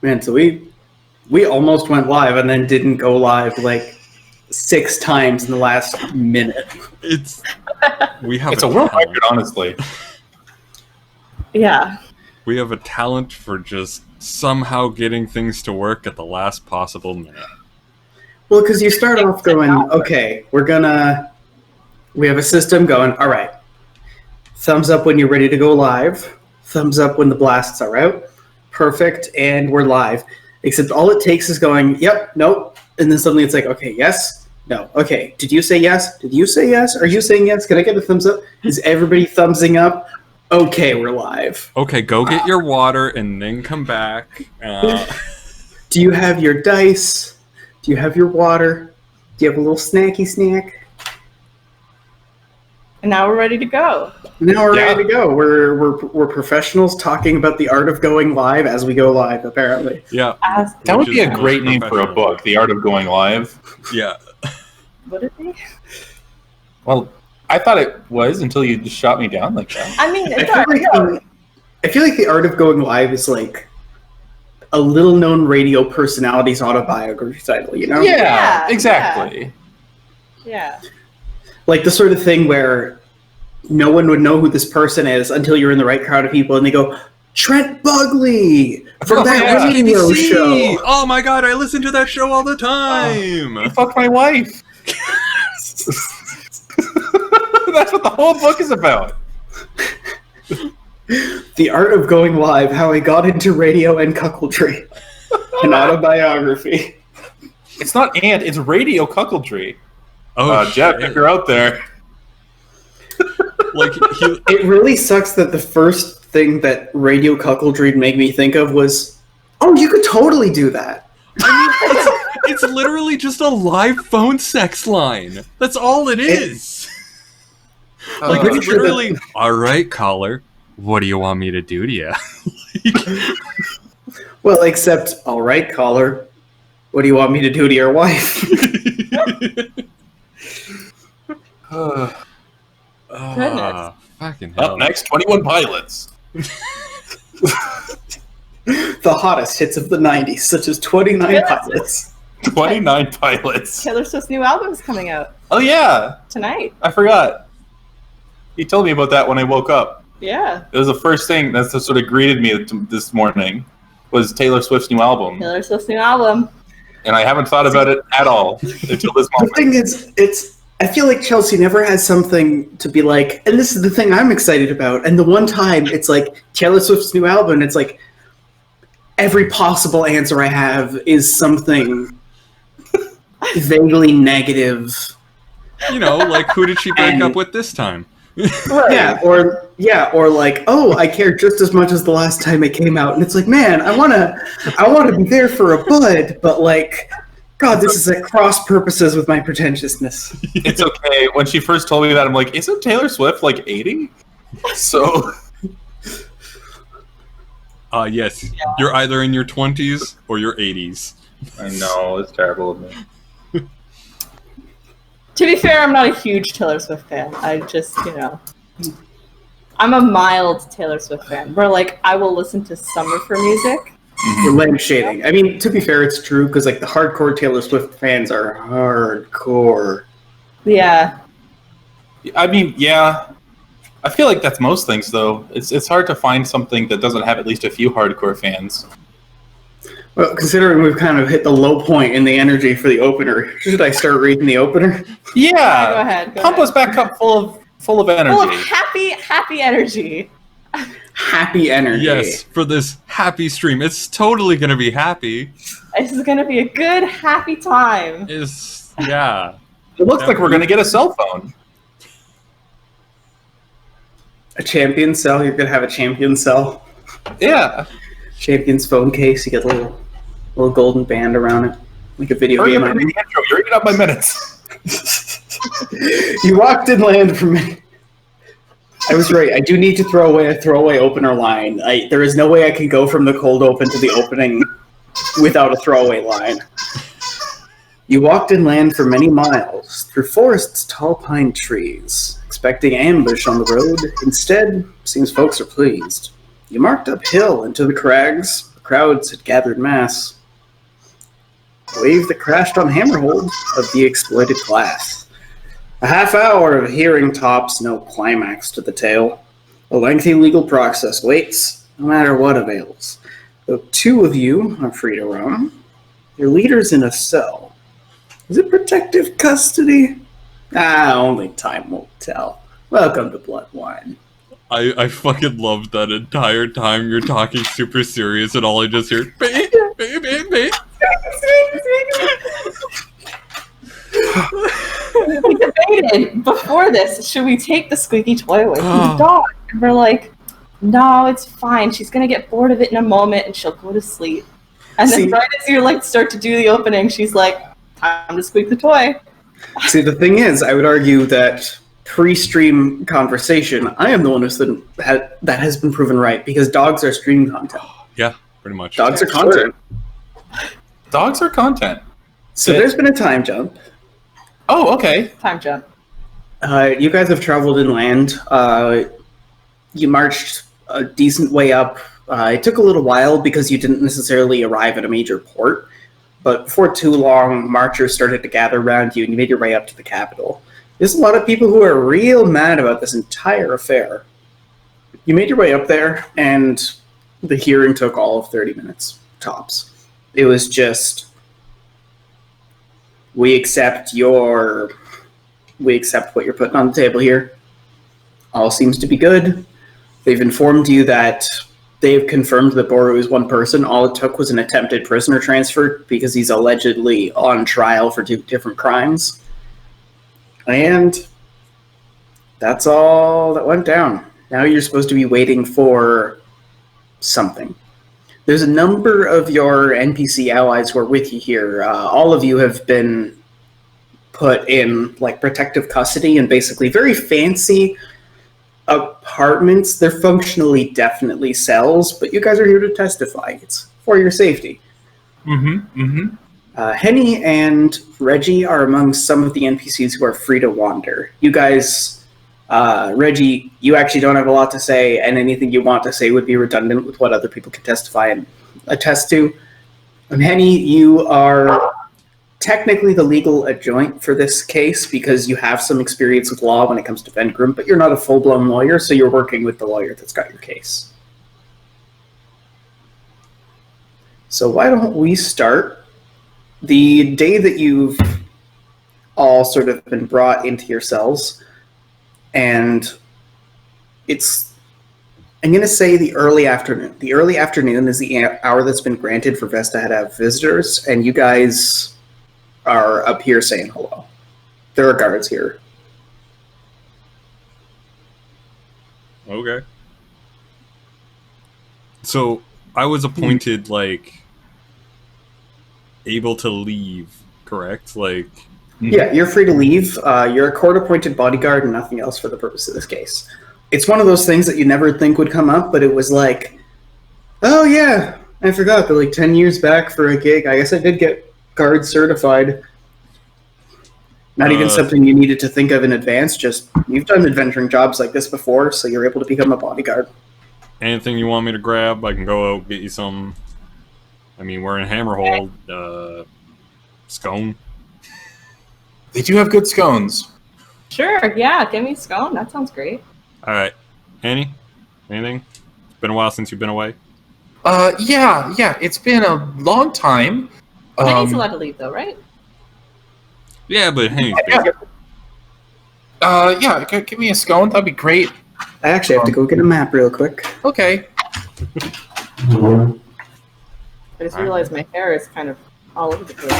Man, so we almost went live and then didn't go live like 6 times in the last minute. It's a world record, honestly. Yeah. We have a talent for just somehow getting things to work at the last possible minute. Well, because you start off going, okay, we have a system going, all right, thumbs up when you're ready to go live, thumbs up when the blasts are out, perfect, and we're live. Except all it takes is going, yep, nope, and then suddenly it's like, okay, yes, no, okay, did you say yes? Did you say yes? Are you saying yes? Can I get a thumbs up? Is everybody thumbsing up? Okay, we're live. Okay, go get your water and then come back. Do you have your dice? Do you have your water? Do you have a little snacky snack? And now we're ready to go. Now we're ready to go. We're professionals talking about the art of going live as we go live, apparently. Yeah. That would be a great name for a book, The Art of Going Live. Yeah. Would it be? Well, I thought it was until you just shot me down like that. I mean, it's I feel like The Art of Going Live is like a little-known radio personality's autobiography title, you know? Yeah, exactly. Yeah. Like the sort of thing where no one would know who this person is until you're in the right crowd of people and they go, Trent Bugley from that radio show. Oh my god, I listen to that show all the time. You fucked my wife. That's what the whole book is about. The Art of Going Live, How I Got Into Radio and Cuckoldry. An autobiography. It's not it's radio cuckoldry. Oh, Jeff, if you're out there. It really sucks that the first thing that radio cuckoldry made me think of was, oh, you could totally do that. I mean, it's literally just a live phone sex line. That's all it is. It's literally, all right, caller, what do you want me to do to you? Well, except, all right, caller, what do you want me to do to your wife? Goodness. Fucking hell. Up next, 21 Pilots. The hottest hits of the 90s, such as 29 Pilots. 29 Pilots. Taylor Swift's new album is coming out Oh, yeah. tonight. I forgot. You told me about that when I woke up. Yeah. It was the first thing that sort of greeted me this morning was Taylor Swift's new album. Taylor Swift's new album. And I haven't thought about it at all until this moment. The thing is, I feel like Chelsea never has something to be like, and this is the thing I'm excited about. And the one time it's like Taylor Swift's new album, it's like every possible answer I have is something vaguely negative. You know, like who did she break up with this time? Right. or like, oh, I care just as much as the last time it came out, and it's like, man, I wanna be there for a bud, but like, God, this is at cross purposes with my pretentiousness. It's okay. When she first told me that, I'm like, isn't Taylor Swift like 80? So yes, you're either in your 20s or your 80s. I know, it's terrible of me. To be fair, I'm not a huge Taylor Swift fan. I just, I'm a mild Taylor Swift fan. Where, like, I will listen to some of her music. We're lampshading. I mean, to be fair, it's true, because, like, the hardcore Taylor Swift fans are hardcore. Yeah. I mean, yeah. I feel like that's most things, though. It's hard to find something that doesn't have at least a few hardcore fans. Well, considering we've kind of hit the low point in the energy for the opener, should I start reading the opener? Yeah. Go ahead. Pump us back up full of energy. Full of happy energy. Happy energy. Yes, for this happy stream. It's totally going to be happy. This is going to be a good, happy time. Yeah. It looks like we're going to get a cell phone. A champion cell? You're going to have a champion cell? Yeah. Champion's phone case. You get a little golden band around it. Like a video game. You're eating up my minutes. You walked inland from me. I was right. I do need to throw away a throwaway opener line. There is no way I can go from the cold open to the opening without a throwaway line. You walked inland for many miles, through forest's tall pine trees, expecting ambush on the road. Instead, seems folks are pleased. You marked uphill into the crags, crowds had gathered mass. A wave that crashed on Hammerhold of the exploited class. A half hour of hearing tops, no climax to the tale. A lengthy legal process waits, no matter what avails. Though 2 of you are free to roam, your leader's in a cell. Is it protective custody? Only time will tell. Welcome to Bloodwine. I fucking loved that entire time you're talking super serious and all I just hear, "Beep, beep, beep, beep." We debated before this, should we take the squeaky toy away from the dog? And we're like, no, it's fine. She's going to get bored of it in a moment and she'll go to sleep. And then right as you like start to do the opening, she's like, time to squeak the toy. See, the thing is, I would argue that pre-stream conversation, I am the one that has been proven right, because dogs are stream content. Yeah, pretty much. Dogs are content. Dogs are content. So there's been a time jump. Oh, okay. Time jump. You guys have traveled inland. You marched a decent way up. It took a little while because you didn't necessarily arrive at a major port. But before too long, marchers started to gather around you, and you made your way up to the capital. There's a lot of people who are real mad about this entire affair. You made your way up there, and the hearing took all of 30 minutes, tops. It was just, we accept what you're putting on the table here. All seems to be good. They've informed you that they've confirmed that Boru is one person. All it took was an attempted prisoner transfer because he's allegedly on trial for 2 different crimes. And that's all that went down. Now you're supposed to be waiting for something. There's a number of your NPC allies who are with you here. All of you have been put in like protective custody and basically very fancy apartments. They're functionally definitely cells, but you guys are here to testify. It's for your safety. Henny and Reggie are among some of the NPCs who are free to wander. You guys, Reggie, you actually don't have a lot to say, and anything you want to say would be redundant with what other people can testify and attest to. And Henny, you are technically the legal adjoint for this case because you have some experience with law when it comes to Vengrim, but you're not a full-blown lawyer, so you're working with the lawyer that's got your case. So why don't we start the day that you've all sort of been brought into your cells, and I'm going to say the early afternoon. The early afternoon is the hour that's been granted for Vesta to have visitors, and you guys are up here saying hello. There are guards here. Okay. So I was appointed, able to leave, correct? Yeah, you're free to leave. You're a court-appointed bodyguard and nothing else for the purpose of this case. It's one of those things that you never think would come up, but it was like, oh yeah, I forgot that 10 years back for a gig, I guess I did get guard certified. Not even something you needed to think of in advance, just you've done adventuring jobs like this before, so you're able to become a bodyguard. Anything you want me to grab, I can go out, get you some. I mean, we're in Hammerhold, scone. They do have good scones. Sure, yeah, give me a scone. That sounds great. Alright. Annie? Anything? It's been a while since you've been away. Yeah, it's been a long time. Henny's allowed to leave, though, right? Yeah, but Henny's busy. Yeah, give me a scone. That'd be great. I actually have to go get a map real quick. Okay. I just realized my hair is kind of all over the place.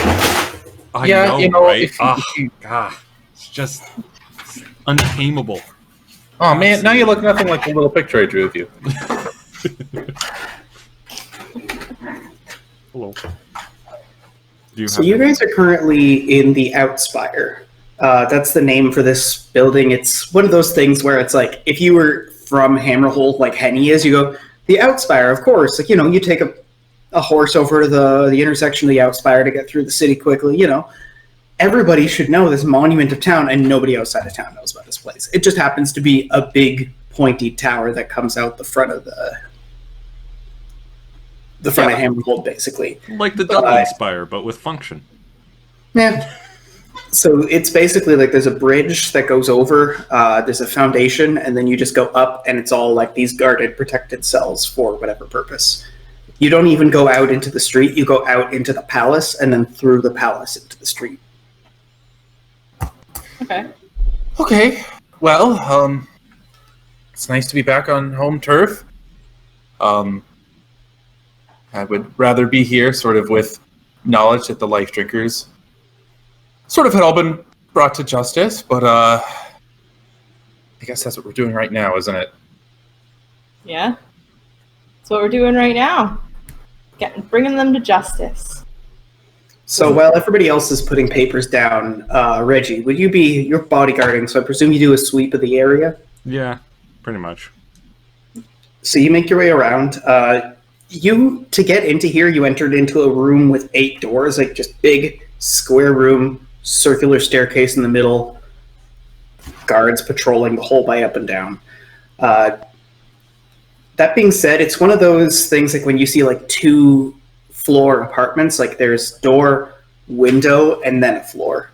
I Yeah, know, right? if you- God, it's just untamable. Oh man, now you look nothing like the little picture I drew of you. Hello. So you guys are currently in the Outspire. That's the name for this building. It's one of those things where it's like, if you were from Hammerhold like Henny is, you go, the Outspire, of course. You take a horse over to the intersection of the Outspire to get through the city quickly, Everybody should know this monument of town, and nobody outside of town knows about this place. It just happens to be a big, pointy tower that comes out the front of the front of Hammerhold, basically. Like the Dublin Spire, but with function. Yeah. So it's basically like there's a bridge that goes over, there's a foundation, and then you just go up, and it's all like these guarded, protected cells for whatever purpose. You don't even go out into the street, you go out into the palace, and then through the palace into the street. Okay. Well, it's nice to be back on home turf. I would rather be here sort of with knowledge that the Life Drinkers sort of had all been brought to justice, but I guess that's what we're doing right now, isn't it? Yeah. That's what we're doing right now. Bringing them to justice. So while everybody else is putting papers down, Reggie, would you be, you're bodyguarding, so I presume you do a sweep of the area? Yeah, pretty much. So you make your way around. To get into here, you entered into a room with 8 doors, like just big square room, circular staircase in the middle, guards patrolling the whole way up and down. That being said, it's one of those things like when you see like 2-floor apartments, like there's door, window, and then a floor.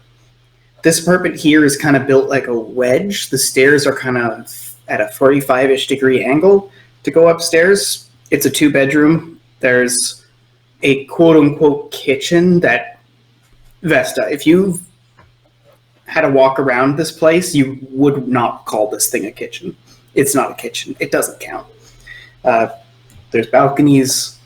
This apartment here is kind of built like a wedge. The stairs are kind of at a 45-ish degree angle to go upstairs. It's a 2-bedroom. There's a quote-unquote kitchen that, Vesta, if you had to walk around this place, you would not call this thing a kitchen. It's not a kitchen. It doesn't count. There's balconies.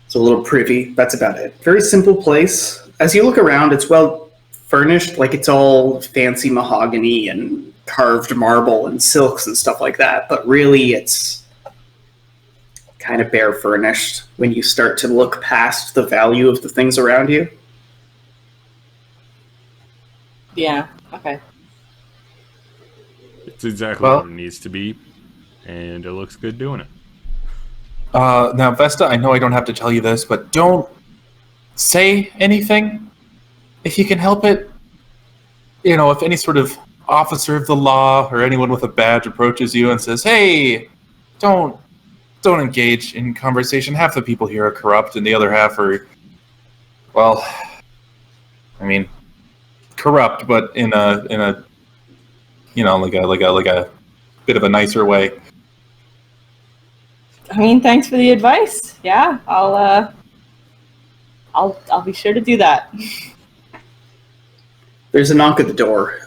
It's a little privy. That's about it. Very simple place. As you look around, it's well furnished. Like it's all fancy mahogany and carved marble and silks and stuff like that. But really, it's kind of bare furnished when you start to look past the value of the things around you. Yeah, okay. It's exactly what it needs to be, and it looks good doing it. Now, Vesta, I know I don't have to tell you this, but don't say anything if you can help it. You know, if any sort of officer of the law or anyone with a badge approaches you and says, hey, don't engage in conversation. Half the people here are corrupt, and the other half are, well, I mean, corrupt, but in a you know, like a bit of a nicer way. I mean, thanks for the advice. Yeah, I'll be sure to do that. There's a knock at the door.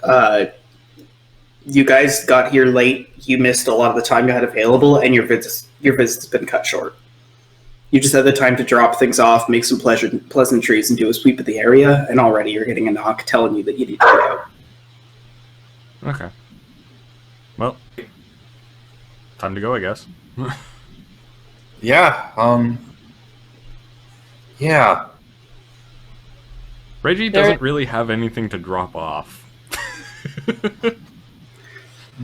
You guys got here late. You missed a lot of the time you had available, and your visit's been cut short. You just had the time to drop things off, make some pleasantries, and do a sweep of the area, and already you're getting a knock telling you that you need to get out. Okay. Well, time to go, I guess. Yeah, yeah. Reggie doesn't really have anything to drop off.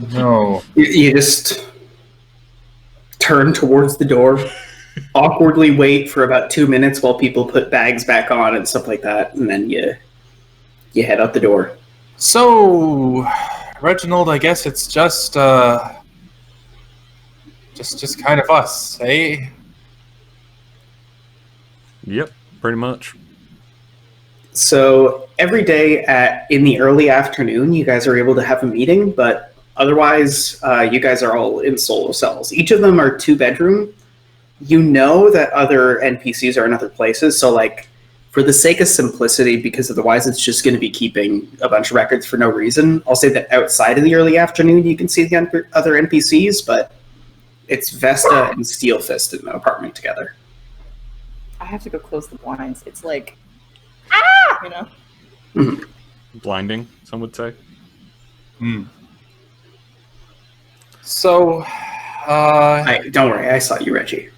No. You just turn towards the door, awkwardly wait for about 2 minutes while people put bags back on and stuff like that, and then you head out the door. So, Reginald, I guess it's just kind of us, eh? Yep, pretty much. So every day in the early afternoon, you guys are able to have a meeting, but otherwise, you guys are all in solo cells. Each of them are 2-bedroom. You know that other NPCs are in other places, so like, for the sake of simplicity, because otherwise it's just going to be keeping a bunch of records for no reason, I'll say that outside of the early afternoon, you can see the other NPCs, but it's Vesta and Steelfist in the apartment together. I have to go close the blinds. It's like, you know? Mm-hmm. Blinding, some would say. So, don't worry, I saw you, Reggie.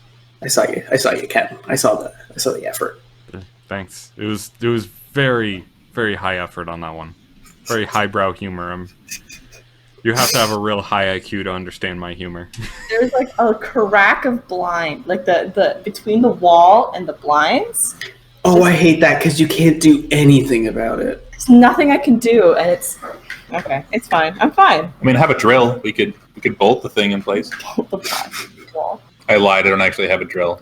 I saw you, Ken. I saw the effort. Thanks. It was very, very high effort on that one. Very highbrow humor. You have to have a real high IQ to understand my humor. There's like a crack of blind, like the between the wall and the blinds. Oh, I hate that because you can't do anything about it. There's nothing I can do, and it's okay. It's fine. I'm fine. I mean, have a drill. We could bolt the thing in place. Bolt the wall. I lied. I don't actually have a drill.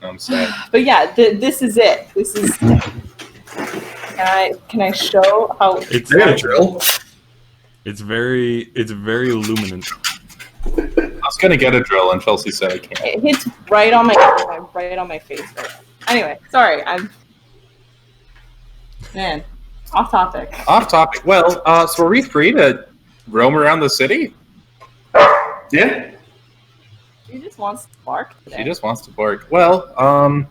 I'm sad. But yeah, this is it. This is. Can I show how? It's I got a drill. It's very luminant. I was gonna get a drill, and Chelsea said I can't. It hits right on my face. Right now. Anyway, sorry. Man, off topic. Off topic. Well, so are we free to roam around the city? Yeah. She just wants to bark today. She just wants to bark. Well, I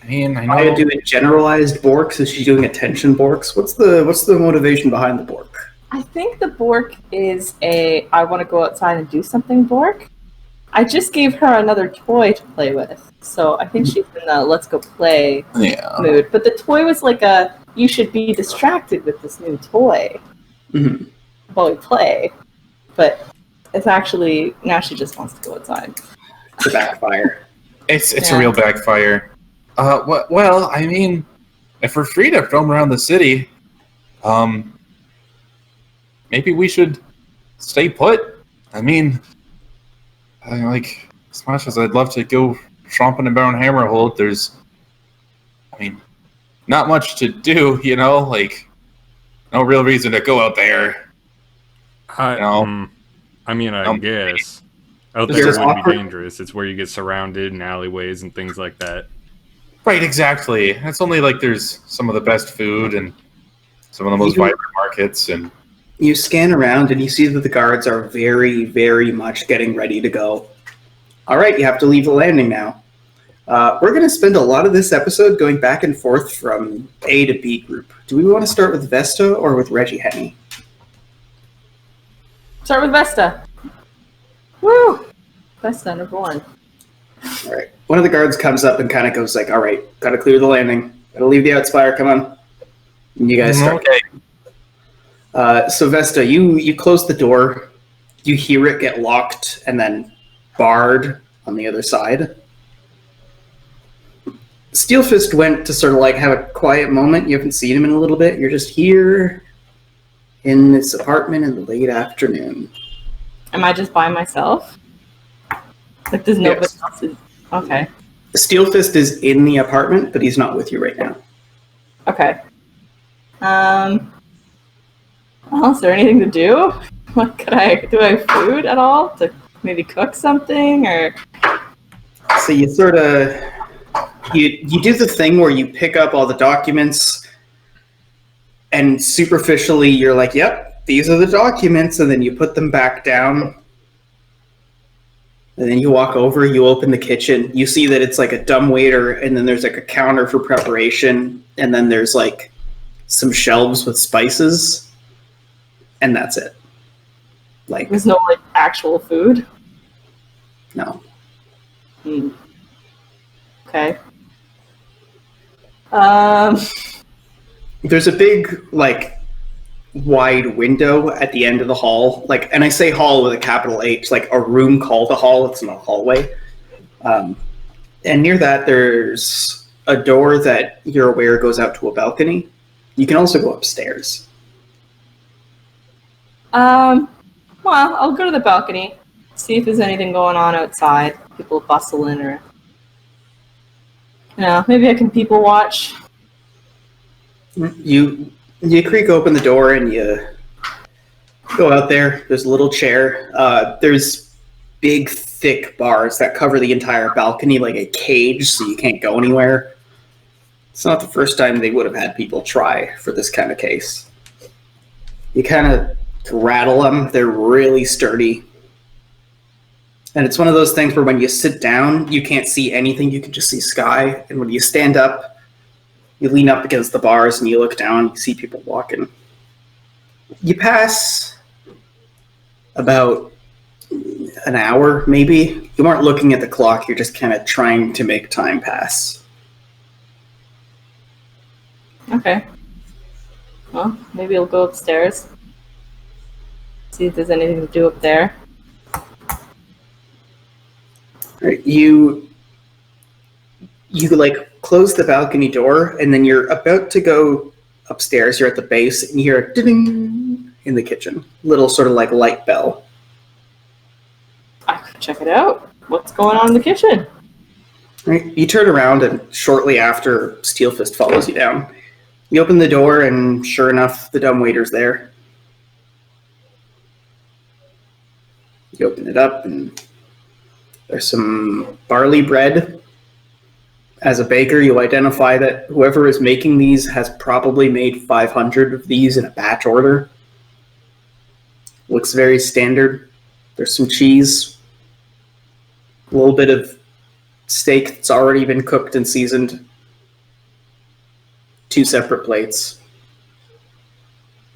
mean, I know. Maya doing generalized borks? Is she doing attention borks? What's the motivation behind the bork? I think the bork is I want to go outside and do something bork. I just gave her another toy to play with, so I think she's in the let's go play mood. But the toy was like you should be distracted with this new toy while we play. But it's actually, now she just wants to go outside. It's a backfire. It's a real backfire. Well, I mean, if we're free to roam around the city, maybe we should stay put. I mean, like, as much as I'd love to go tromping about Hammerhold, there's, I mean, not much to do, you know? Like, no real reason to go out there. I mean, I guess. Out there would be dangerous. It's where you get surrounded in alleyways and things like that. Right, exactly. It's only like there's some of the best food and some of the most vibrant markets. And you scan around and you see that the guards are very, very much getting ready to go. All right, you have to leave the landing now. We're going to spend a lot of this episode going back and forth from A to B group. Do we want to start with Vesta or with Reggie Henny? Start with Vesta. Woo! Vesta, number one. All right. One of the guards comes up and kind of goes like, all right, got to clear the landing. Got to leave the outspire. Come on. And you guys start. Okay. So Vesta, you close the door. You hear it get locked and then barred on the other side. Steelfist went to sort of like have a quiet moment. You haven't seen him in a little bit. You're just here in this apartment in the late afternoon. Am I just by myself? Like, there's nobody else? Okay. Steelfist is in the apartment, but he's not with you right now. Okay. Well, is there anything to do? What do I have food at all to maybe cook something or? So you sort of you do the thing where you pick up all the documents, and superficially you're like, "Yep, these are the documents," and then you put them back down. And then you walk over, you open the kitchen, you see that it's like a dumbwaiter, and then there's like a counter for preparation, and then there's like some shelves with spices, and that's it. Like, there's no like actual food? No. Okay. There's a big, like, wide window at the end of the hall, like, and I say hall with a capital H, like a room called a hall. It's not a hallway. And near that, there's a door that you're aware goes out to a balcony. You can also go upstairs. Well, I'll go to the balcony, see if there's anything going on outside. People bustling, or maybe I can people watch. You creak open the door and you go out there. There's a little chair. There's big, thick bars that cover the entire balcony like a cage, so you can't go anywhere. It's not the first time they would have had people try for this kind of case. You kind of rattle them. They're really sturdy. And it's one of those things where when you sit down, you can't see anything. You can just see sky. And when you stand up, you lean up against the bars and you look down, you see people walking. You pass about an hour, maybe. You aren't looking at the clock, you're just kind of trying to make time pass. Okay. Well, maybe I'll go upstairs. See if there's anything to do up there. Right, you like close the balcony door, and then you're about to go upstairs. You're at the base, and you hear a ding in the kitchen. Little sort of like light bell. I could check it out. What's going on in the kitchen? Right? You turn around, and shortly after, Steelfist follows you down. You open the door, and sure enough, the dumbwaiter's there. You open it up, and there's some barley bread. As a baker, you identify that whoever is making these has probably made 500 of these in a batch order. Looks very standard. There's some cheese, a little bit of steak that's already been cooked and seasoned. 2 separate plates.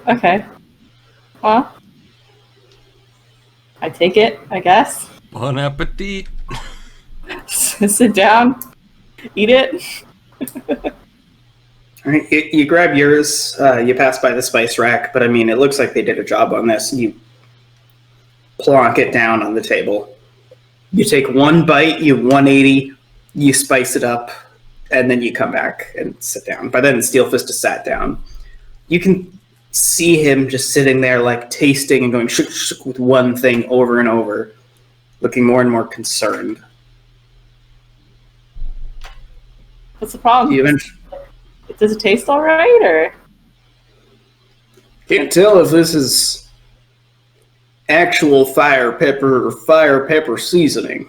Okay. Well, I take it, I guess. Bon appetit. Sit down, eat it. All right, you grab yours. You pass by the spice rack, but I mean, it looks like they did a job on this. You plonk it down on the table. You take one bite, you 180, you spice it up, and then you come back and sit down. By then, Steelfist is sat down. You can see him just sitting there, like, tasting and going shook, shook with one thing over and over, looking more and more concerned. What's the problem? Does it taste all right, or? Can't tell if this is actual fire pepper or fire pepper seasoning.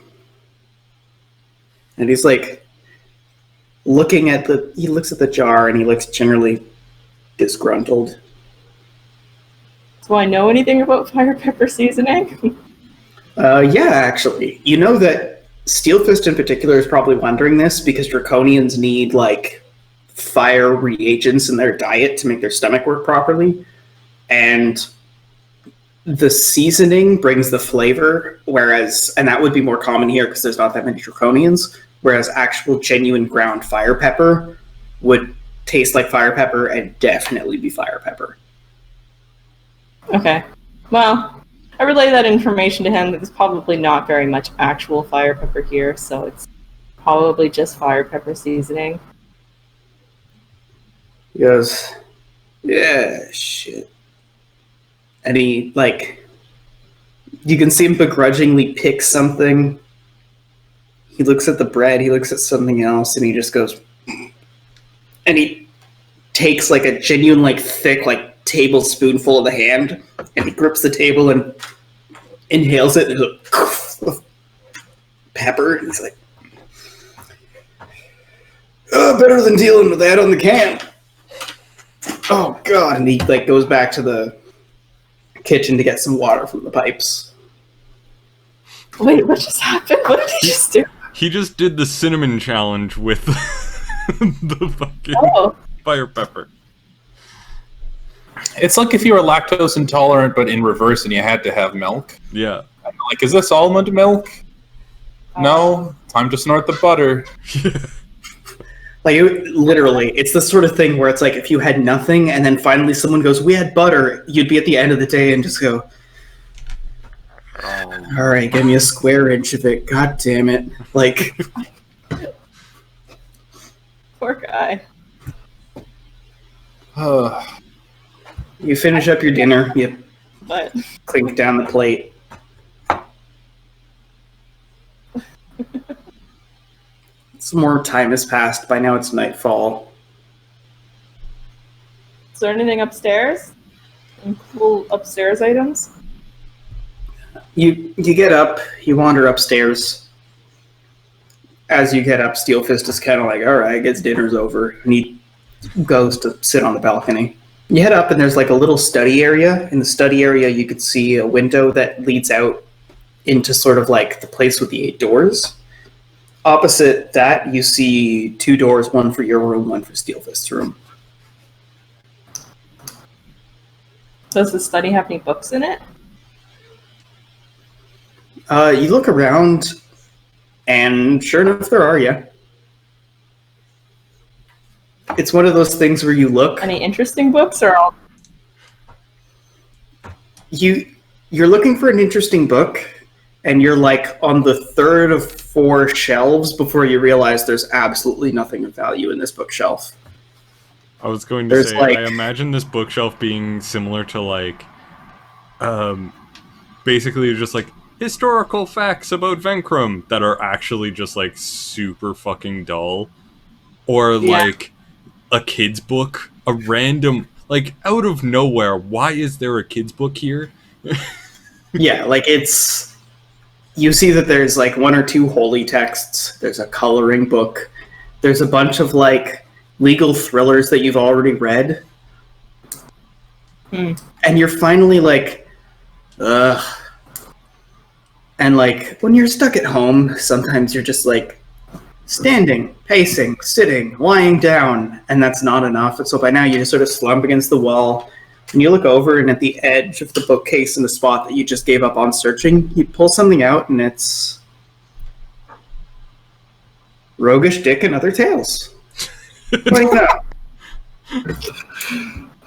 And he's like looking at he looks at the jar, and he looks generally disgruntled. Do I know anything about fire pepper seasoning? Yeah, actually. You know that Steelfist in particular is probably wondering this because Draconians need, like, fire reagents in their diet to make their stomach work properly. And the seasoning brings the flavor, and that would be more common here because there's not that many Draconians, whereas actual genuine ground fire pepper would taste like fire pepper and definitely be fire pepper. Okay. Well, I relay that information to him that there's probably not very much actual fire pepper here, so it's probably just fire pepper seasoning. He goes, yeah, shit. And he, like, you can see him begrudgingly pick something. He looks at the bread, he looks at something else, and he just goes, and he takes, like, a genuine, like, thick, like, tablespoonful of the hand, and he grips the table and inhales it, and there's a pepper, and he's like, oh, better than dealing with that on the can. Oh, God. And he, like, goes back to the kitchen to get some water from the pipes. Wait, what just happened? What did he just do? He just did the cinnamon challenge with the fucking fire pepper. It's like if you were lactose intolerant, but in reverse, and you had to have milk. Yeah. Like, is this almond milk? No. Time to snort the butter. Like, literally, it's the sort of thing where it's like if you had nothing and then finally someone goes, we had butter, you'd be at the end of the day and just go, all right, give me a square inch of it. God damn it. Like, Poor guy. you finish up your dinner, you But clink down the plate. Some more time has passed. By now it's nightfall. is there anything upstairs? Any cool upstairs items? You get up, you wander upstairs. As you get up, Steelfist is kind of like, all right, I guess dinner's over. And he goes to sit on the balcony. You head up, and there's like a little study area. In the study area, you could see a window that leads out into sort of like the place with the 8 doors. Opposite that, you see 2 doors, one for your room, one for Steelfist's room. Does the study have any books in it? You look around, and sure enough, there are, yeah. It's one of those things where you look. Any interesting books, or all? You're looking for an interesting book, and you're like on the 3rd of 4 shelves before you realize there's absolutely nothing of value in this bookshelf. I was going to There's say, like- I imagine this bookshelf being similar to, like, basically just like historical facts about Venkrum that are actually just like super fucking dull, or like a kid's book, a random, like out of nowhere, why is there a kid's book here? Yeah, like it's, you see that there's like 1 or 2 holy texts, there's a coloring book, there's a bunch of like legal thrillers that you've already read, and you're finally like, ugh. And like when you're stuck at home, sometimes you're just like standing, pacing, sitting, lying down, and that's not enough. And so by now you just sort of slump against the wall, and you look over, and at the edge of the bookcase in the spot that you just gave up on searching, you pull something out, and it's Roguish Dick and Other Tales. Like that.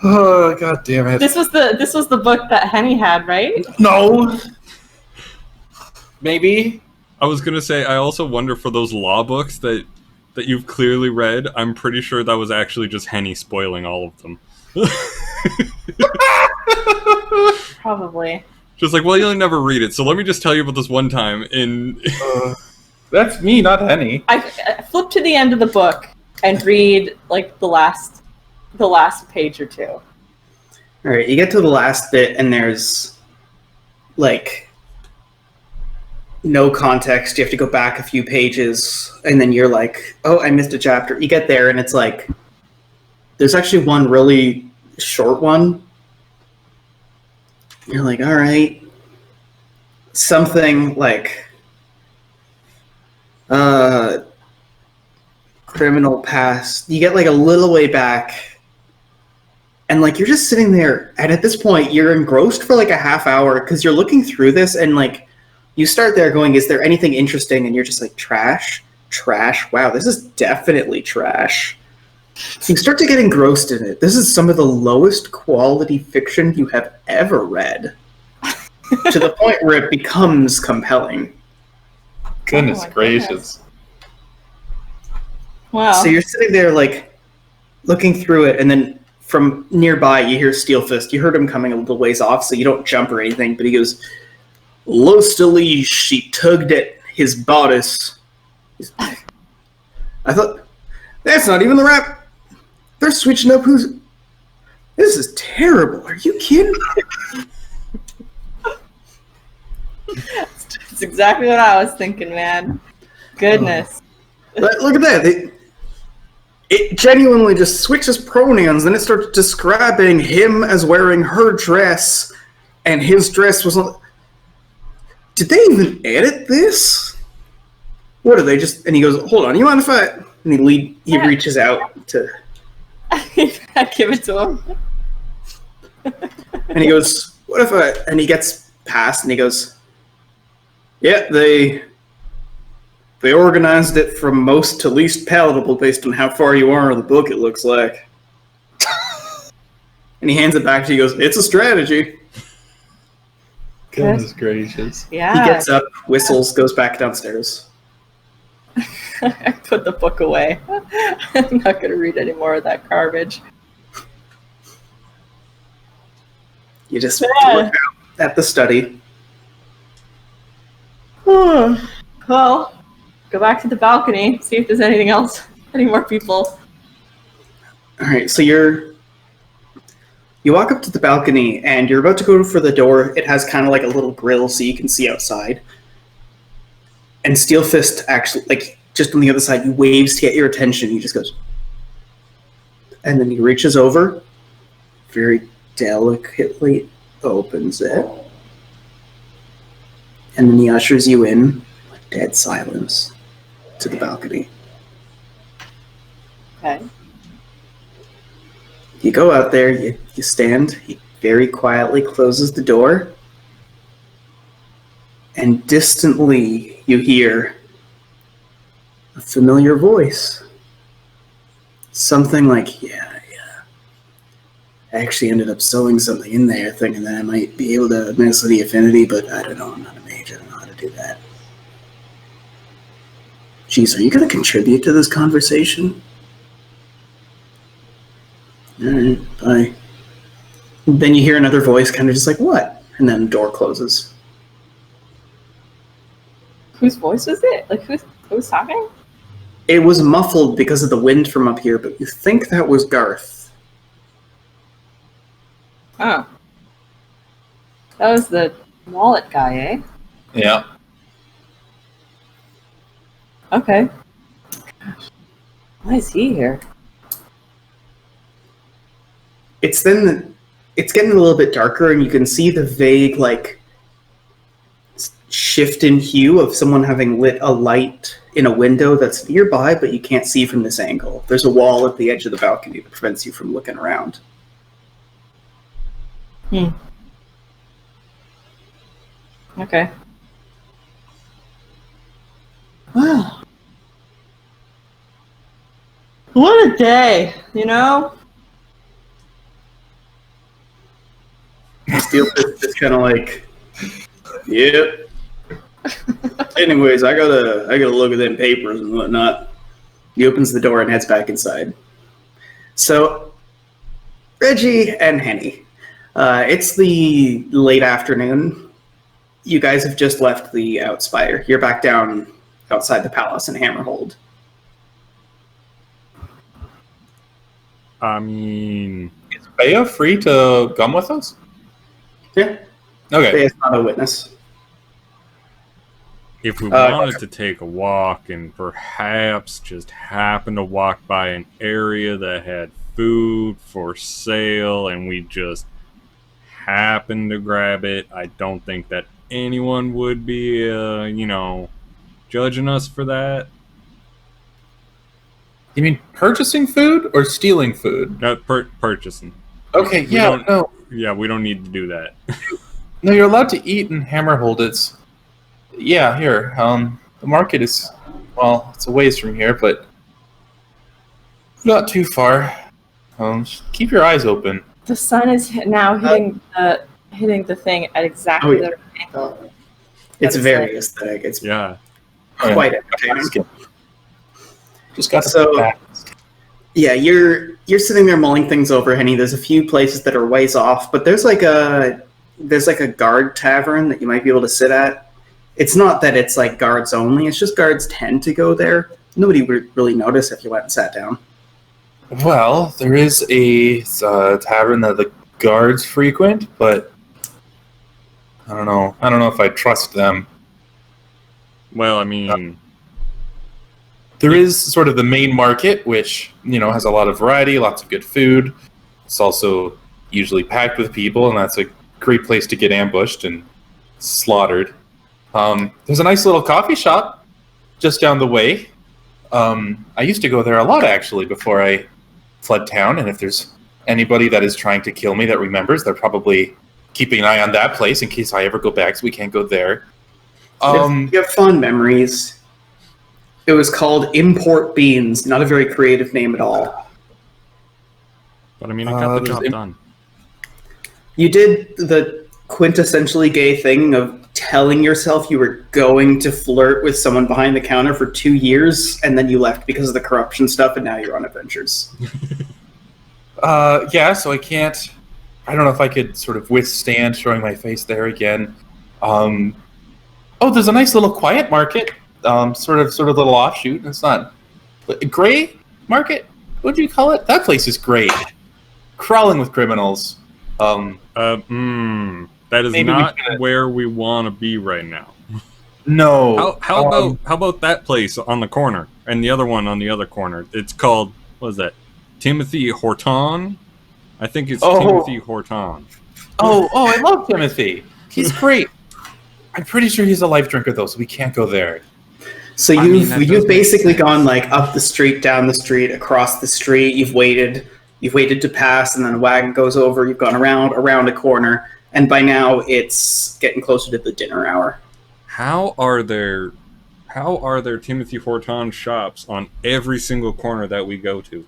Oh, god damn it. This was the book that Henny had, right? No! Maybe? I was gonna say, I also wonder for those law books that you've clearly read, I'm pretty sure that was actually just Henny spoiling all of them. Probably. Just like, well, you'll never read it, so let me just tell you about this one time in... That's me, not Henny. I flip to the end of the book and read like the last page or 2. All right, you get to the last bit, and there's like no context. You have to go back a few pages, and then you're like, oh, I missed a chapter. You get there, and it's like, there's actually one really short one. You're like, all right. Something like, criminal past. You get like a little way back, and like you're just sitting there, and at this point, you're engrossed for like a half hour, because you're looking through this, and like, you start there going, is there anything interesting? And you're just like, trash? Trash? Wow, this is definitely trash. So you start to get engrossed in it. This is some of the lowest quality fiction you have ever read. To the point where it becomes compelling. Goodness gracious. Goodness. Wow. So you're sitting there like, looking through it, and then from nearby you hear Steelfist. You heard him coming a little ways off, so you don't jump or anything, but he goes, lustily she tugged at his bodice. I thought, that's not even the rap. They're switching up who's... This is terrible. Are you kidding? That's exactly what I was thinking, man. Goodness. Look at that. It genuinely just switches pronouns, and it starts describing him as wearing her dress, and his dress was on... Did they even edit this? What are they just... And he goes, hold on, you mind if I... And he reaches out to... I give it to him. And he goes, what if I... And he gets past, and he goes, yeah, they organized it from most to least palatable based on how far you are in the book, it looks like. And he hands it back to you, he goes, it's a strategy. Goodness gracious. Yeah. He gets up, whistles, goes back downstairs. I put the book away. I'm not going to read any more of that garbage. You just look out at the study. Well, go back to the balcony, see if there's anything else, any more people. All right, so you walk up to the balcony, and you're about to go for the door. It has kind of like a little grill so you can see outside. And Steelfist actually, like, just on the other side, he waves to get your attention. He just goes... And then he reaches over, very delicately opens it, and then he ushers you in, with dead silence, to the balcony. Okay. You go out there, you stand, he very quietly closes the door, and distantly you hear a familiar voice. Something like, yeah. I actually ended up sewing something in there thinking that I might be able to mess with the affinity, but I don't know, I'm not a mage, I don't know how to do that. Jeez, are you going to contribute to this conversation? Alright, bye. Then you hear another voice kind of just like, what? And then the door closes. Whose voice was it? Like, who was talking? It was muffled because of the wind from up here, but you think that was Garth. Oh. That was the wallet guy, eh? Yeah. Okay. Gosh. Why is he here? It's getting a little bit darker, and you can see the vague, like, shift in hue of someone having lit a light in a window that's nearby, but you can't see from this angle. There's a wall at the edge of the balcony that prevents you from looking around. Okay. Wow. What a day, you know? Steel Fist just kind of like, yep. Anyways, I gotta look at them papers and whatnot. He opens the door and heads back inside. So, Reggie and Henny, it's the late afternoon. You guys have just left the Outspire. You're back down outside the palace in Hammerhold. I mean, Is Bea free to come with us? Yeah. Okay. It's not a witness. if we wanted to take a walk and perhaps just happen to walk by an area that had food for sale and we just happened to grab it, I don't think that anyone would be, judging us for that. You mean purchasing food or stealing food? No, purchasing. Okay, Yeah, we don't need to do that. No, you're allowed to eat in Hammerhold. It's here. The market is it's a ways from here, but not too far. Just keep your eyes open. The sun is now hitting the thing at exactly the right angle. It's very aesthetic. It's quite entertaining. Just got yeah, you're sitting there mulling things over, Henny. There's a few places that are ways off, but there's like a guard tavern that you might be able to sit at. It's not that it's like guards only. It's just guards tend to go there. Nobody would really notice if you went and sat down. Well, there is a tavern that the guards frequent, but I don't know. I don't know if I trust them. Well, I mean, there is sort of the main market, which has a lot of variety, lots of good food. It's also usually packed with people, and that's a great place to get ambushed and slaughtered. There's a nice little coffee shop just down the way. I used to go there a lot, actually, before I fled town, and if there's anybody that is trying to kill me that remembers, they're probably keeping an eye on that place in case I ever go back, so we can't go there. You have fond memories. It was called Import Beans, not a very creative name at all. But I mean, I got the job done. You did the quintessentially gay thing of telling yourself you were going to flirt with someone behind the counter for 2 years, and then you left because of the corruption stuff, and now you're on adventures. So I don't know if I could sort of withstand showing my face there again. There's a nice little quiet market, sort of little offshoot. It's not a gray market. What do you call it? That place is great. Crawling with criminals. That is not where we want to be right now. No. How about that place on the corner and the other one on the other corner? It's called, what is that? Timothy Horton? I think it's Timothy Horton. I love Timothy. He's great. I'm pretty sure he's a life drinker though, so we can't go there. So you've basically gone like up the street, down the street, across the street. You've waited to pass, and then a wagon goes over. You've gone around a corner, and by now it's getting closer to the dinner hour. How are there Timothy Horton shops on every single corner that we go to?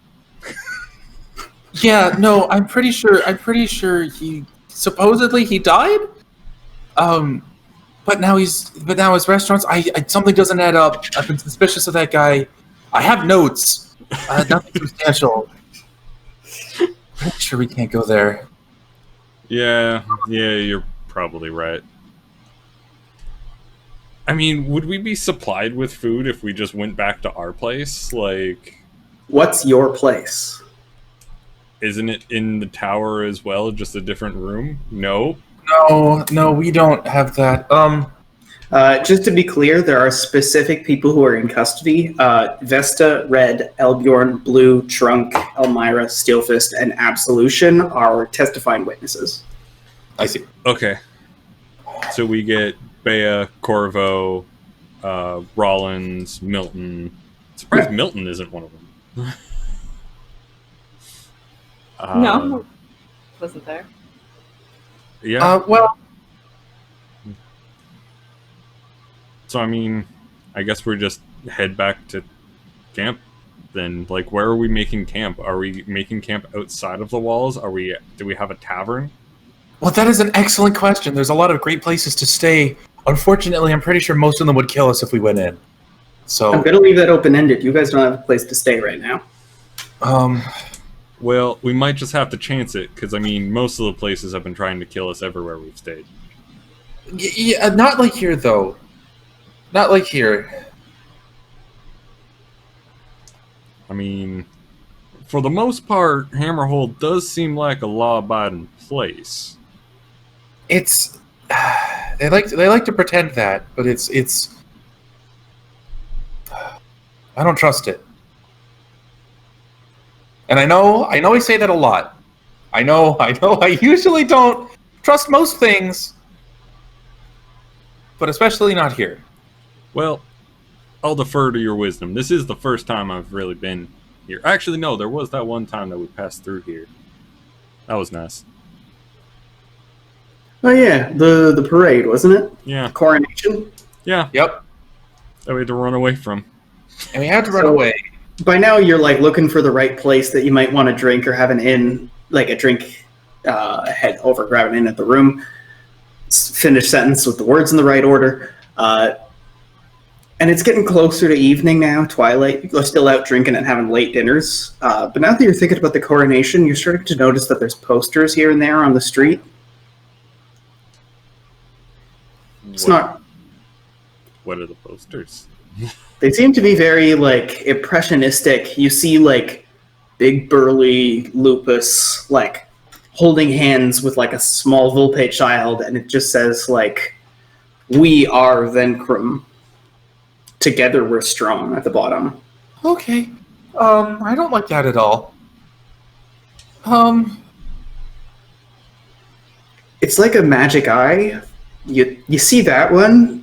Yeah, no, I'm pretty sure he supposedly he died. But now his restaurants. Something doesn't add up. I've been suspicious of that guy. I have notes. Nothing substantial. I'm sure we can't go there. Yeah, you're probably right. I mean, would we be supplied with food if we just went back to our place? Like, what's your place? isn't it in the tower as well, just a different room? No? No, we don't have that. Just to be clear, there are specific people who are in custody. Vesta, Red, Elbjorn, Blue, Trunk, Elmira, Steelfist, and Absolution are testifying witnesses. I see. Okay. So we get Bea, Corvo, Rollins, Milton. Surprised Milton isn't one of them. No, wasn't there. Yeah. Well, So, I mean, I guess we're just head back to camp then. Like, where are we making camp? Are we making camp outside of the walls? Do we have a tavern? well, that is an excellent question. There's a lot of great places to stay. Unfortunately, I'm pretty sure most of them would kill us if we went in. So I'm going to leave that open-ended. You guys don't have a place to stay right now. Well, we might just have to chance it, because, I mean, most of the places have been trying to kill us everywhere we've stayed. Yeah, not like here, though. Not like here. I mean, for the most part, Hammerhold does seem like a law-abiding place. It's they like to pretend that, but it's I don't trust it. And I know I say that a lot. I know I usually don't trust most things, but especially not here. Well, I'll defer to your wisdom. This is the first time I've really been here. Actually, no, there was that one time that we passed through here. That was nice. Oh yeah, the parade, wasn't it? Yeah. Coronation? Yeah. Yep. That we had to run away from. And we had to run So- away. By now you're like looking for the right place that you might want to drink or have an inn, like a drink, head over, grab an inn at the room, finish sentence with the words in the right order. And it's getting closer to evening now, twilight. People are still out drinking and having late dinners. But now that you're thinking about the coronation, you're starting to notice that there's posters here and there on the street. It's not... What are the posters? They seem to be very, like, impressionistic. You see, like, big burly Lupus, like, holding hands with, like, a small Vulpe child, and it just says, like, "We are Venkrum. Together we're strong," at the bottom. Okay. I don't like that at all. It's like a magic eye. You see that one,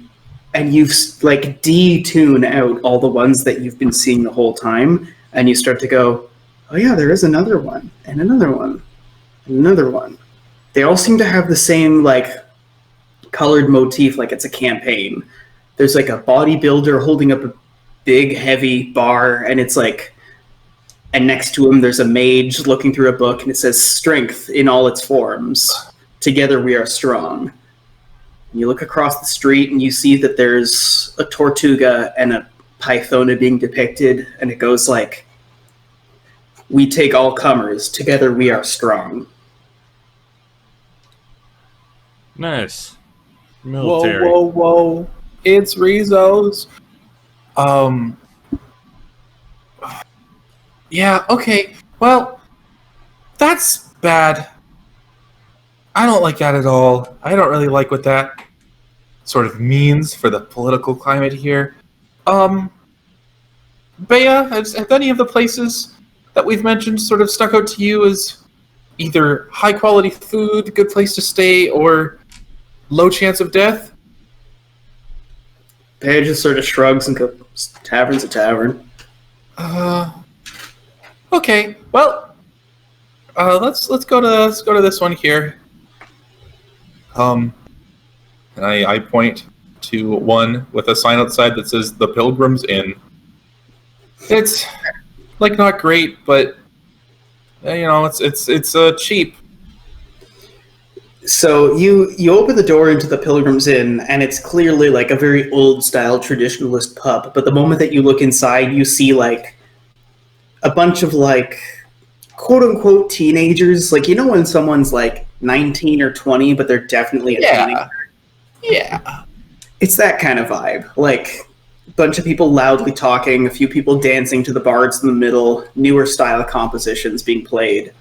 and you've, like, detune out all the ones that you've been seeing the whole time, and you start to go, oh yeah, there is another one, and another one, and another one. They all seem to have the same, like, colored motif, like it's a campaign. There's, like, a bodybuilder holding up a big, heavy bar, and it's, like... And next to him, there's a mage looking through a book, and it says, "Strength in all its forms. Together we are strong." You look across the street and you see that there's a Tortuga and a Pythona being depicted, and it goes like, "We take all comers, together we are strong." Nice. Military. Whoa. It's Rizzo's. Yeah, okay. Well, that's bad. I don't like that at all. I don't really like what that sort of means for the political climate here. Bea, have any of the places that we've mentioned sort of stuck out to you as either high quality food, good place to stay, or low chance of death? Paige just sort of shrugs and goes, "Tavern's a tavern." Okay. Well, let's go to this one here. And I point to one with a sign outside that says "The Pilgrim's Inn." It's like not great, but you know, it's cheap. So you open the door into the Pilgrim's Inn, and it's clearly like a very old-style traditionalist pub. But the moment that you look inside, you see like a bunch of like quote-unquote teenagers. Like, you know when someone's like 19 or 20, but they're definitely a teenager? Yeah. It's that kind of vibe. Like, a bunch of people loudly talking, a few people dancing to the bards in the middle, newer style compositions being played.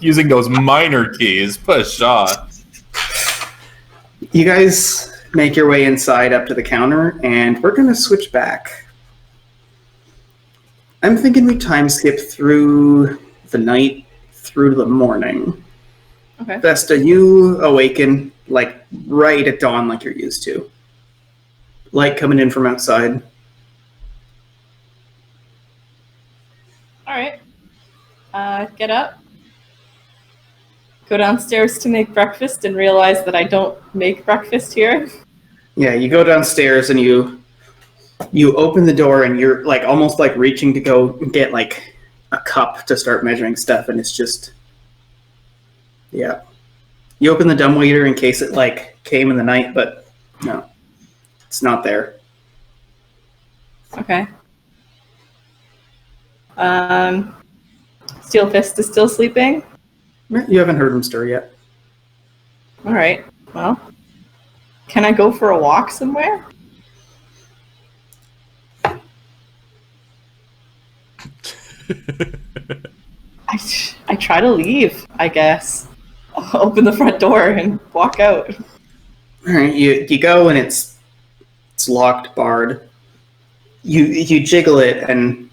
Using those minor keys. Pshaw. You guys make your way inside up to the counter, and we're going to switch back. I'm thinking we time skip through the night through the morning. Okay. Vesta, you awaken like right at dawn like you're used to. Light coming in from outside. Alright. Get up. Go downstairs to make breakfast and realize that I don't make breakfast here. Yeah, you go downstairs and you open the door and you're like almost like reaching to go get like a cup to start measuring stuff, and it's just, yeah. You open the dumbwaiter in case it like came in the night, but no, it's not there. Okay. Steel Fist is still sleeping? You haven't heard him stir yet. Alright, well. Can I go for a walk somewhere? I try to leave, I guess. I'll open the front door and walk out. Alright, you go and it's locked, barred. You jiggle it and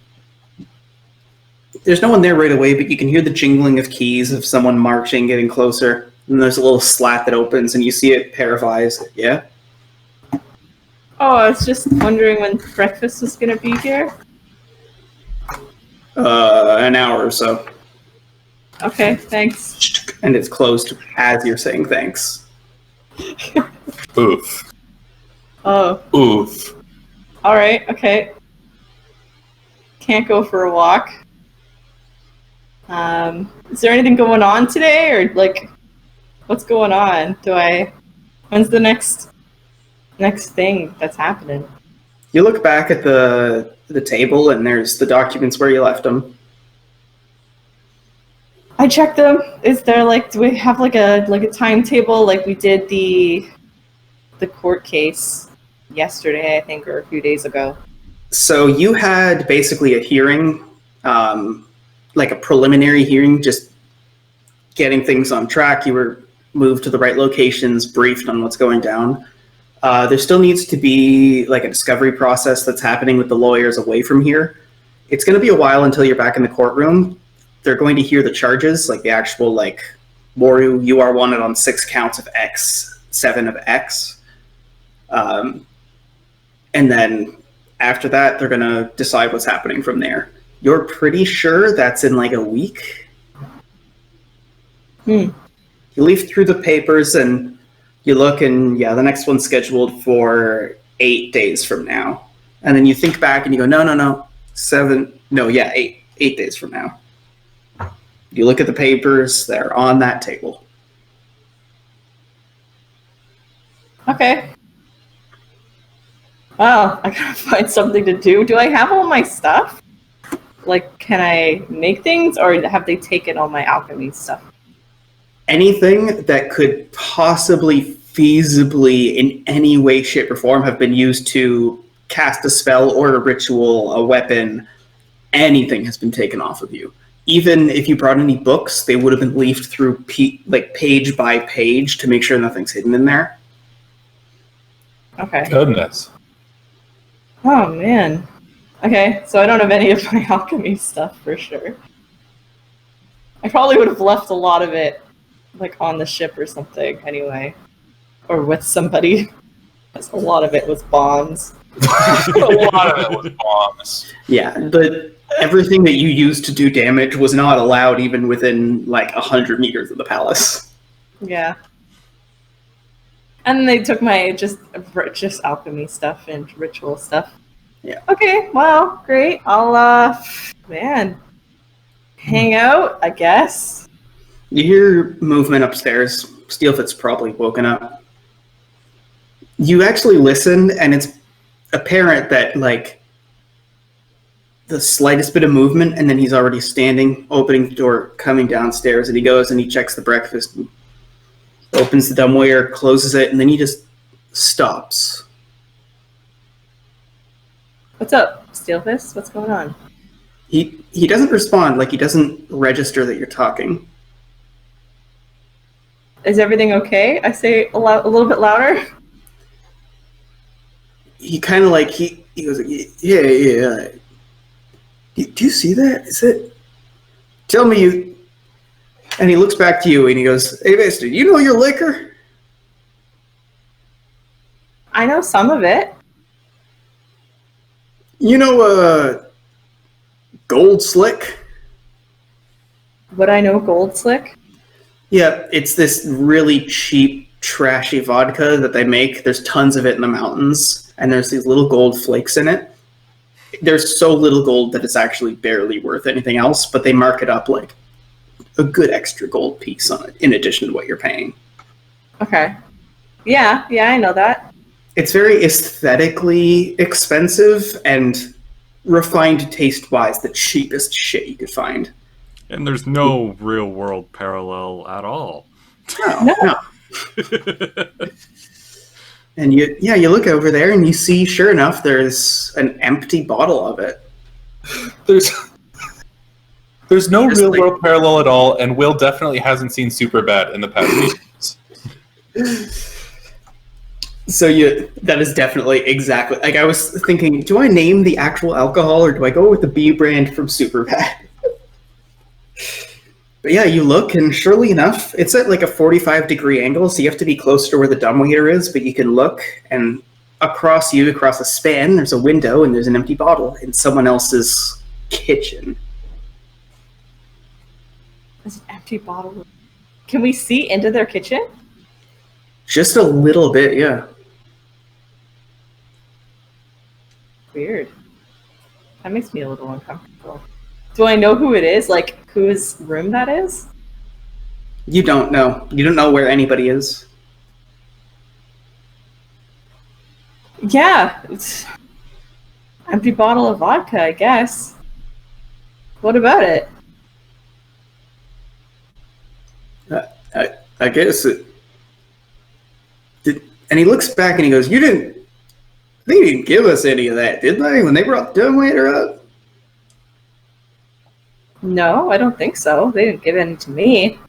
there's no one there right away, but you can hear the jingling of keys of someone marching, getting closer. And there's a little slat that opens and you see a pair of eyes. Yeah? Oh, I was just wondering when breakfast was gonna be here. An hour or so. Okay, thanks. And it's closed as you're saying thanks. Oof. Oh. Oof. Alright, okay. Can't go for a walk. Is there anything going on today, or like, what's going on? When's the next thing that's happening? You look back at the table and there's the documents where you left them. I checked them. Is there do we have like a timetable like we did the court case yesterday, I think, or a few days ago? So you had basically a hearing, like a preliminary hearing, just getting things on track. You were moved to the right locations, briefed on what's going down. There still needs to be like a discovery process that's happening with the lawyers away from here. It's going to be a while until you're back in the courtroom. They're going to hear the charges, like the actual, like, Moru, you are wanted on 6 counts of X, 7 of X. And then after that, they're going to decide what's happening from there. You're pretty sure that's in like a week? You leaf through the papers and you look and, yeah, the next one's scheduled for 8 days from now. And then you think back and you go, no, 8 days from now. You look at the papers, they're on that table. Okay. Well, I gotta find something to do. Do I have all my stuff? Like, can I make things, or have they taken all my alchemy stuff? Anything that could possibly, feasibly, in any way, shape, or form have been used to cast a spell or a ritual, a weapon, anything has been taken off of you. Even if you brought any books, they would have been leafed through page by page to make sure nothing's hidden in there. Okay. Goodness. Oh, man. Okay, so I don't have any of my alchemy stuff for sure. I probably would have left a lot of it, like, on the ship or something anyway. Or with somebody. Because a lot of it was bombs. A lot of it was bombs. Yeah, but everything that you used to do damage was not allowed even within, like, 100 meters of the palace. Yeah. And they took my just alchemy stuff and ritual stuff. Yeah. Okay, well, great. I'll, hang out, I guess. You hear movement upstairs. Steelfoot's probably woken up. You actually listen, and it's apparent that, like, the slightest bit of movement, and then he's already standing, opening the door, coming downstairs, and he goes and he checks the breakfast, opens the dumbwaiter, closes it, and then he just stops. What's up, Steelfist? What's going on? He doesn't respond, like he doesn't register that you're talking. Is everything okay? I say a little bit louder. He kind of like, he goes, yeah. Do you see that? Is it? Tell me you... And he looks back to you and he goes, hey, Vesta, you know your liquor? I know some of it. You know, Gold Slick? Would I know Gold Slick? Yeah, it's this really cheap, trashy vodka that they make. There's tons of it in the mountains, and there's these little gold flakes in it. There's so little gold that it's actually barely worth anything else, but they mark it up like a good extra gold piece on it, in addition to what you're paying. Okay. Yeah, I know that. It's very aesthetically expensive and refined taste-wise, the cheapest shit you could find. And there's no real-world parallel at all. No. And you look over there and you see, sure enough, there's an empty bottle of it. There's no real-world parallel at all, and Will definitely hasn't seen Superbad in the past few years. So that is definitely exactly... Like, I was thinking, do I name the actual alcohol, or do I go with the B brand from Superbad? But yeah, you look, and surely enough, it's at like a 45-degree angle, so you have to be close to where the dumbwaiter is, but you can look, and across a span, there's a window, and there's an empty bottle in someone else's kitchen. There's an empty bottle. Can we see into their kitchen? Just a little bit, yeah. Weird. That makes me a little uncomfortable. Do I know who it is? Like, whose room that is? You don't know. You don't know where anybody is. Yeah. It's empty bottle of vodka, I guess. What about it? I guess it... And he looks back and he goes, they didn't give us any of that, did they, when they brought the dumbwaiter up? No, I don't think so. They didn't give any to me.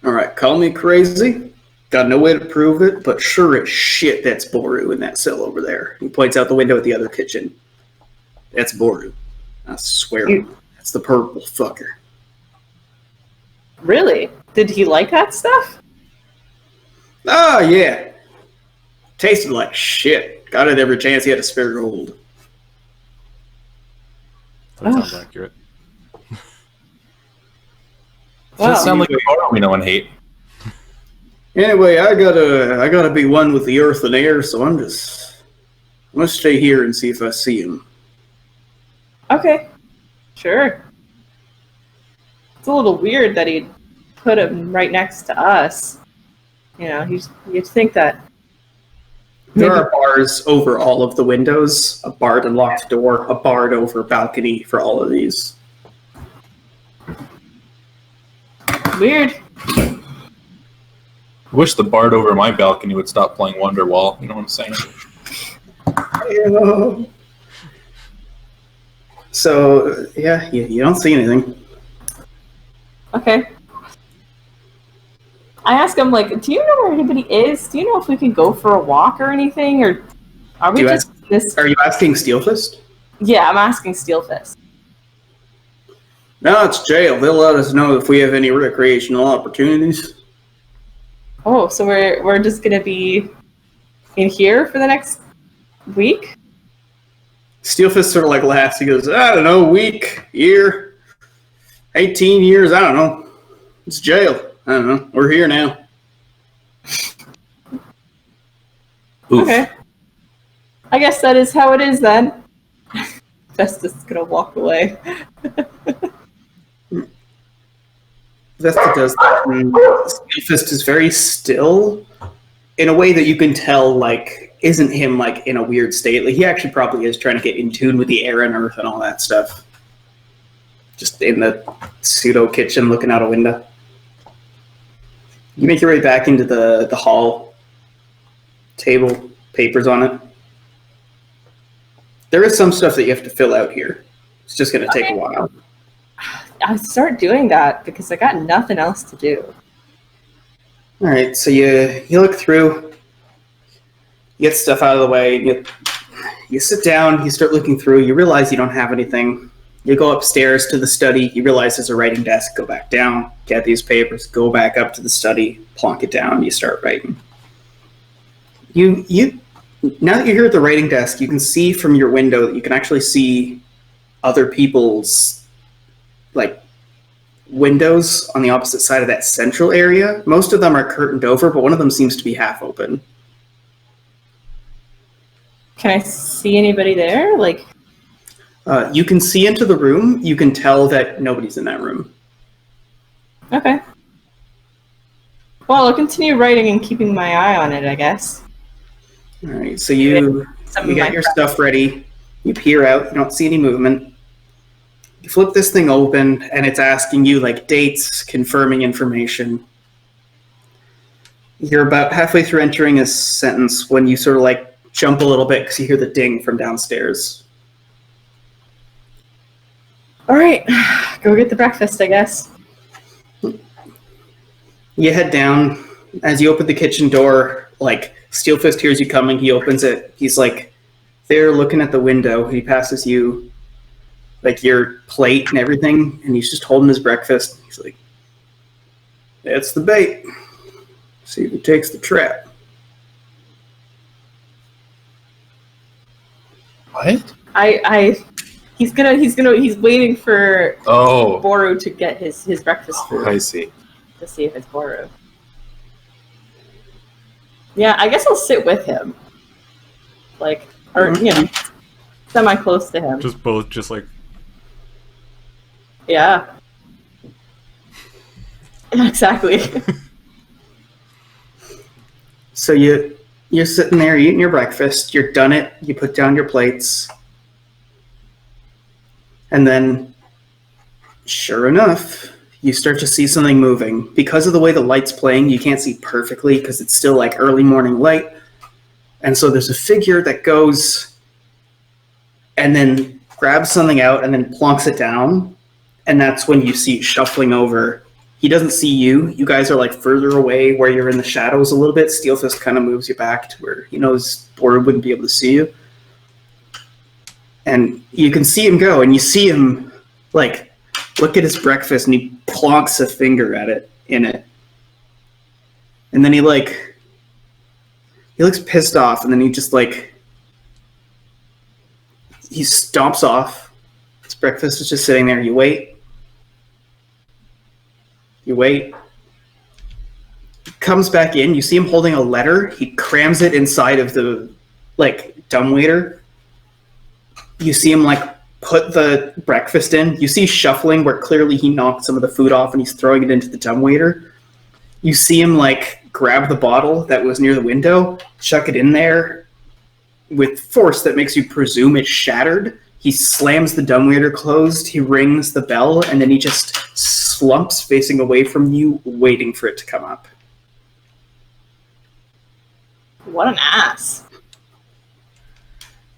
Alright, call me crazy. Got no way to prove it, but sure as shit that's Boru in that cell over there. He points out the window at the other kitchen. That's Boru. I swear. That's the purple fucker. Really? Did he like that stuff? Oh, yeah. Tasted like shit. Got it every chance he had a spare gold. That sounds accurate. Doesn't sound like a horror we know and hate. Anyway, I gotta be one with the earth and air, so I'm gonna stay here and see if I see him. Okay. Sure. It's a little weird that he'd put him right next to us. You know, you'd think that... There are bars over all of the windows, a barred and locked door, a barred over balcony for all of these. Weird. I wish the bard over my balcony would stop playing Wonderwall. You know what I'm saying? Yeah. So, yeah, you don't see anything. Okay. I ask him, like, do you know where anybody is? Do you know if we can go for a walk or anything? Or are we just... Are you asking Steelfist? Yeah, I'm asking Steelfist. No, it's jail. They'll let us know if we have any recreational opportunities. Oh, so we're just going to be in here for the next week? Steelfist sort of like laughs. He goes, I don't know, week, year, 18 years, I don't know. It's jail. I don't know. We're here now. Oof. Okay. I guess that is how it is then. Vesta's gonna walk away. Vesta does that. Steelfist is very still in a way that you can tell, like, isn't him, like, in a weird state. Like, he actually probably is trying to get in tune with the air and earth and all that stuff. Just in the pseudo kitchen looking out a window. You make your way back into the hall, table, papers on it. There is some stuff that you have to fill out here. It's just going to take a while. I'll start doing that because I got nothing else to do. All right, so you look through, you get stuff out of the way, you sit down, you start looking through, you realize you don't have anything. You go upstairs to the study, you realize there's a writing desk, go back down, get these papers, go back up to the study, plonk it down, you start writing. Now that you're here at the writing desk, you can see from your window that you can actually see other people's windows on the opposite side of that central area. Most of them are curtained over, but one of them seems to be half open. Can I see anybody there? You can see into the room. You can tell that nobody's in that room. Okay. Well, I'll continue writing and keeping my eye on it, I guess. All right, so you got your stuff ready. You peer out. You don't see any movement. You flip this thing open, and it's asking you dates, confirming information. You're about halfway through entering a sentence when you sort of jump a little bit because you hear the ding from downstairs. All right, go get the breakfast, I guess. You head down. As you open the kitchen door, Steelfist hears you coming. He opens it. He's there looking at the window. He passes you your plate and everything, and he's just holding his breakfast. He's like, "That's the bait. See who takes the trap." What? He's waiting for Boru to get his breakfast food. I see. To see if it's Boru. Yeah, I guess I'll sit with him. Semi close to him. Just both, Yeah. Exactly. So you're sitting there eating your breakfast. You're done it. You put down your plates. And then, sure enough, you start to see something moving. Because of the way the light's playing, you can't see perfectly because it's still early morning light. And so there's a figure that goes and then grabs something out and then plonks it down. And that's when you see it shuffling over. He doesn't see you. You guys are further away where you're in the shadows a little bit. Steelfist kind of moves you back to where he knows Boru wouldn't be able to see you. And you can see him go, and you see him look at his breakfast, and he plonks a finger at it, in it. And then he looks pissed off, and then he just he stomps off. His breakfast is just sitting there. You wait. You wait. He comes back in. You see him holding a letter. He crams it inside of the dumbwaiter. You see him put the breakfast in. You see shuffling where clearly he knocked some of the food off and he's throwing it into the dumbwaiter. You see him grab the bottle that was near the window, chuck it in there with force that makes you presume it's shattered. He slams the dumbwaiter closed, he rings the bell, and then he just slumps facing away from you, waiting for it to come up. What an ass.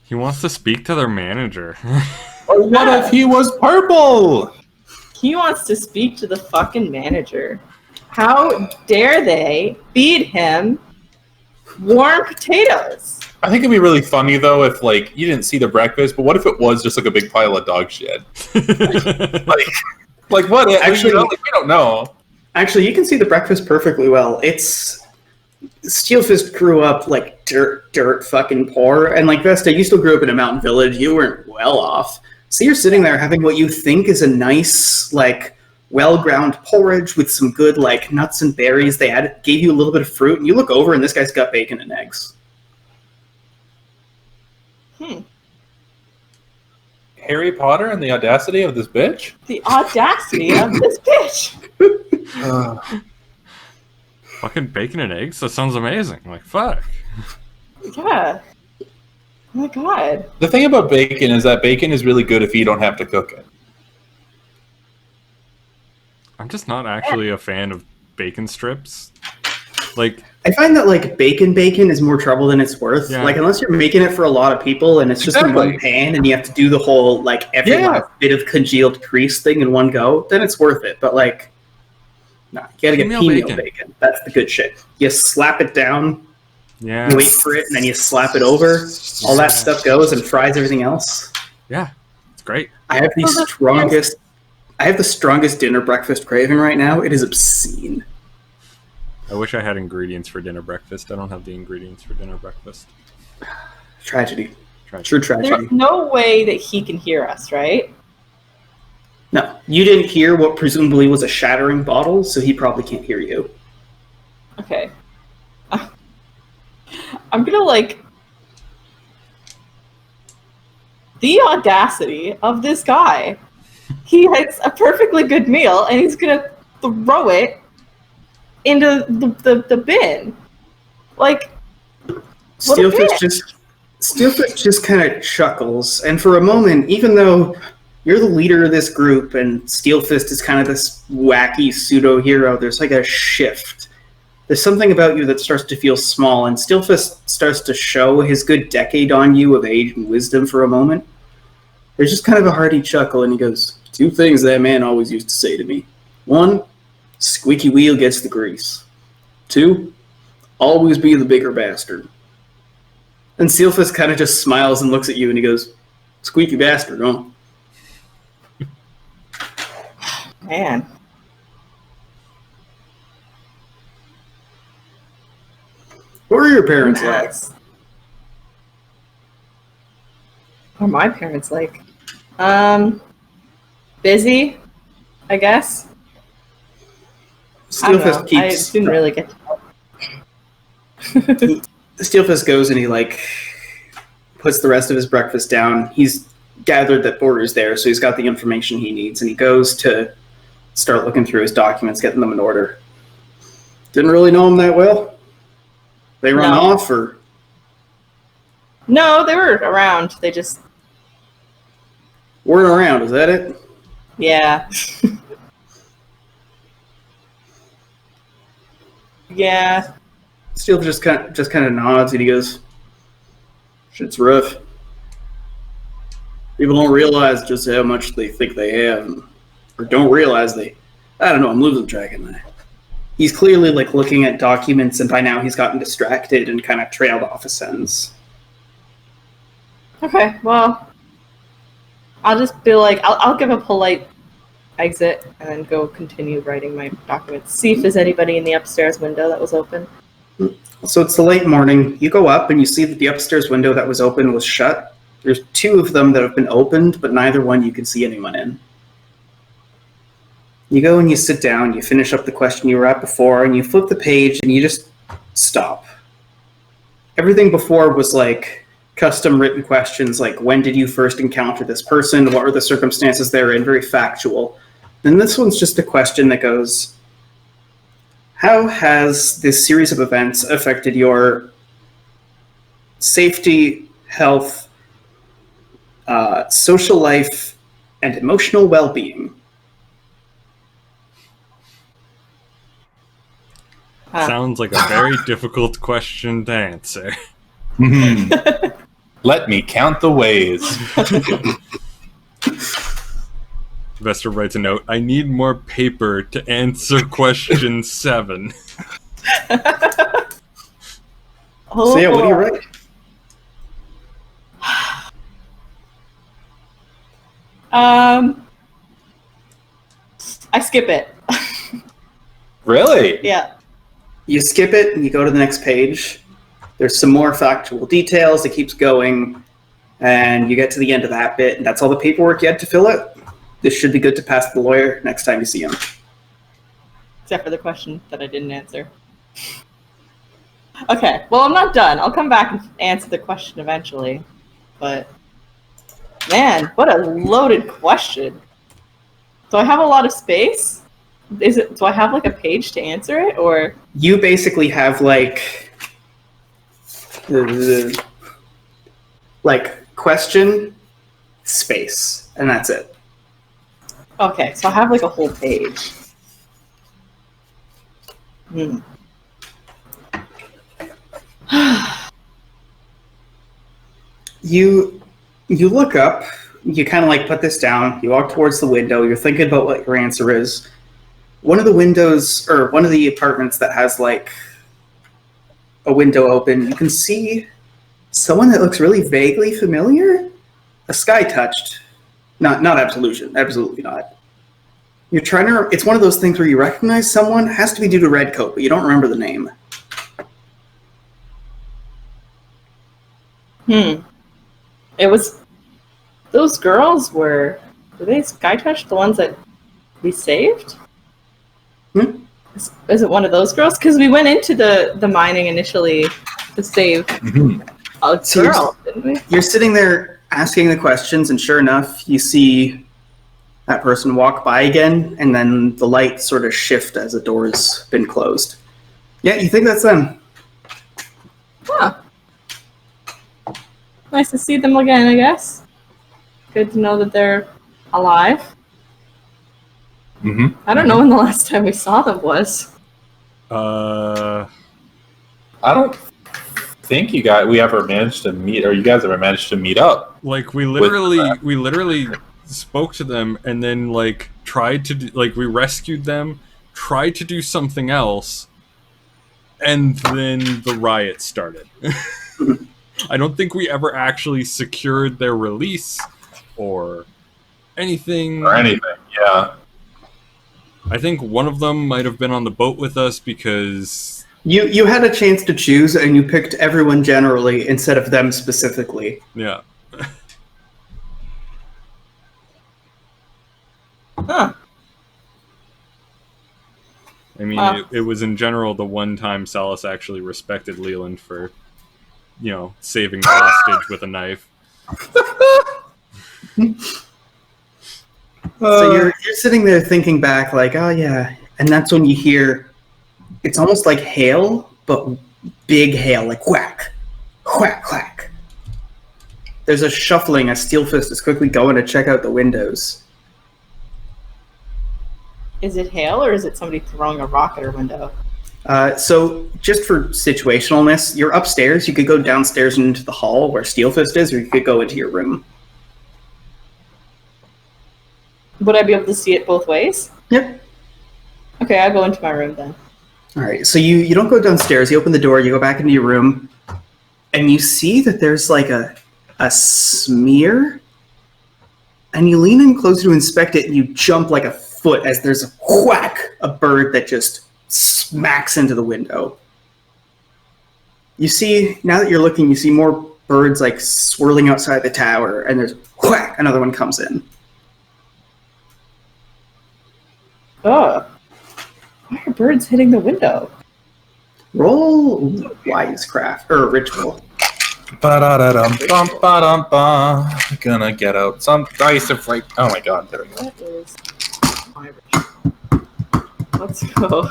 He wants to speak to their manager. Or what if he was purple? He wants to speak to the fucking manager. How dare they feed him warm potatoes? I think it'd be really funny though if you didn't see the breakfast, but what if it was just a big pile of dog shit? What? Actually, we don't know. Actually, you can see the breakfast perfectly well. Steelfist grew up dirt fucking poor, and Vesta, you still grew up in a mountain village. You weren't well off, so you're sitting there having what you think is a nice well-ground porridge with some good nuts and berries. They gave you a little bit of fruit, and you look over, and this guy's got bacon and eggs. Harry Potter and the audacity of this bitch? The audacity of this bitch! Fucking bacon and eggs? That sounds amazing. Fuck. Yeah. Oh my god. The thing about bacon is that bacon is really good if you don't have to cook it. I'm just not actually a fan of bacon strips. I find that like bacon is more trouble than it's worth. Yeah. Like unless you're making it for a lot of people and it's just in one pan and you have to do the whole like every last bit of congealed grease thing in one go, then it's worth it. But like, no, you gotta get female bacon. That's the good shit. You slap it down, you wait for it, and then you slap it over. All that stuff goes and fries everything else. Yeah, it's great. I have the strongest dinner breakfast craving right now. It is obscene. I wish I had ingredients for dinner breakfast. I don't have the ingredients for dinner breakfast. Tragedy. True tragedy. There's no way that he can hear us, right? No. You didn't hear what presumably was a shattering bottle, so he probably can't hear you. Okay. I'm gonna, like... The audacity of this guy. He has a perfectly good meal, and he's gonna throw it into the bin. Like, Steelfish just kind of chuckles, and for a moment, even though you're the leader of this group and Steelfist is kind of this wacky pseudo-hero, there's like a shift. There's something about you that starts to feel small, and Steelfist starts to show his good decade on you of age and wisdom for a moment. There's just kind of a hearty chuckle, and he goes, 2 things that man always used to say to me. 1, squeaky wheel gets the grease. 2, always be the bigger bastard. And Steelfist kind of just smiles and looks at you, and he goes, squeaky bastard, huh? Man. What are your parents like? What are my parents like? Busy, I guess. Steelfist keeps... I didn't really get to know. Steelfist goes and he, like, puts the rest of his breakfast down. He's gathered that Border's there, so he's got the information he needs, and he goes to start looking through his documents, getting them in order. Didn't really know him that well? They run off, or...? No, they were around. They just... weren't around, is that it? Yeah. Yeah. Steel just kind of nods and he goes, "Shit's rough. People don't realize just how much they think they have, or don't realize they. I don't know. I'm losing track of that." He's clearly like looking at documents, and by now he's gotten distracted and kind of trailed off a sentence. Okay, well, I'll just be like, I'll give a polite exit and then go continue writing my documents. See if there's anybody in the upstairs window that was open. So it's the late morning. You go up and you see that the upstairs window that was open was shut. There's 2 of them that have been opened, but neither one you can see anyone in. You go and you sit down, you finish up the question you were at before, and you flip the page and you just stop. Everything before was like custom written questions like, when did you first encounter this person? What were the circumstances they're in? Very factual. Then this one's just a question that goes, how has this series of events affected your safety, health, social life, and emotional well-being? Sounds like a very difficult question to answer. Let me count the ways. Vesta writes a note, I need more paper to answer question 7. So yeah, what do you write? I skip it. Really? Yeah. You skip it and you go to the next page. There's some more factual details. It keeps going, and you get to the end of that bit, and that's all the paperwork you had to fill out. This should be good to pass the lawyer next time you see him. Except for the question that I didn't answer. Okay, well, I'm not done. I'll come back and answer the question eventually. But, man, what a loaded question. Do I have a lot of space? Do I have, like, a page to answer it, or...? You basically have, like question, space, and that's it. Okay, so I have, like, a whole page. You look up, you kind of like put this down, you walk towards the window, you're thinking about what your answer is. One of the windows, or one of the apartments that has like a window open, you can see someone that looks really vaguely familiar. A sky touched. Not absolution, absolutely not. You're trying to, it's one of those things where you recognize someone, it has to be due to red coat, but you don't remember the name. It was, those girls were they sky touched, the ones that we saved? Is it one of those girls? Because we went into the mining initially to save a girl, didn't we? You're sitting there asking the questions, and sure enough, you see that person walk by again, and then the light sort of shift as the door's been closed. Yeah, you think that's them. Huh. Nice to see them again, I guess. Good to know that they're alive. I don't know when the last time we saw them was. I don't think we ever managed to meet, or you guys ever managed to meet up. Like we literally spoke to them, and then like tried to we rescued them, tried to do something else, and then the riot started. I don't think we ever actually secured their release or anything. Yeah. I think one of them might have been on the boat with us because... You had a chance to choose, and you picked everyone generally instead of them specifically. Yeah. Huh. I mean, it was in general the one time Salas actually respected Leland for, saving the hostage with a knife. So you're sitting there thinking back like, oh yeah, and that's when you hear, it's almost like hail, but big hail, like whack, whack, whack. There's a shuffling, a steel fist is quickly going to check out the windows. Is it hail, or is it somebody throwing a rock at our window? So just for situationalness, you're upstairs, you could go downstairs into the hall where Steel Fist is, or you could go into your room. Would I be able to see it both ways? Yep. Okay, I'll go into my room then. Alright, so you don't go downstairs, you open the door, you go back into your room, and you see that there's like a smear, and you lean in close to inspect it, and you jump like a foot as there's a whack, a bird that just smacks into the window. You see, now that you're looking, you see more birds like swirling outside the tower, and there's whack, another one comes in. Oh. Why are birds hitting the window? Roll wisecraft, or ritual. Ba-da-da-dum-bum-ba-dum-ba. Gonna get out some dice of right. Oh my god, there we go. That is my ritual. Let's go.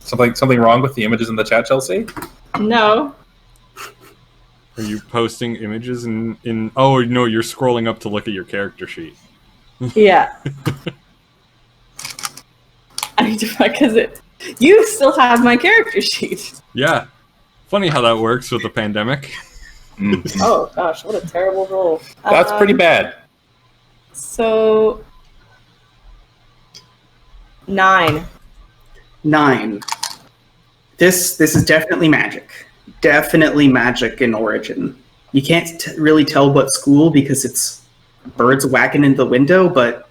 Something wrong with the images in the chat, Chelsea? No. Are you posting images in... Oh, no, you're scrolling up to look at your character sheet. Yeah. I need to, because you still have my character sheet. Yeah. Funny how that works with the pandemic. Oh gosh, what a terrible roll. That's pretty bad. So 9. 9. This is definitely magic. Definitely magic in origin. You can't really tell what school because it's birds whacking into the window, but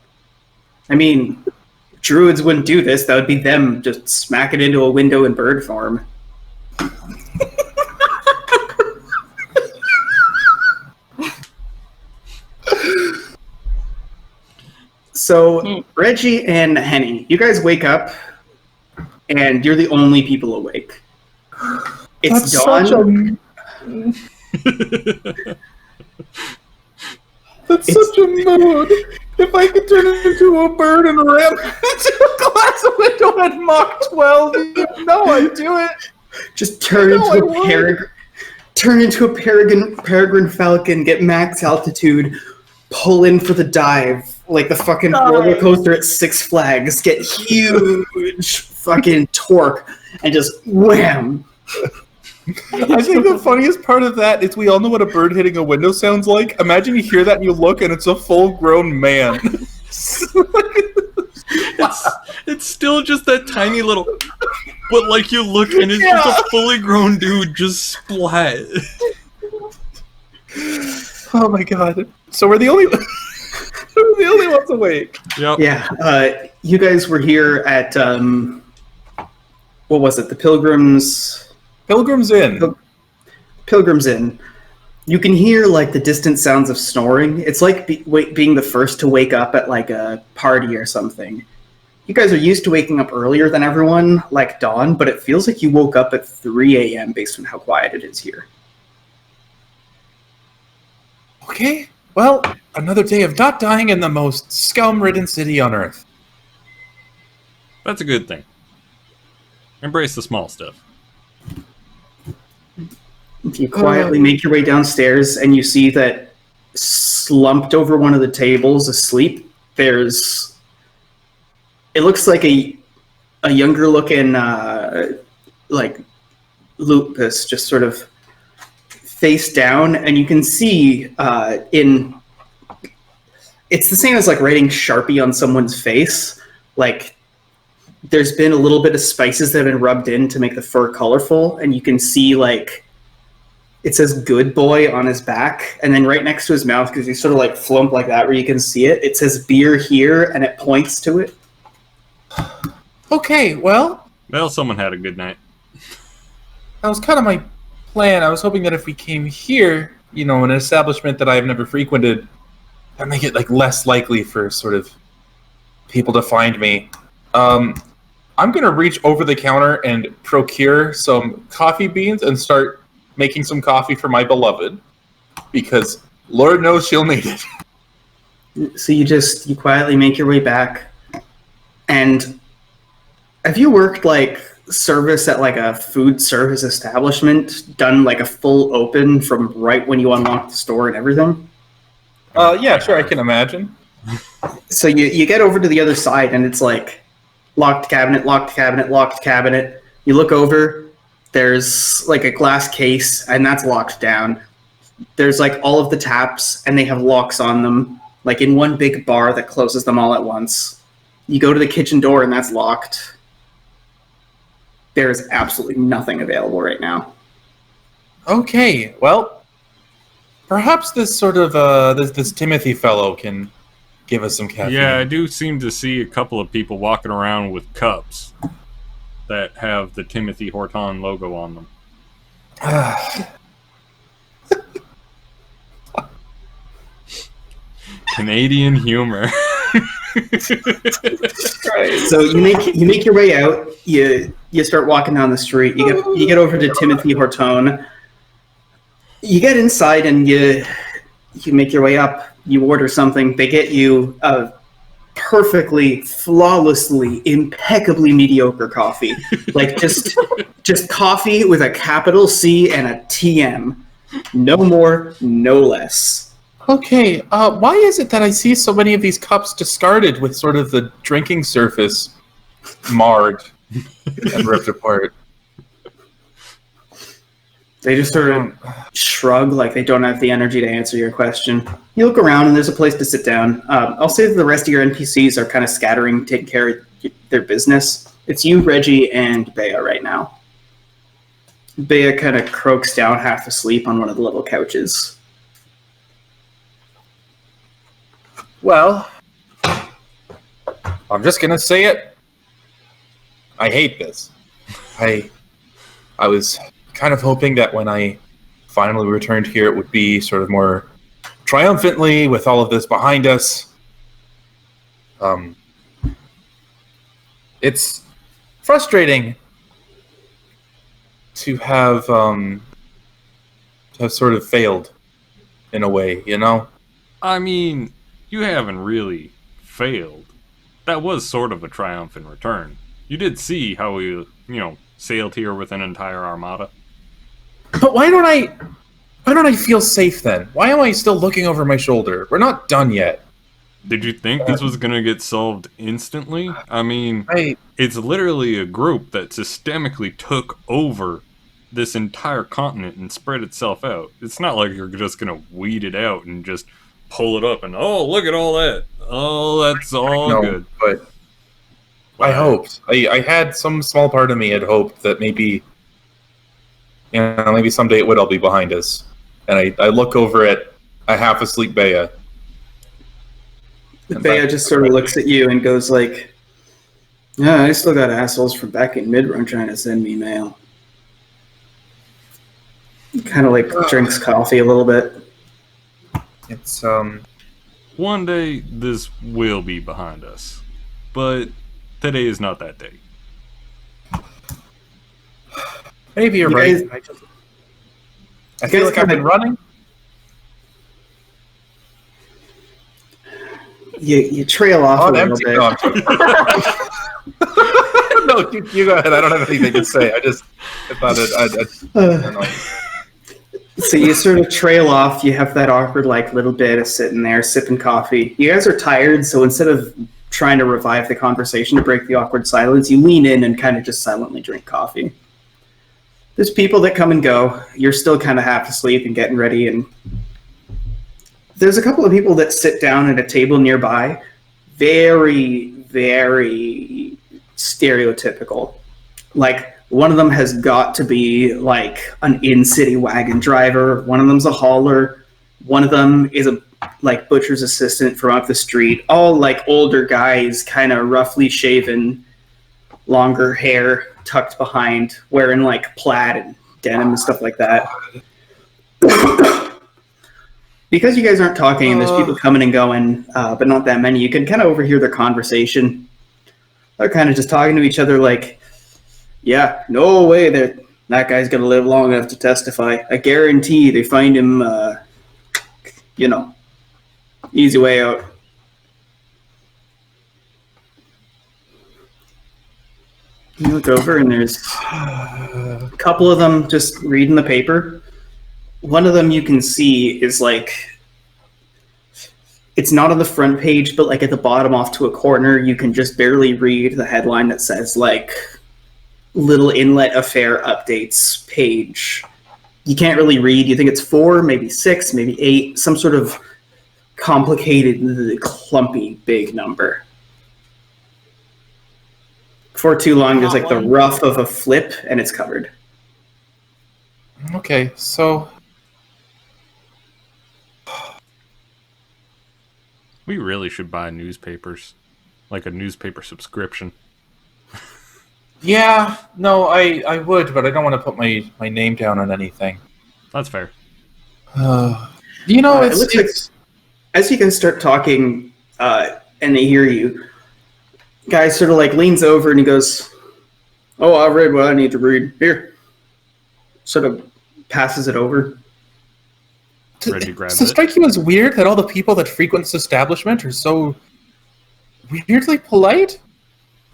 I mean, druids wouldn't do this. That would be them just smacking into a window in bird form. So, Reggie and Henny, you guys wake up, and you're the only people awake. It's dawn. That's such a mood. If I could turn into a bird and ram into a glass window at Mach 12, you know I'd do it. Just turn into a peregrine falcon, get max altitude, pull in for the dive, like the fucking roller coaster at Six Flags, get huge fucking torque, and just wham. I think the funniest part of that is we all know what a bird hitting a window sounds like. Imagine you hear that and you look and it's a full-grown man. It's still just that tiny little... But like you look and it's just a fully grown dude just splat. Oh my god. So we're the only we're the only ones awake. Yep. Yeah. You guys were here at what was it? The Pilgrims Inn. Pilgrims Inn. You can hear like the distant sounds of snoring. It's like being the first to wake up at like a party or something. You guys are used to waking up earlier than everyone, like dawn, but it feels like you woke up at 3 a.m. based on how quiet it is here. Okay, well, another day of not dying in the most scum-ridden city on Earth. That's a good thing. Embrace the small stuff. You quietly make your way downstairs, and you see that slumped over one of the tables, asleep, there's... It looks like a younger-looking, like, lupus, just sort of face down, and you can see it's the same as, like, writing Sharpie on someone's face. Like, there's been a little bit of spices that have been rubbed in to make the fur colorful, and you can see, like, it says "Good Boy" on his back, and then right next to his mouth, because he's sort of, like, flump like that where you can see it, it says "Beer here," and it points to it. Okay, well, Someone had a good night. that was kind of my plan. I was hoping that if we came here, you know, in an establishment that I've never frequented, that make it like less likely for sort of people to find me. I'm gonna reach over the counter and procure some coffee beans and start making some coffee for my beloved, because Lord knows she'll need it. So you quietly make your way back. And have you worked like service at like a food service establishment, done like a full open from right when you unlock the store and everything? Yeah, sure, I can imagine. So you get over to the other side and it's like locked cabinet, locked cabinet, locked cabinet. You look over, there's like a glass case and that's locked down. There's like all of the taps and they have locks on them, like in one big bar that closes them all at once. You go to the kitchen door and that's locked. There is absolutely nothing available right now. Okay, well, perhaps this sort of this Timothy fellow can give us some caffeine. Yeah, I do seem to see a couple of people walking around with cups that have the Timothy Horton logo on them. Canadian humor. So you make your way out. You start walking down the street. You get over to Timothy Horton. You get inside and you make your way up. You order something. They get you a perfectly, flawlessly, impeccably mediocre coffee. Like just coffee with a capital C and a TM. No more, no less. Okay, why is it that I see so many of these cups discarded with sort of the drinking surface marred and ripped apart? They just sort of shrug like they don't have the energy to answer your question. You look around and there's a place to sit down. I'll say that the rest of your NPCs are kind of scattering, taking care of their business. It's you, Reggie, and Bea right now. Bea kind of croaks down half asleep on one of the little couches. Well, I'm just gonna say it. I hate this. I was kind of hoping that when I finally returned here, it would be sort of more triumphantly with all of this behind us. It's frustrating to have sort of failed in a way, you know? I mean, you haven't really failed. That was sort of a triumphant return. You did see how we, sailed here with an entire armada. But why don't I feel safe then? Why am I still looking over my shoulder? We're not done yet. Did you think this was going to get solved instantly? I mean, it's literally a group that systemically took over this entire continent and spread itself out. It's not like you're just gonna weed it out and just pull it up and oh, look at all that. Oh, that's all good. But I hoped. I had some small part of me had hoped that maybe, maybe someday it would all be behind us. And I look over at a half asleep Bea. Bea just sort of looks at you and goes like, "Yeah, I still got assholes from back in Midrun trying to send me mail." Kind of like drinks coffee a little bit. It's One day this will be behind us, but today is not that day. maybe you're right. I feel like I've been running. You trail off a little bit. No, you go ahead. I don't have anything to say. I thought I don't know. So you sort of trail off. You have that awkward, like, little bit of sitting there, sipping coffee. You guys are tired, so instead of trying to revive the conversation to break the awkward silence, you lean in and kind of just silently drink coffee. There's people that come and go. You're still kind of half asleep and getting ready, and there's a couple of people that sit down at a table nearby. Very, very stereotypical. Like, one of them has got to be like an in-city wagon driver. One of them's a hauler. One of them is a like butcher's assistant from up the street. All like older guys, kind of roughly shaven, longer hair tucked behind, wearing like plaid and denim and stuff like that. Because you guys aren't talking and there's people coming and going, but not that many, you can kind of overhear their conversation. They're kind of just talking to each other like, yeah, no way that guy's going to live long enough to testify. I guarantee they find him, easy way out. You look over and there's a couple of them just reading the paper. One of them you can see is like, it's not on the front page, but like at the bottom off to a corner, you can just barely read the headline that says like, Little Inlet Affair Updates page. You can't really read. You think it's 4, maybe 6, maybe 8, some sort of complicated, clumpy, big number. For too long, there's like the rough of a flip, and it's covered. Okay, so We really should buy newspapers, like a newspaper subscription. yeah, no, I would, but I don't want to put my name down on anything. That's fair. It looks like as you guys start talking, and they hear you, guy sort of like leans over and he goes, "Oh, I read what I need to read. Here." Sort of passes it over. Reggie grabs Does it strike you as weird that all the people that frequent this establishment are so weirdly polite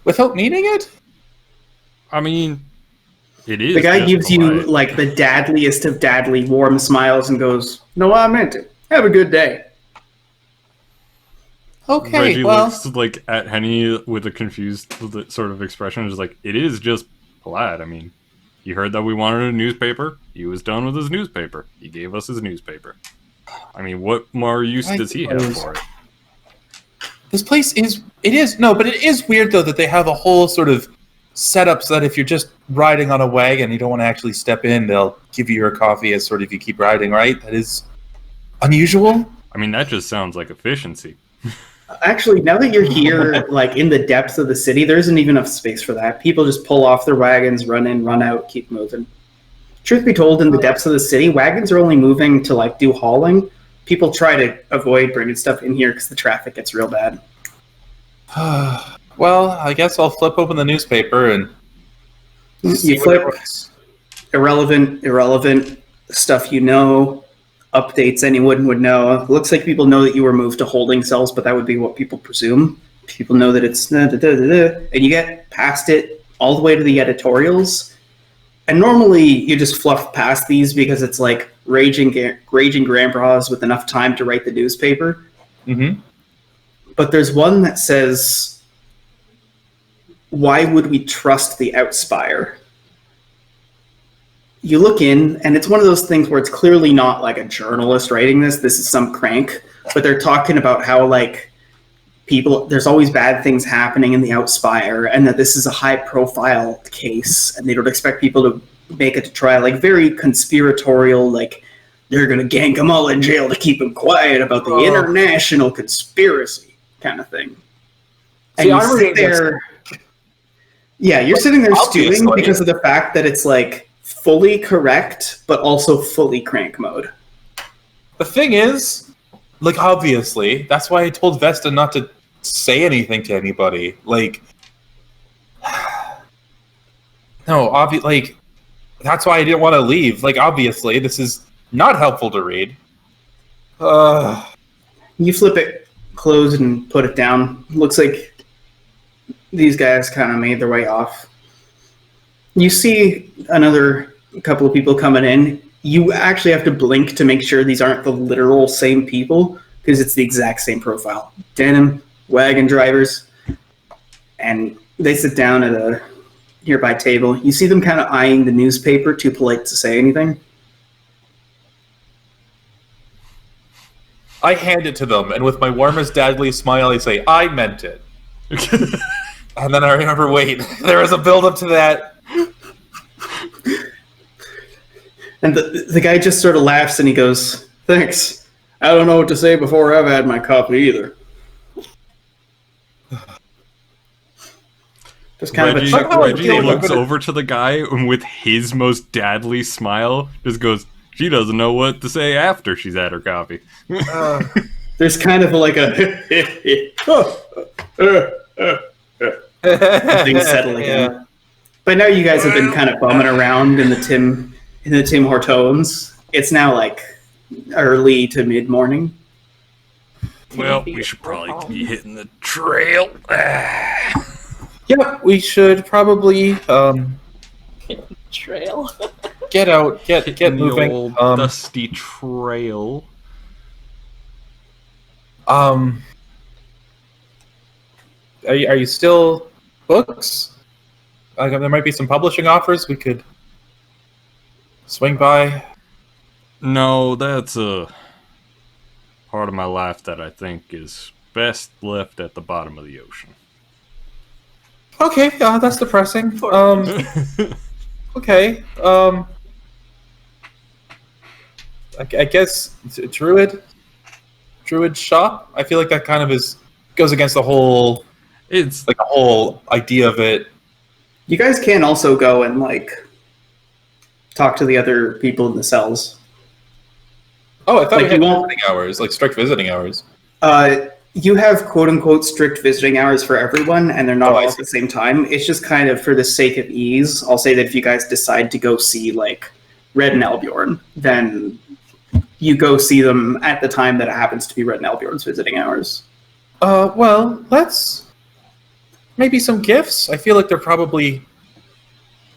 without meaning it? I mean, it is. The guy gives you polite. like the dadliest of dadly warm smiles and goes, "No, I meant it. Have a good day." Okay, Reggie well, looks like at Henny with a confused sort of expression. Just like, it is just polite. I mean, he heard that we wanted a newspaper. He was done with his newspaper. He gave us his newspaper. I mean, what more use does he have for it? this place is but it is weird though that they have a whole sort of setup so that if you're just riding on a wagon, you don't want to actually step in, they'll give you your coffee as sort of you keep riding, right? That is unusual. I mean, that just sounds like efficiency. Actually, now that you're here, like in the depths of the city, there isn't even enough space for that. People just pull off their wagons, run in, run out, keep moving. Truth be told, in the depths of the city, wagons are only moving to like do hauling. People try to avoid bringing stuff in here because the traffic gets real bad. Well, I guess I'll flip open the newspaper and You flip irrelevant stuff you know, updates anyone would know. It looks like people know that you were moved to holding cells, but that would be what people presume. People know that it's and you get past it all the way to the editorials. And normally you just fluff past these because it's like raging grandpas with enough time to write the newspaper. Mm-hmm. But there's one that says, "Why would we trust the Outspire?" you look in, and it's one of those things where it's clearly not like a journalist writing this. This is some crank, but they're talking about how like there's always bad things happening in the Outspire, and that this is a high-profile case, and they don't expect people to make it to trial. Like very conspiratorial, like they're gonna gank them all in jail to keep them quiet about the international conspiracy kind of thing. And you sit there. Yeah, you're sitting there stewing because of the fact that it's like fully correct, but also fully crank mode. The thing is, like, obviously, that's why I told Vesta not to say anything to anybody. Like, no, like, that's why I didn't want to leave. Like, obviously, this is not helpful to read. You flip it closed and put it down. Looks like these guys kind of made their way off. You see another couple of people coming in. You actually have to blink to make sure these aren't the literal same people, because it's the exact same profile. Denim, wagon drivers, and they sit down at a nearby table. You see them kind of eyeing the newspaper, too polite to say anything. I hand it to them, and with my warmest dadly smile, I say, I meant it. And then I remember, wait, there was a build-up to that. And the guy just sort of laughs and he goes, thanks. I don't know what to say before I've had my coffee either. Just kind Reggie looks over to the guy and with his most dadly smile just goes, she doesn't know what to say after she's had her coffee. There's kind of like a things settle again. Yeah. By now you guys have been kind of bumming around in the Tim Hortons. It's now like early to mid-morning. Well, we should probably be hitting the trail. Yeah, we should probably trail. Get out, get moving. The old dusty trail. Are you still books? There might be some publishing offers. We could swing by. No, that's a part of my life that I think is best left at the bottom of the ocean. Okay, that's depressing. Okay. I guess Druid shop. I feel like that kind of goes against the whole. It's like the whole idea of it. You guys can also go and like talk to the other people in the cells. Oh, I thought we had visiting hours, like strict visiting hours. You have quote-unquote strict visiting hours for everyone, and they're not all at the same time. It's just kind of for the sake of ease. I'll say that if you guys decide to go see, like, Red and Elbjorn, then you go see them at the time that it happens to be Red and Elbjorn's visiting hours. Well, let's... Maybe some gifts? I feel like they're probably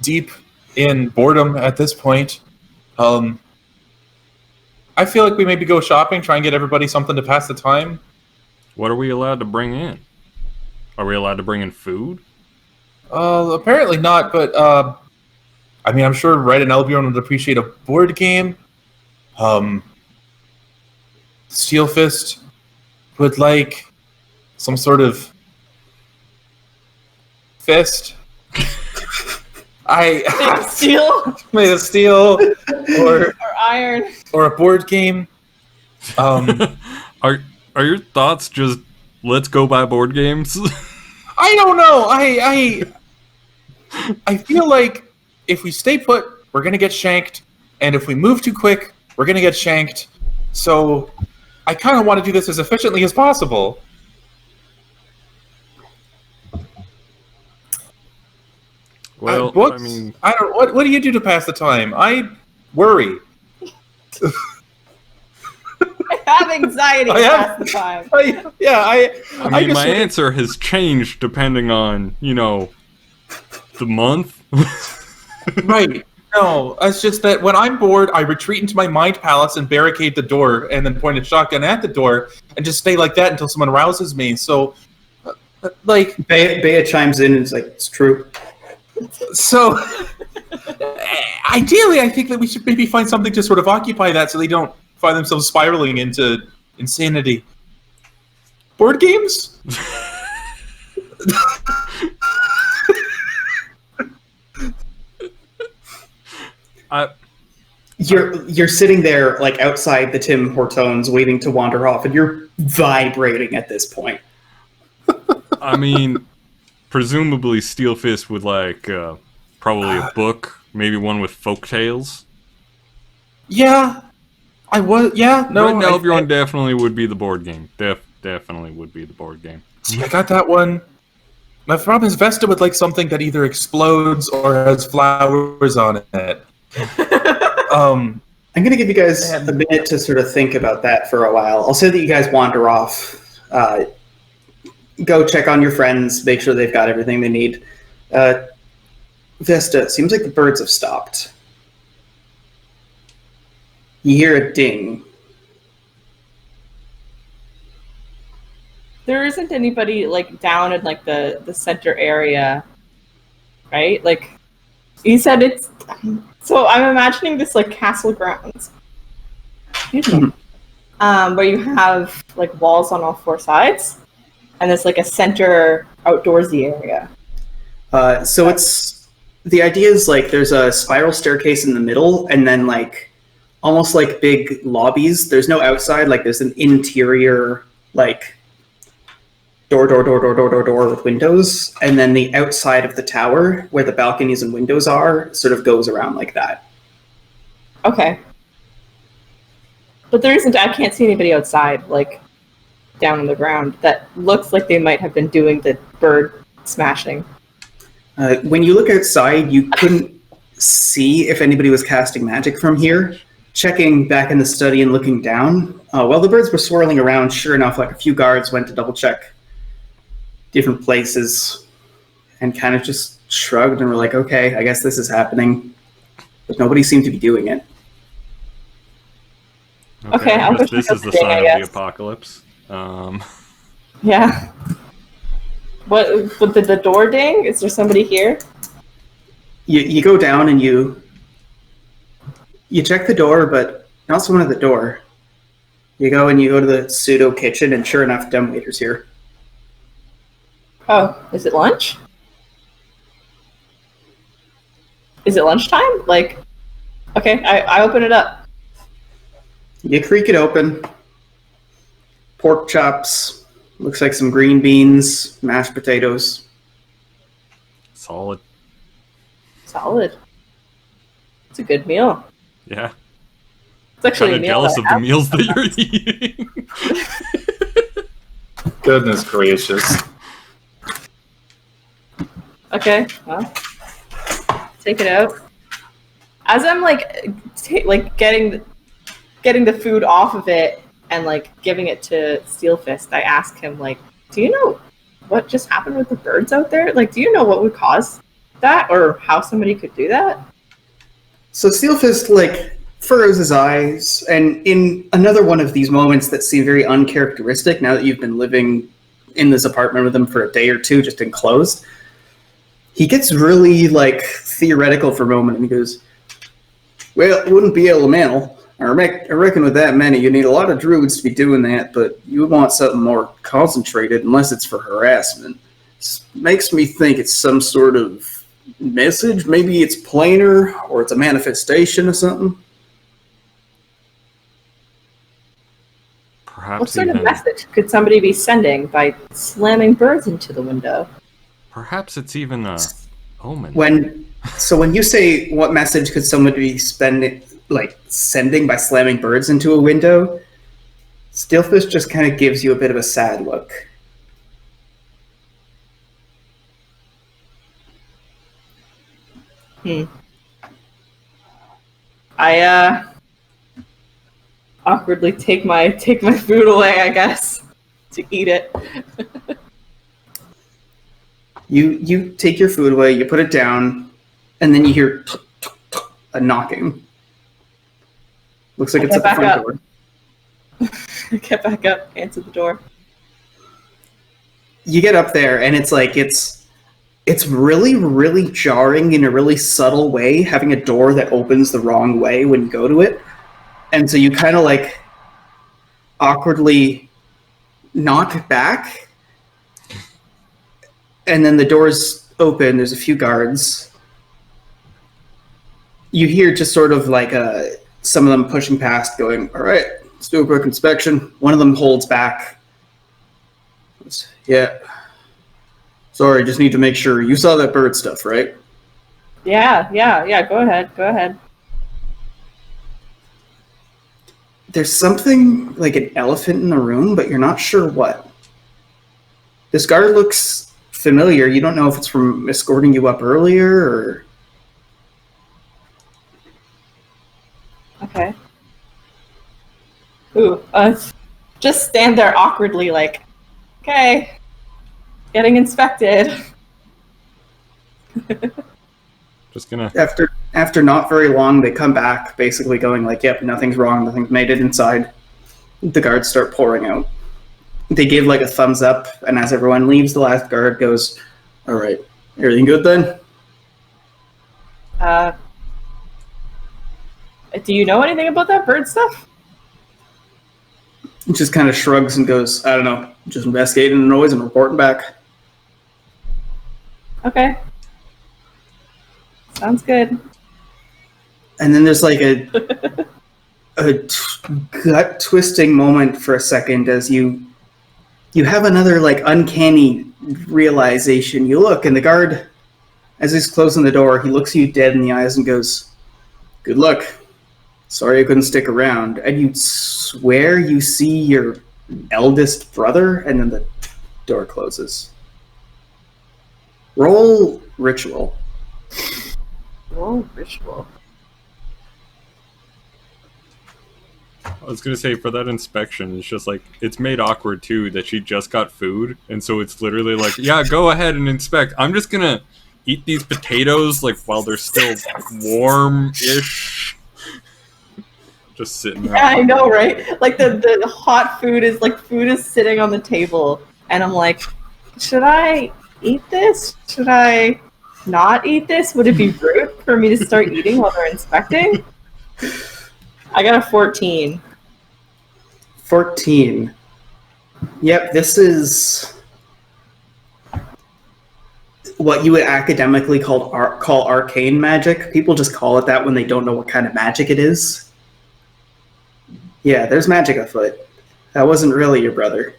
deep in boredom at this point. I feel like we maybe go shopping, try and get everybody something to pass the time. What are we allowed to bring in? Are we allowed to bring in food? Apparently not, but, I mean, I'm sure Red and Elbjorn would appreciate a board game. Steel Fist would like some sort of fist. Made of steel, or iron, or a board game. Are your thoughts just let's go buy board games? I don't know. I feel like if we stay put, we're gonna get shanked, and if we move too quick, we're gonna get shanked. So I kind of want to do this as efficiently as possible. Well, I mean, I don't. What do you do to pass the time? I worry. I have anxiety to pass the time. I mean, my answer has changed depending on, the month. Right. No, it's just that when I'm bored, I retreat into my mind palace and barricade the door, and then point a shotgun at the door, and just stay like that until someone rouses me. So, like, Bea chimes in and is like, "It's true." So, ideally, I think that we should maybe find something to sort of occupy that so they don't find themselves spiraling into insanity. Board games? You're sitting there like outside the Tim Hortons waiting to wander off, and you're vibrating at this point. I mean, presumably Steelfist would like probably a book, maybe one with folk tales. Yeah, I was. Yeah, no. Red Nelbjorn definitely would be the board game. Definitely would be the board game. See, I got that one. My problem is Vesta would like something that either explodes or has flowers on it. I'm going to give you guys a minute to sort of think about that for a while. I'll say that you guys wander off. Go check on your friends, make sure they've got everything they need. Vesta, it seems like the birds have stopped. You hear a ding. There isn't anybody like down in like the center area, right? Like you said, it's so I'm imagining this like castle grounds, where you have like walls on all four sides, and there's like a center outdoorsy area. So it's the idea is like there's a spiral staircase in the middle, and then like almost like big lobbies. There's no outside, like there's an interior like door with windows, and then the outside of the tower where the balconies and windows are sort of goes around like that. Okay. But there isn't, I can't see anybody outside, like down on the ground that looks like they might have been doing the bird smashing. When you look outside, you couldn't see if anybody was casting magic from here. Checking back in the study and looking down, while the birds were swirling around, sure enough, like a few guards went to double check different places and kind of just shrugged and were like, okay, I guess this is happening. But nobody seemed to be doing it. Okay, I'll go this check is the out thing, sign I of the guess. apocalypse. Yeah. What did the door ding? Is there somebody here? You go down and you check the door, but not someone at the door. You go to the pseudo kitchen, and sure enough, dumbwaiter's here. Oh, is it lunch? Is it lunchtime? Like, okay, I open it up. You creak it open. Pork chops. Looks like some green beans, mashed potatoes. Solid. Solid. It's a good meal. Yeah. It's actually Kind a of meal jealous that of the meals that you're eating. Goodness gracious. Okay, well, take it out. As I'm like, getting the food off of it and like giving it to Steelfist, I ask him like, "Do you know what just happened with the birds out there? Like, do you know what would cause that, or how somebody could do that?" So Steelfist like furrows his eyes, and in another one of these moments that seem very uncharacteristic, now that you've been living in this apartment with him for a day or two, just enclosed, he gets really like theoretical for a moment, and he goes, "Well, it wouldn't be elemental. I reckon with that many, you need a lot of druids to be doing that, but you would want something more concentrated, unless it's for harassment. This makes me think it's some sort of message. Maybe it's planar, or it's a manifestation of something." Perhaps What sort even, of message could somebody be sending by slamming birds into the window? Perhaps it's even a omen. When you say what message could someone be sending by slamming birds into a window, Steelfish just kind of gives you a bit of a sad look. I awkwardly take my food away, I guess, to eat it. You take your food away, you put it down, and then you hear a knocking. Looks like it's at the front door. Get back up, answer the door. You get up there, and it's it's really, really jarring in a really subtle way, having a door that opens the wrong way when you go to it. And so you kind of like awkwardly knock back, and then the doors open, there's a few guards. You hear just sort of like some of them pushing past, going, all right, let's do a quick inspection. One of them holds back. Yeah. Sorry, just need to make sure. You saw that bird stuff, right? Yeah, go ahead. There's something like an elephant in the room, but you're not sure what. This guard looks familiar. You don't know if it's from escorting you up earlier or... Okay. Ooh, just stand there awkwardly like, okay, getting inspected. Just gonna... After not very long, they come back, basically going like, yep, nothing's wrong, nothing's made it inside. The guards start pouring out. They give like a thumbs up, and as everyone leaves, the last guard goes, all right, everything good then? Do you know anything about that bird stuff? He just kind of shrugs and goes, I don't know, just investigating the noise and reporting back. Okay. Sounds good. And then there's like a gut twisting moment for a second as you have another like uncanny realization. You look, and the guard, as he's closing the door, he looks you dead in the eyes and goes, good luck. Sorry I couldn't stick around. And you swear you see your eldest brother, and then the door closes. Roll ritual. Roll ritual. I was gonna say, for that inspection, it's just like, it's made awkward too that she just got food, and so it's literally like, yeah, go ahead and inspect. I'm just gonna eat these potatoes like while they're still warm-ish. Just sitting there. Yeah, I know, right? Like the hot food is sitting on the table, and I'm like, should I eat this? Should I not eat this? Would it be rude for me to start eating while they're inspecting? I got a 14. 14. Yep, this is what you would academically call arcane magic. People just call it that when they don't know what kind of magic it is. Yeah, there's magic afoot. That wasn't really your brother.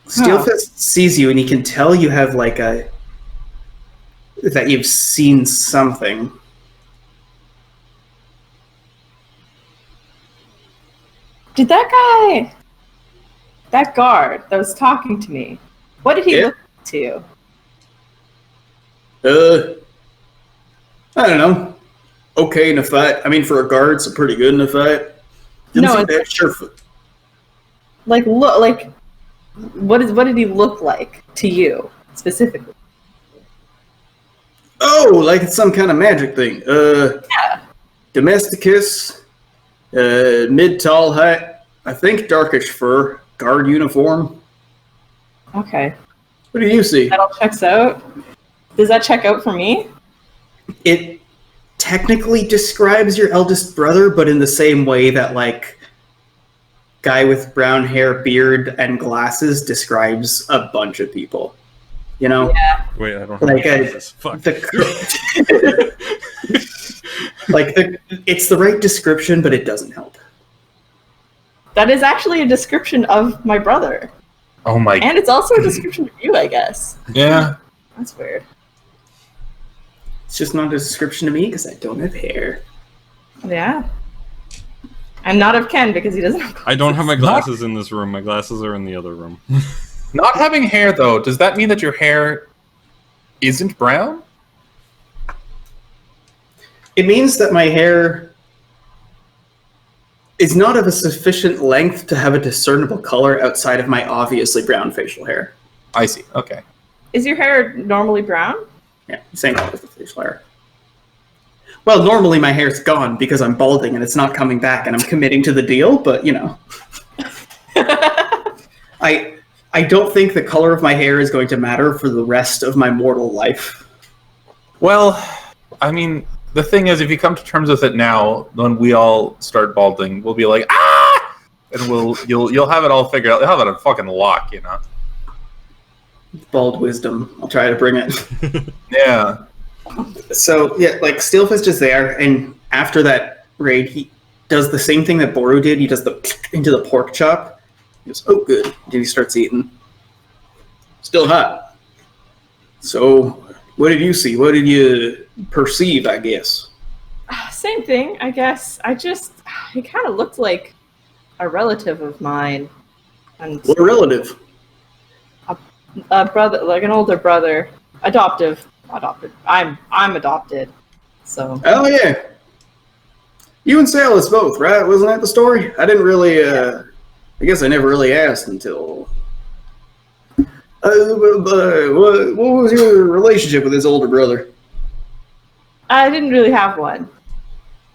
Steelfist sees you, and he can tell you have like that you've seen something. Did that guard that was talking to me, what did he look to you? I don't know. Okay in a fight. I mean, for a guard, it's pretty good in a fight. What did he look like to you specifically? Oh, like it's some kind of magic thing. Yeah. Domesticus, mid-tall height, I think darkish fur, guard uniform. Okay. What do you see? That all checks out. Does that check out for me? It technically describes your eldest brother, but in the same way that, like, guy with brown hair, beard, and glasses describes a bunch of people. You know? Yeah. Wait, I don't have glasses. Fuck. It's the right description, but it doesn't help. That is actually a description of my brother. Oh my... And it's also a description of you, I guess. Yeah. That's weird. It's just not a description of me because I don't have hair. Yeah. I'm not of Ken because he doesn't have glasses. I don't have my glasses in this room. My glasses are in the other room. Not having hair, though, does that mean that your hair isn't brown? It means that my hair is not of a sufficient length to have a discernible color outside of my obviously brown facial hair. I see. Okay. Is your hair normally brown? Yeah, same color as the facial hair. Well, normally my hair's gone because I'm balding and it's not coming back and I'm committing to the deal, but, you know. I I don't think the color of my hair is going to matter for the rest of my mortal life. Well, I mean, the thing is, if you come to terms with it now, when we all start balding, we'll be like, ah! And you'll have it all figured out. You'll have it on fucking lock, you know? Bald wisdom. I'll try to bring it. Yeah. So, yeah, like, Steelfist is there, and after that raid, he does the same thing that Boru did. He does the into the pork chop. He goes, oh, good. Then he starts eating. Still hot. So, what did you see? What did you perceive, I guess? Same thing, I guess. He kind of looked like a relative of mine. And What relative? a brother, like an older brother. Adopted. I'm adopted. So. Oh, yeah. You and Salas both, right? Wasn't that the story? I didn't really, I guess I never really asked until... what was your relationship with his older brother? I didn't really have one.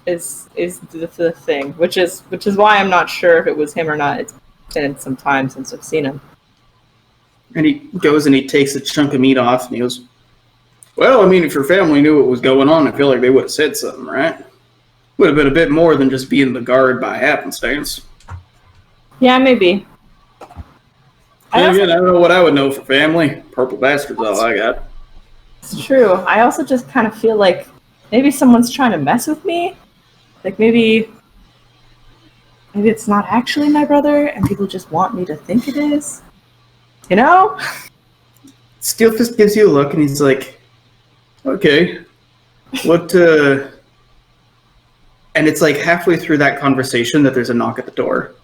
Is the thing, which is why I'm not sure if it was him or not. It's been some time since I've seen him. And he goes and he takes a chunk of meat off and he goes, well, I mean, if your family knew what was going on, I feel like they would have said something, right? Would have been a bit more than just being the guard by happenstance. Yeah, maybe. I don't know what I would know for family. Purple bastard's all I got. It's true. I also just kind of feel like maybe someone's trying to mess with me. Like maybe it's not actually my brother and people just want me to think it is. You know? Steelfist gives you a look and he's like, okay, what, and it's like halfway through that conversation that there's a knock at the door.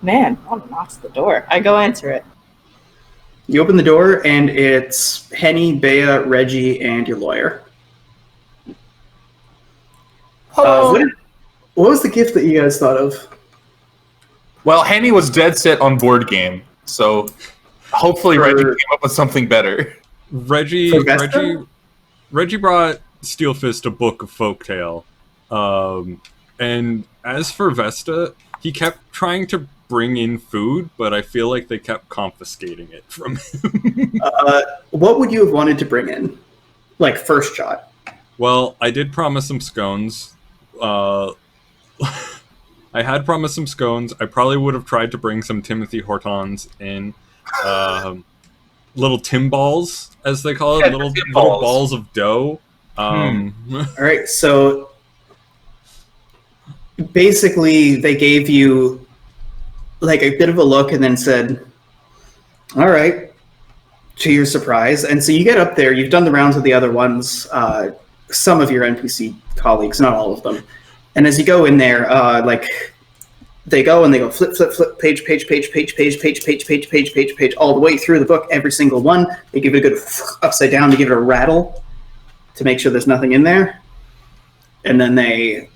Man, one knocks at the door. I go answer it. You open the door and it's Henny, Bea, Reggie, and your lawyer. Hello. What was the gift that you guys thought of? Well, Henny was dead set on board game, so hopefully Reggie came up with something better. Reggie brought Steelfist a book of folktale. And as for Vesta, he kept trying to bring in food, but I feel like they kept confiscating it from him. What would you have wanted to bring in? Like, first shot. Well, I did promise him scones. I had promised some scones. I probably would have tried to bring some Timothy Hortons in. Little Timballs, as they call it. Little balls of dough. All right, so basically they gave you like a bit of a look and then said, all right, to your surprise. And so you get up there, you've done the rounds with the other ones, some of your NPC colleagues, not all of them. And as you go in there, they go and they go flip, page, all the way through the book, every single one. They give it a good upside down, to give it a rattle to make sure there's nothing in there. And then they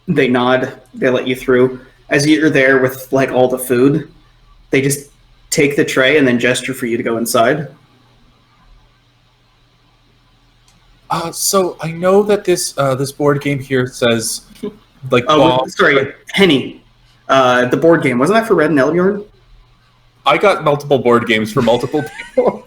nod, they let you through. As you're there with like all the food, they just take the tray and then gesture for you to go inside. So I know that this board game here says like sorry, Henny. The board game, wasn't that for Red and Elbjorn? I got multiple board games for multiple people.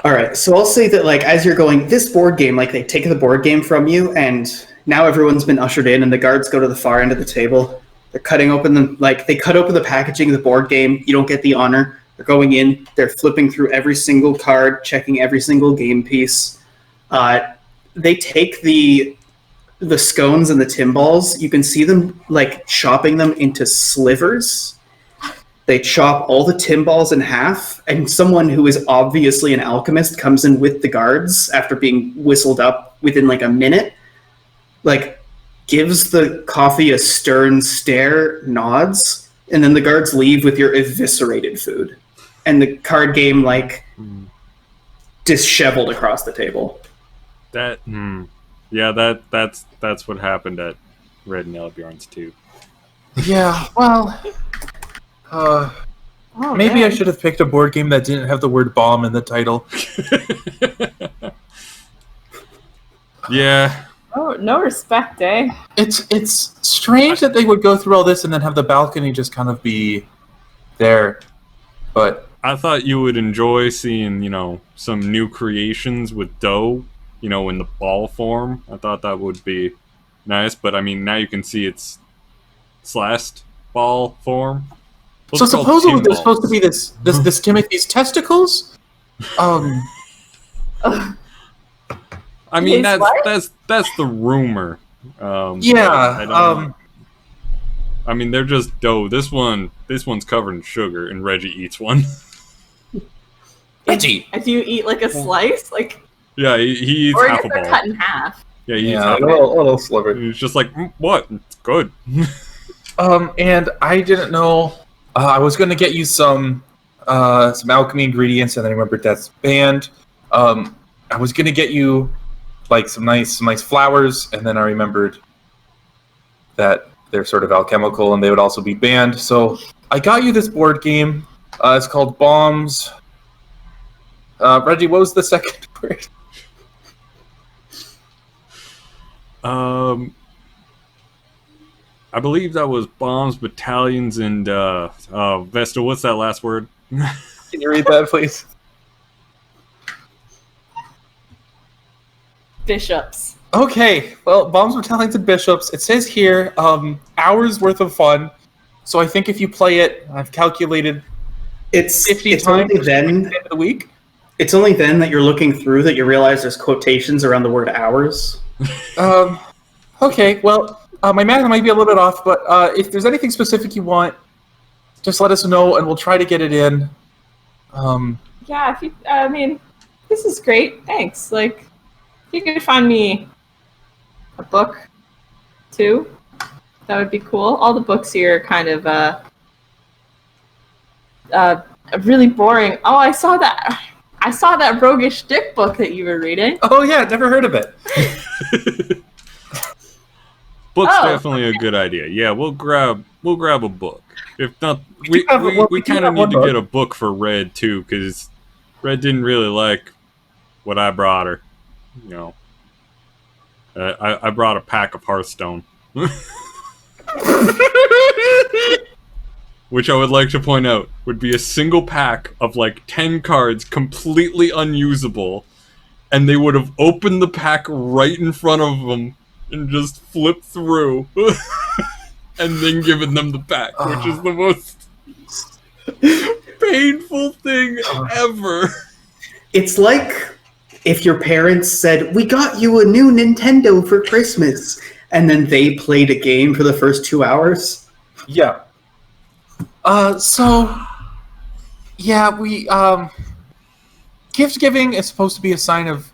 All right, so I'll say that like as you're going, this board game, like they take the board game from you, and now everyone's been ushered in, and the guards go to the far end of the table. They're cutting open they cut open the packaging of the board game. You don't get the honor. They're going in. They're flipping through every single card, checking every single game piece. They take the scones and the Timballs. You can see them like chopping them into slivers. They chop all the Timballs in half, and someone who is obviously an alchemist comes in with the guards after being whistled up within like a minute, like gives the coffee a stern stare, nods, and then the guards leave with your eviscerated food. And the card game like disheveled across the table. That's what happened at Red and Elbjorn's too. Yeah, well, maybe I should have picked a board game that didn't have the word bomb in the title. Yeah, Oh, no respect, eh? It's strange that they would go through all this and then have the balcony just kind of be there. But I thought you would enjoy seeing, some new creations with dough, in the ball form. I thought that would be nice, but I mean, now you can see it's slashed ball form. so supposedly there's supposed to be this Timothy's testicles. I mean, His that's the rumor. I mean, they're just dough. This one's covered in sugar, and Reggie eats one. Reggie, do you eat like a slice, like? Yeah, he eats or half a ball. cut in half. Yeah, he eats half a little sliver. He's just like, what? It's good. And I didn't know. I was going to get you some alchemy ingredients, and then I remembered that's banned. I was going to get you like some nice flowers, and then I remembered that they're sort of alchemical, and they would also be banned. So I got you this board game. It's called Bombs. Reggie, what was the second word? I believe that was bombs, battalions, and Vesta. What's that last word? Can you read that, please? Bishops. Okay, well, bombs, battalions, and bishops. It says here, hours worth of fun. So I think if you play it, I've calculated it's 50 times only then of the week. It's only then that you're looking through that you realize there's quotations around the word hours. Okay, well, my math might be a little bit off, but if there's anything specific you want, just let us know, and we'll try to get it in. Yeah, I mean, this is great. Thanks. Like, if you could find me a book, too, that would be cool. All the books here are kind of really boring. Oh, I saw that roguish dick book that you were reading. Oh yeah, never heard of it. Book's definitely a good idea. Yeah, we'll grab a book. If not, we kind of need to get a book for Red too, because Red didn't really like what I brought her. I brought a pack of Hearthstone. Which I would like to point out would be a single pack of like 10 cards, completely unusable, and they would have opened the pack right in front of them and just flipped through, and then given them the pack, which is the most painful thing ever. It's like if your parents said, "We got you a new Nintendo for Christmas," and then they played a game for the first 2 hours. Yeah. We gift giving is supposed to be a sign of,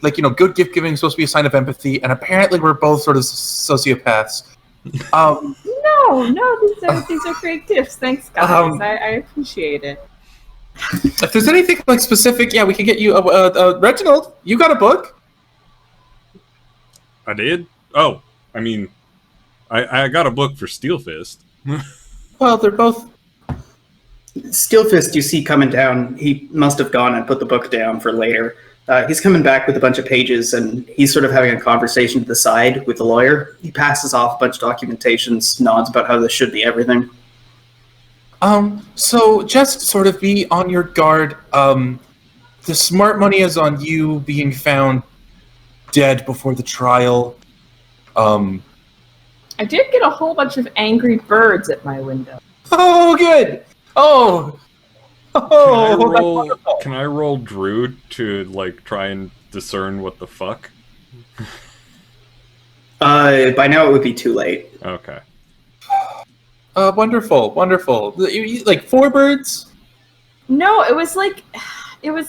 good gift giving is supposed to be a sign of empathy, and apparently we're both sort of sociopaths. No, these are great gifts. Thanks, guys. I appreciate it. If there's anything like specific, we can get you. Reginald, you got a book? I did? Oh, I mean, I got a book for Steel Fist. Well, they're both... Steelfist, you see coming down, he must have gone and put the book down for later. He's coming back with a bunch of pages, and he's sort of having a conversation to the side with the lawyer. He passes off a bunch of documentations, nods about how this should be everything. So just sort of be on your guard. The smart money is on you being found dead before the trial. I did get a whole bunch of angry birds at my window. Oh, good! Can I roll Druid to, try and discern what the fuck? By now it would be too late. Okay. Wonderful. Like 4 birds? No, it was like a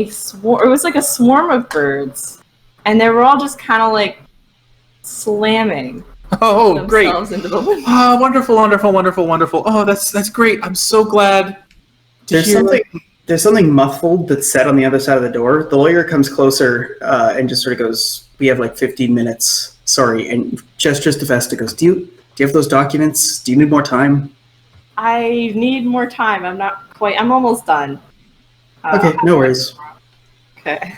swarm. It was like a swarm of birds, and they were all just kind of like slamming. Oh, great! Into the window. Oh, wonderful. Oh, that's great. I'm so glad. There's something muffled that's said on the other side of the door. The lawyer comes closer and just sort of goes, "We have like 15 minutes. Sorry." And gestures to Vesta, goes, "Do you have those documents? Do you need more time?" I need more time. I'm almost done. Okay, no worries. Okay.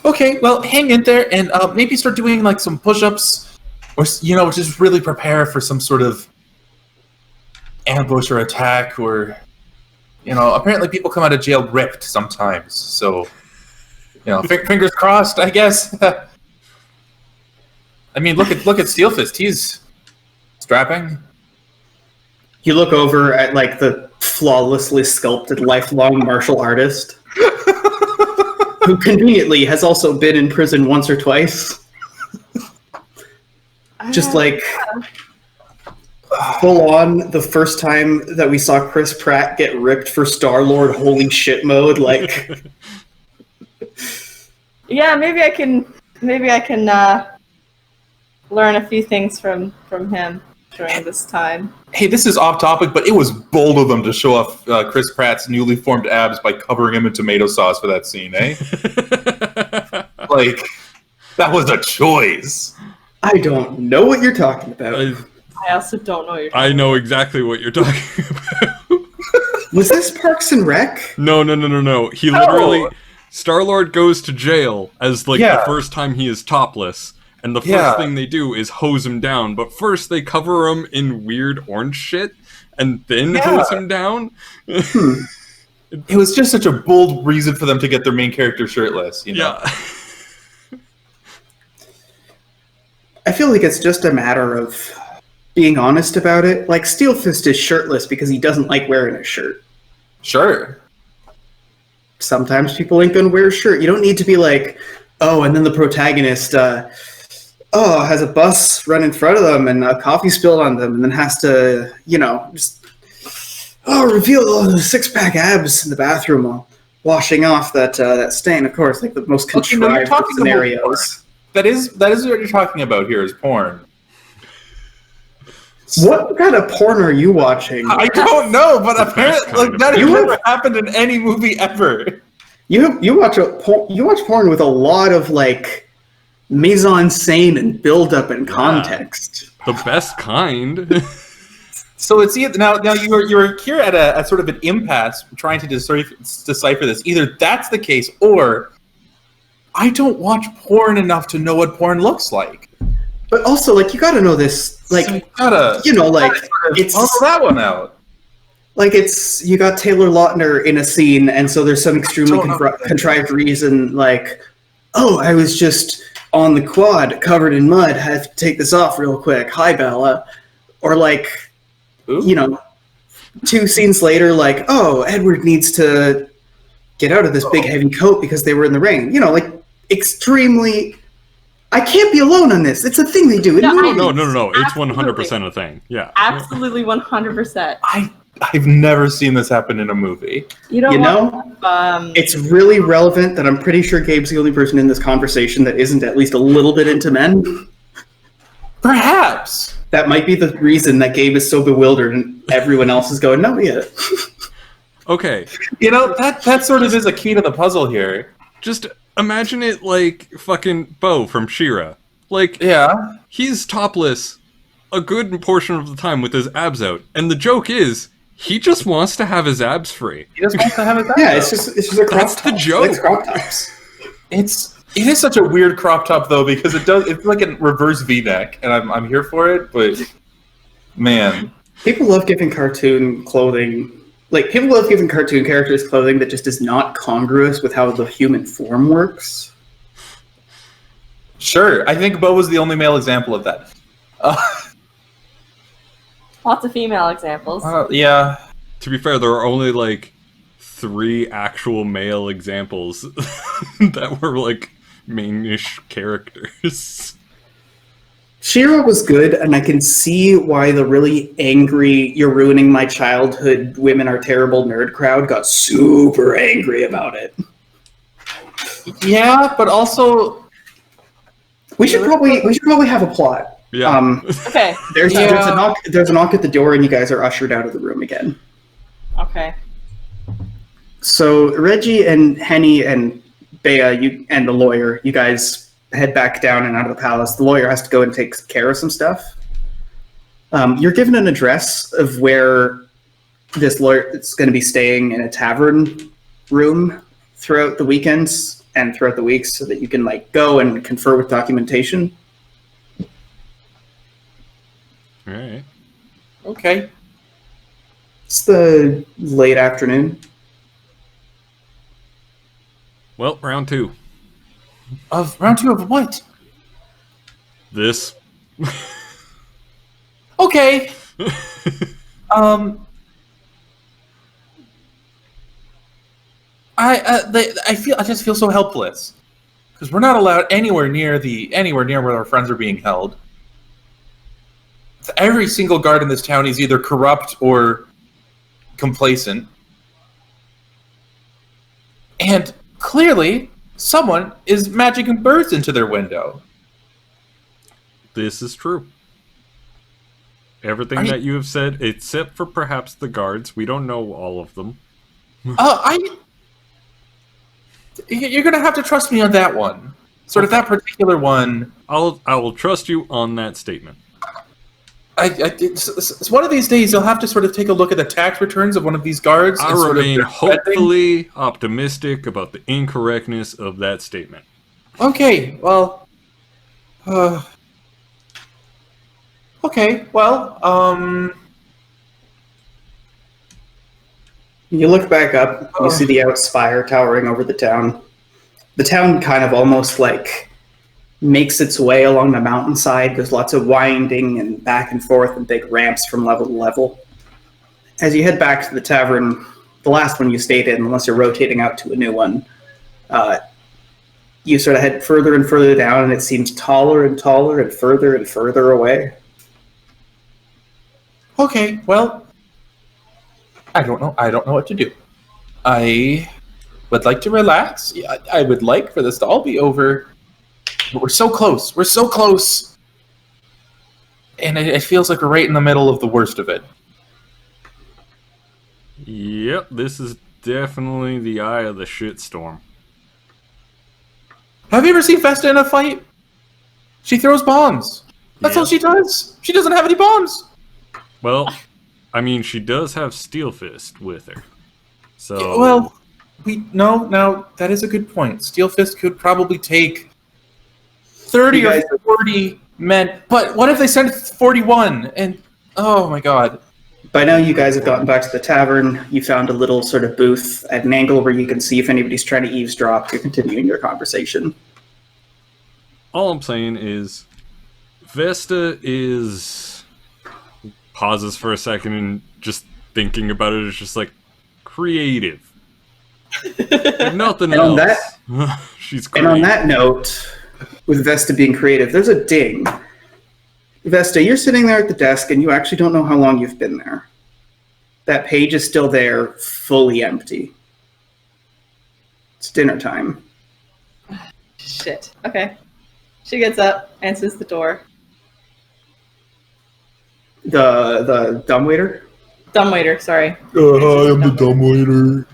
Okay, well, hang in there and maybe start doing like some push-ups, or just really prepare for some sort of ambush or attack, or apparently people come out of jail ripped sometimes. So, fingers crossed, I guess. I mean, look at Steelfist. He's strapping. You look over at like the flawlessly sculpted lifelong martial artist who conveniently has also been in prison once or twice. Just like full on the first time that we saw Chris Pratt get ripped for Star-Lord holy shit mode, like yeah, maybe I can learn a few things from him during this time. Hey, this is off topic, but it was bold of them to show off Chris Pratt's newly formed abs by covering him in tomato sauce for that scene, eh? Like, that was a choice. I don't know what you're talking about. I also don't know what you're talking about. I know exactly what you're talking about. Was this Parks and Rec? No. He literally... Star-Lord goes to jail as, like, the first time he is topless. And the first thing they do is hose him down. But first they cover him in weird orange shit. And then hose him down. It was just such a bold reason for them to get their main character shirtless, Yeah. I feel like it's just a matter of being honest about it. Like, Steelfist is shirtless because he doesn't like wearing a shirt. Sure. Sometimes people ain't gonna wear a shirt. You don't need to be like, oh, and then the protagonist, has a bus run in front of them and a coffee spilled on them and then has to, just, reveal the six-pack abs in the bathroom while washing off that stain. Of course, like the most contrived scenarios. That is what you're talking about here is porn. What kind of porn are you watching? I don't know, but apparently that has never happened in any movie ever. You watch porn with a lot of like mise-en-scène and build-up and context. The best kind. So it's either now you're here at a sort of an impasse trying to decipher this. Either that's the case, or I don't watch porn enough to know what porn looks like. But also, like, you gotta know this, like, so it's follow that one out. Like, you got Taylor Lautner in a scene, and so there's some extremely contrived reason, like, oh, I was just on the quad, covered in mud, had to take this off real quick. Hi, Bella. Or, like, Ooh. 2 scenes later, like, oh, Edward needs to get out of this big heavy coat because they were in the rain. Like, extremely... I can't be alone on this. It's a thing they do. No. It's 100% a thing. Yeah. Absolutely 100%. I've never seen this happen in a movie. It's really relevant that I'm pretty sure Gabe's the only person in this conversation that isn't at least a little bit into men. Perhaps. That might be the reason that Gabe is so bewildered and everyone else is going, no, yeah. Okay. That sort of is a key to the puzzle here. Just imagine it like fucking Bo from She-Ra. Like, yeah, he's topless a good portion of the time with his abs out. And the joke is, he just wants to have his abs free. He just wants to have his abs Yeah, it's just a crop That's top. the joke. It's crop tops. It is such a weird crop top though, because it's like a reverse V-neck, and I'm here for it, but man. People love giving cartoon clothing. Like, people love giving cartoon characters clothing that just is not congruous with how the human form works. Sure, I think Bo was the only male example of that. Lots of female examples. Yeah. To be fair, there are only like 3 actual male examples that were like main-ish characters. She-Ra was good, and I can see why the really angry, you're ruining my childhood, women are terrible nerd crowd got super angry about it. Yeah, but also... We should probably have a plot. Yeah. Okay. There's a knock at the door, and you guys are ushered out of the room again. Okay. So Reggie and Henny and Bea, and the lawyer, you guys head back down and out of the palace. The lawyer has to go and take care of some stuff. You're given an address of where this lawyer is going to be staying in a tavern room throughout the weekends. and throughout the weeks so that you can like go and confer with documentation. All right. Okay. It's the late afternoon. Well, round 2. Of round 2 of what? This. Okay. I just feel so helpless because we're not allowed anywhere near where our friends are being held. Every single guard in this town is either corrupt or complacent, and clearly someone is magicking birds into their window. This is true. Everything that you have said, except for perhaps the guards. We don't know all of them. You're gonna have to trust me on that one. Sort of that particular one. I will trust you on that statement. It's one of these days you'll have to sort of take a look at the tax returns of one of these guards. I remain hopefully optimistic about the incorrectness of that statement. Okay, well, You look back up, you see the outspire towering over the town. The town kind of almost like makes its way along the mountainside. There's lots of winding and back and forth and big ramps from level to level. As you head back to the tavern, the last one you stayed in, unless you're rotating out to a new one, you sort of head further and further down, and it seems taller and taller and further away. Okay, well, I don't know what to do. I would like to relax. I would like for this to all be over. But we're so close. We're so close. And it feels like we're right in the middle of the worst of it. Yep, this is definitely the eye of the shitstorm. Have you ever seen Vesta in a fight? She throws bombs. That's all she does. She doesn't have any bombs. Well, I mean, she does have Steel Fist with her. So yeah, well, now that is a good point. Steel Fist could probably take 30 or 40 men. But what if they send 41? And oh my god. By now you guys have gotten back to the tavern. You found a little sort of booth at an angle where you can see if anybody's trying to eavesdrop. You're continuing your conversation. All I'm saying is Vesta pauses for a second and just thinking about it is just like creative. Nothing else. She's creative. And on that note, with Vesta being creative, there's a ding. Vesta, you're sitting there at the desk and you actually don't know how long you've been there. That page is still there, fully empty. It's dinner time. Shit. Okay. She gets up, answers the door. The dumbwaiter? Dumbwaiter, sorry. Hi, I'm the dumbwaiter.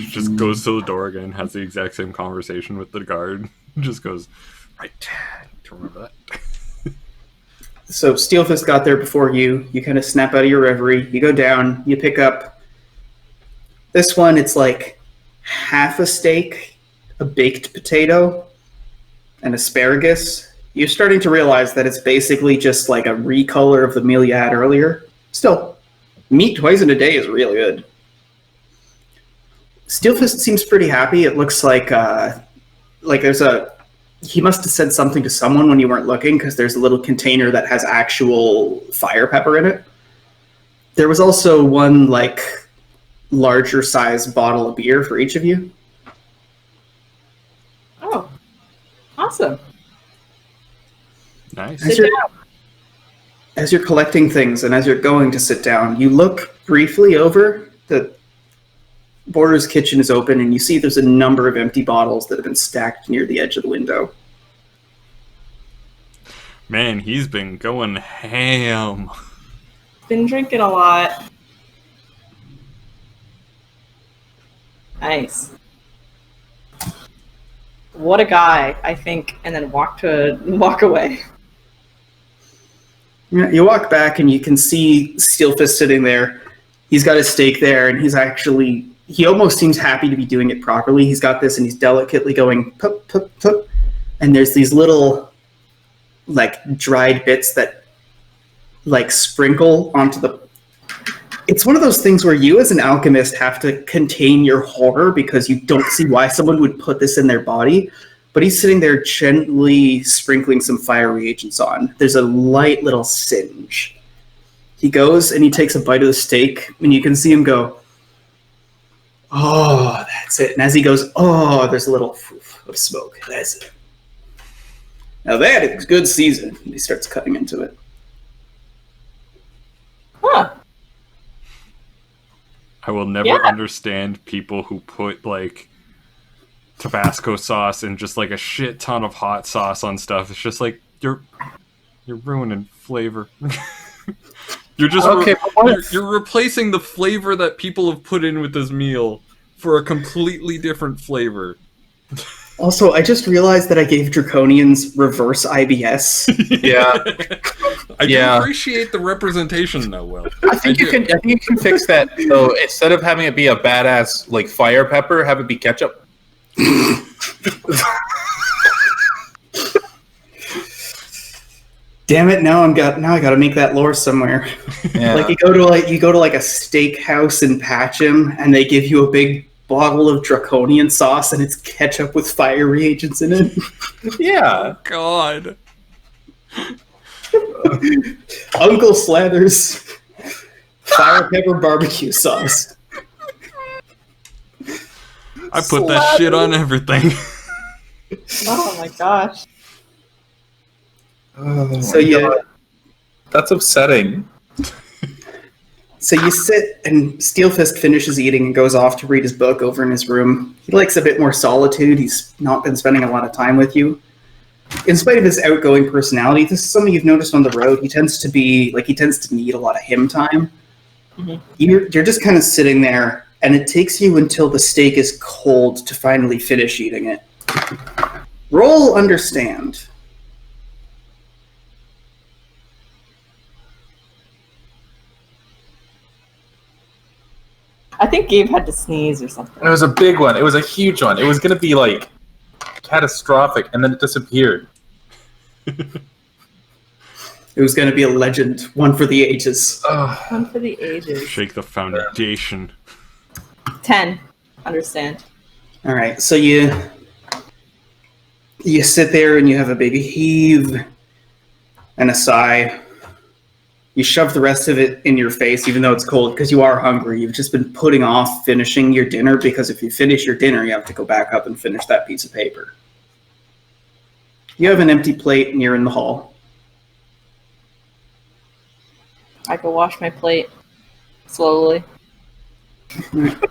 Just goes to the door again, has the exact same conversation with the guard. Just goes, right, to remember that. So Steelfist got there before you. You kind of snap out of your reverie. You go down. You pick up this one. It's like half a steak, a baked potato, and asparagus. You're starting to realize that it's basically just like a recolor of the meal you had earlier. Still, meat twice in a day is really good. Steelfist seems pretty happy. It looks like there's a... He must have said something to someone when you weren't looking, because there's a little container that has actual fire pepper in it. There was also one, like, larger size bottle of beer for each of you. Oh, awesome. Nice. As you're collecting things and as you're going to sit down, you look briefly over. The Border's kitchen is open, and you see there's a number of empty bottles that have been stacked near the edge of the window. Man, he's been going ham. Been drinking a lot. Nice. What a guy, I think, and then walk away. You walk back, and you can see Steelfist sitting there. He's got his steak there, and he's actually he almost seems happy to be doing it properly. He's got this, and he's delicately going pup, pup, pup, and there's these little like dried bits that like sprinkle onto the. It's one of those things where you as an alchemist have to contain your horror because you don't see why someone would put this in their body. But he's sitting there gently sprinkling some fire reagents on. There's a light little singe. He goes and he takes a bite of the steak, and you can see him go, oh, that's it. And as he goes, oh, there's a little poof of smoke. That's it. Now that is good season. And he starts cutting into it. Huh. I will never understand people who put like Tabasco sauce and just like a shit ton of hot sauce on stuff. It's just like you're ruining flavor. You're just you're replacing the flavor that people have put in with this meal for a completely different flavor. Also, I just realized that I gave Draconians reverse IBS. Yeah. I do appreciate the representation though, Will. I think you can fix that. So instead of having it be a badass like fire pepper, have it be ketchup. Damn it! Now I got to make that lore somewhere. Yeah. Like you go to a steakhouse in Patcham, and they give you a big bottle of draconian sauce, and it's ketchup with fire reagents in it. Yeah. God. Uncle Slather's fire pepper barbecue sauce. I put that shit on everything. Oh my gosh. Oh so yeah, that's upsetting. So you sit, and Steelfist finishes eating and goes off to read his book over in his room. He likes a bit more solitude. He's not been spending a lot of time with you. In spite of his outgoing personality, this is something you've noticed on the road. He tends to need a lot of him time. Mm-hmm. You're just kind of sitting there, and it takes you until the steak is cold to finally finish eating it. Roll understand. I think Gabe had to sneeze or something. It was a big one. It was a huge one. It was going to be like catastrophic, and then it disappeared. It was going to be a legend, one for the ages. One for the ages. Shake the foundation. 10. Understand. All right, so you sit there and you have a big heave and a sigh. You shove the rest of it in your face, even though it's cold, because you are hungry. You've just been putting off finishing your dinner, because if you finish your dinner, you have to go back up and finish that piece of paper. You have an empty plate, and you're in the hall. I go wash my plate slowly.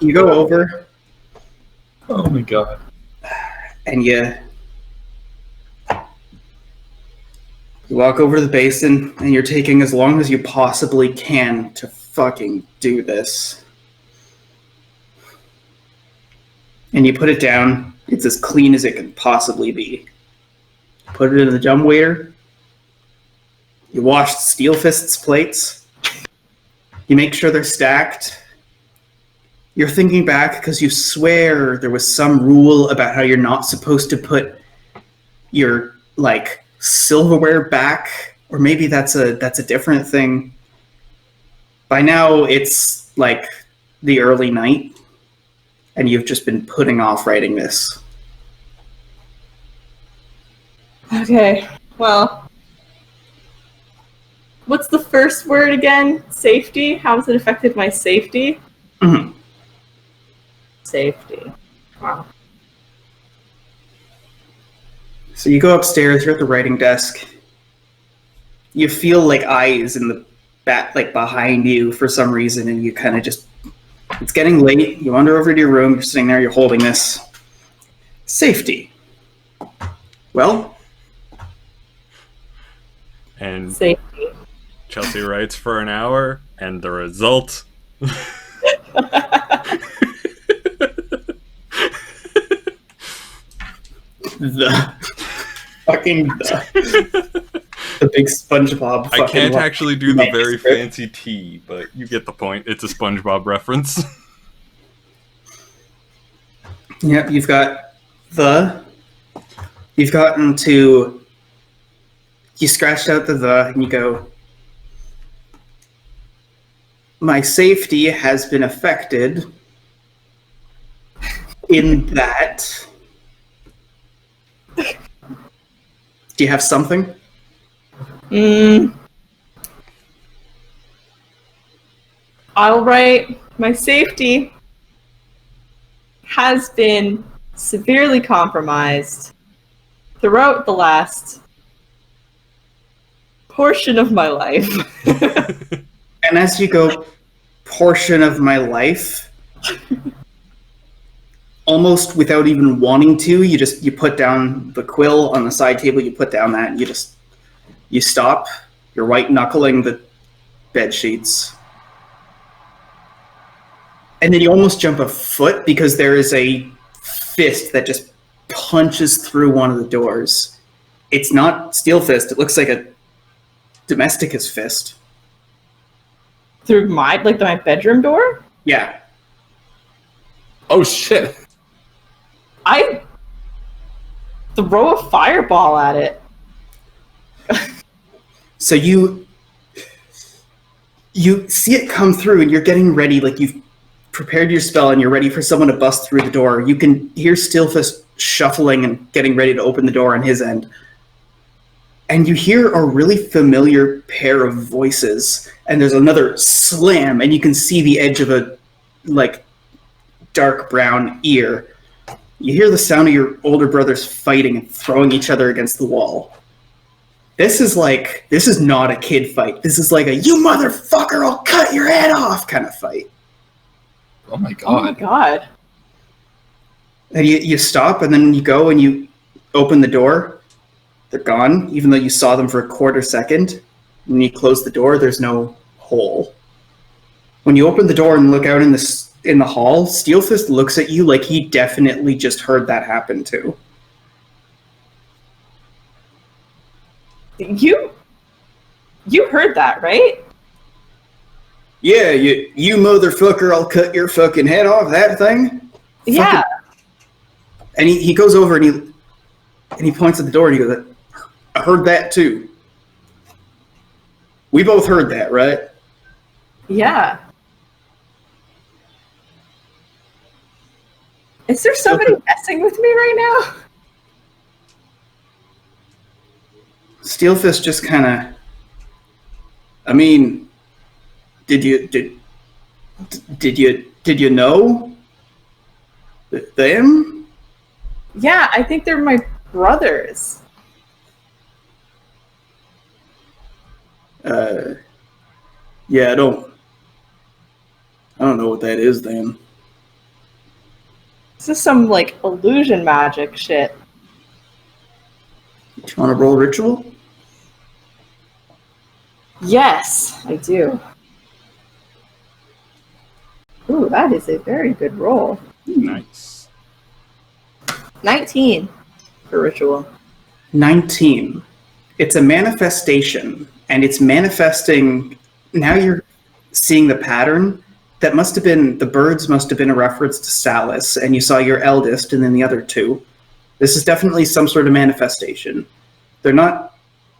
You go over. Oh my god. And you walk over to the basin, and you're taking as long as you possibly can to fucking do this. And you put it down. It's as clean as it can possibly be. Put it in the dumbwaiter. You wash Steelfist's plates. You make sure they're stacked. You're thinking back because you swear there was some rule about how you're not supposed to put your, like, silverware back, or maybe that's a different thing. By now it's like the early night, and you've just been putting off writing this. Okay, well, what's the first word again? Safety? How has it affected my safety? Mm-hmm. Safety. Wow. So you go upstairs, you're at the writing desk. You feel like eyes in the back, like behind you for some reason, and you kind of just, it's getting late, you wander over to your room, you're sitting there, you're holding this. Safety. Well? And Safety. Chelsea writes for an hour, and the result... The big SpongeBob. I can't actually do the very fancy T, but you get the point. It's a SpongeBob reference. Yep, you've gotten to, you scratched out the, and you go, my safety has been affected in that. Do you have something? I'll write, my safety has been severely compromised throughout the last portion of my life. And as you go, portion of my life, almost without even wanting to, you put down the quill on the side table, you put down that, and you stop, you're white knuckling the bed sheets. And then you almost jump a foot because there is a fist that just punches through one of the doors. It's not steel fist, it looks like a domesticus fist. Through my bedroom door? Yeah. Oh shit. I throw a fireball at it. So you see it come through and you're getting ready, like you've prepared your spell and you're ready for someone to bust through the door. You can hear Steelfist shuffling and getting ready to open the door on his end. And you hear a really familiar pair of voices, and there's another slam, and you can see the edge of a, dark brown ear. You hear the sound of your older brothers fighting and throwing each other against the wall. This is not a kid fight. This is like a, you motherfucker, I'll cut your head off kind of fight. Oh my god. Oh my god. And you stop, and then you go and you open the door. They're gone, even though you saw them for a quarter second. When you close the door, there's no hole. When you open the door and look out in the hall, Steelfist looks at you like he definitely just heard that happen too. You heard that, right? Yeah, you motherfucker, I'll cut your fucking head off, that thing? Yeah. And he goes over and he points at the door and he goes, I heard that too. We both heard that, right? Yeah. Is there somebody messing with me right now? Steelfist just kind of, I mean, did you know them? Yeah, I think they're my brothers. Yeah, I don't know what that is then. This is some illusion magic shit. Do you want to roll ritual? Yes, I do. Ooh, that is a very good roll. Nice. 19 for ritual. 19. It's a manifestation, and it's manifesting. Now you're seeing the pattern. That must have been, the birds must have been a reference to Salis, and you saw your eldest and then the other two. This is definitely some sort of manifestation. They're not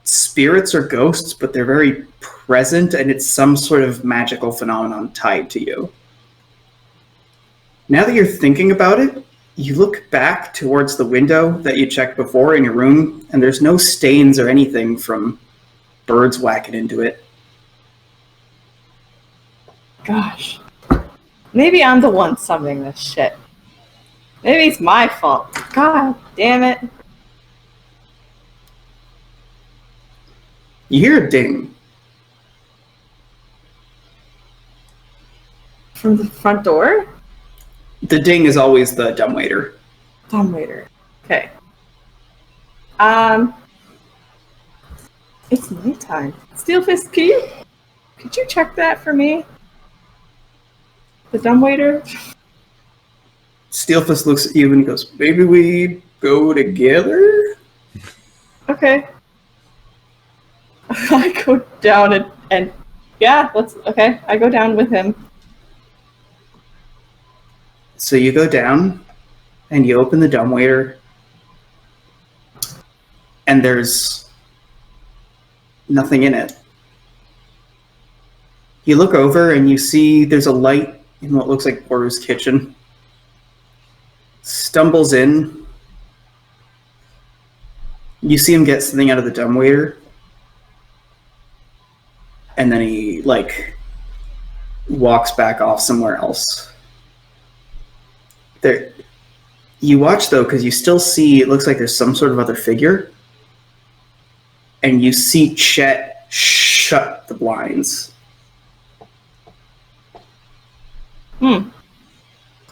spirits or ghosts, but they're very present, and it's some sort of magical phenomenon tied to you. Now that you're thinking about it, you look back towards the window that you checked before in your room, and there's no stains or anything from birds whacking into it. Gosh. Maybe I'm the one summoning this shit. Maybe it's my fault. God damn it. You hear a ding. From the front door? The ding is always the dumbwaiter. Dumbwaiter. Okay. It's nighttime. Steelfist, could you check that for me? The dumbwaiter? Steelfist looks at you and goes, maybe we go together? Okay. I go down and yeah, okay. I go down with him. So you go down, and you open the dumbwaiter, and there's nothing in it. You look over and you see there's a light in what looks like Boru's kitchen. Stumbles in. You see him get something out of the dumbwaiter. And then he, walks back off somewhere else. There, you watch, though, because you still see, it looks like there's some sort of other figure. And you see Chet shut the blinds.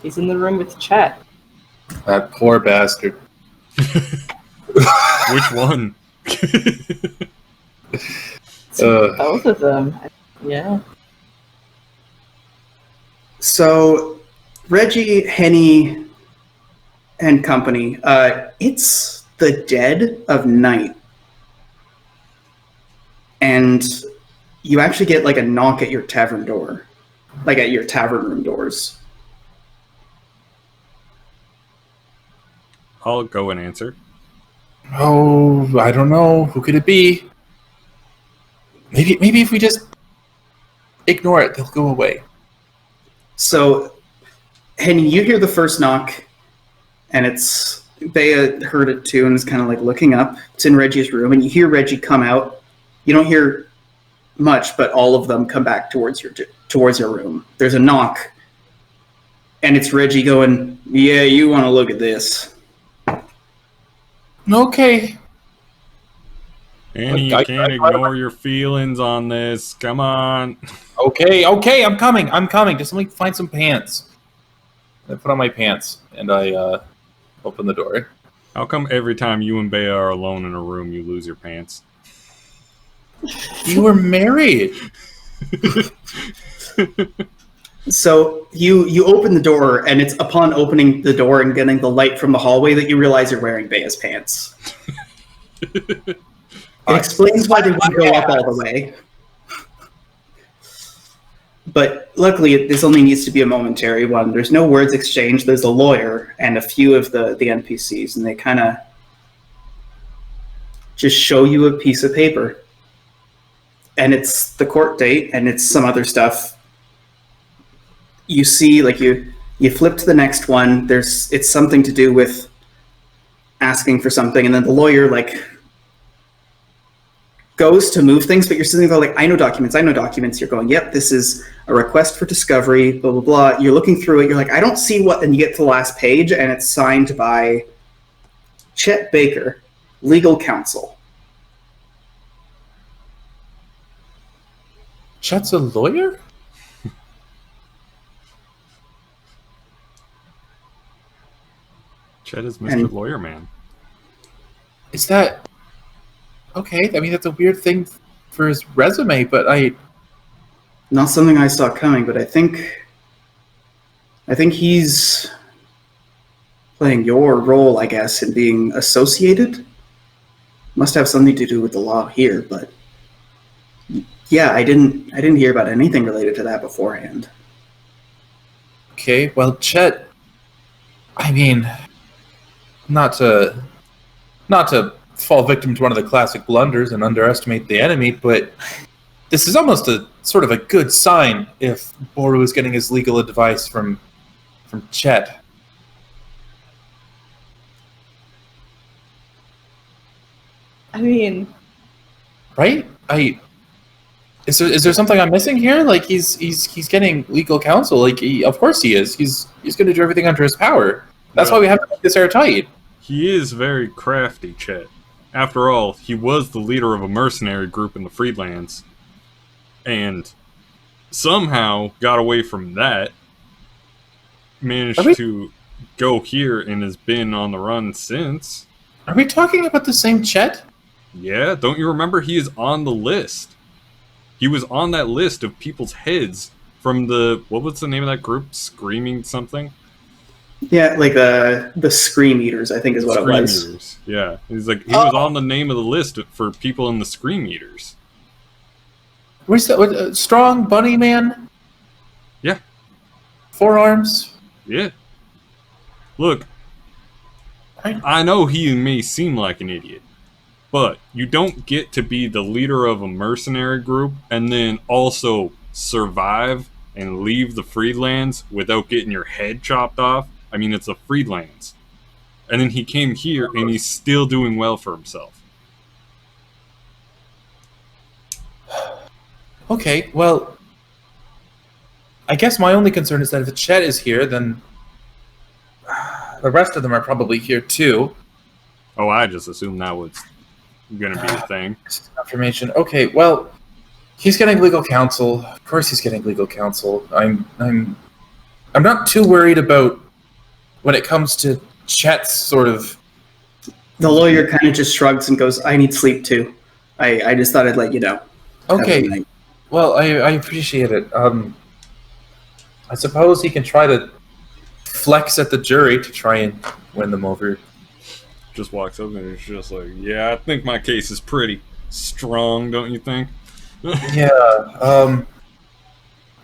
He's in the room with Chet. That poor bastard. Which one? Both of them. Yeah. So, Reggie, Henny, and company, it's the dead of night. And you actually get a knock at your tavern door. At your tavern room doors. I'll go and answer. Oh, I don't know. Who could it be? Maybe if we just ignore it, they'll go away. So, Henny, you hear the first knock, and it's Bea heard it too, and is kind of looking up. It's in Reggie's room, and you hear Reggie come out. You don't hear much, but all of them come back towards your room. There's a knock, and it's Reggie going, "Yeah, you want to look at this." Okay. Annie, you can't ignore your feelings on this. Come on. Okay, I'm coming. Just let me find some pants. I put on my pants, and I open the door. How come every time you and Bea are alone in a room, you lose your pants? You were married. So you open the door, and it's upon opening the door and getting the light from the hallway that you realize you're wearing Bea's pants. It explains why they wouldn't go up all the way. But luckily, this only needs to be a momentary one. There's no words exchanged. There's a lawyer and a few of the NPCs, and they kind of just show you a piece of paper. And it's the court date, and it's some other stuff. You see, you flip to the next one. It's something to do with asking for something, and then the lawyer, goes to move things, but you're sitting there I know documents. You're going, yep, this is a request for discovery, blah, blah, blah. You're looking through it. You're I don't see what, and you get to the last page, and it's signed by Chet Baker, legal counsel. Chet's a lawyer? Chet is Mr. Lawyer Man. Is that... Okay, I mean, that's a weird thing for his resume, but Not something I saw coming, but I think he's playing your role, I guess, in being associated. Must have something to do with the law here, but yeah, I didn't hear about anything related to that beforehand. Okay, well, Chet, I mean, not to fall victim to one of the classic blunders and underestimate the enemy, but this is almost a sort of a good sign if Boru is getting his legal advice from Chet. I mean, right? Is there something I'm missing here? He's getting legal counsel. Of course he is. He's going to do everything under his power. That's why we have to make this airtight. He is very crafty, Chet. After all, he was the leader of a mercenary group in the Freelands, and somehow got away from that. Managed to go here and has been on the run since. Are we talking about the same Chet? Yeah, don't you remember? He is on the list. He was on that list of people's heads from what was the name of that group? Screaming something? Yeah, the Scream Eaters, I think is what it was. Scream Eaters, yeah. He was on the name of the list for people in the Scream Eaters. Where's that? Strong Bunny Man? Yeah. 4 arms? Yeah. Look, I know he may seem like an idiot, but you don't get to be the leader of a mercenary group and then also survive and leave the Freelands without getting your head chopped off. I mean, it's a Freelands. And then he came here and he's still doing well for himself. Okay, well, I guess my only concern is that if Chet is here, then the rest of them are probably here too. Oh, I just assumed that was going to be a thing. Confirmation. Okay, well, he's getting legal counsel. Of course, he's getting legal counsel. I'm not too worried about when it comes to Chet's sort of. The lawyer kind of just shrugs and goes, "I need sleep too. I just thought I'd let you know." Okay. Well, I appreciate it. I suppose he can try to flex at the jury to try and win them over. Just walks up and it's just like, yeah, I think my case is pretty strong, don't you think? Yeah.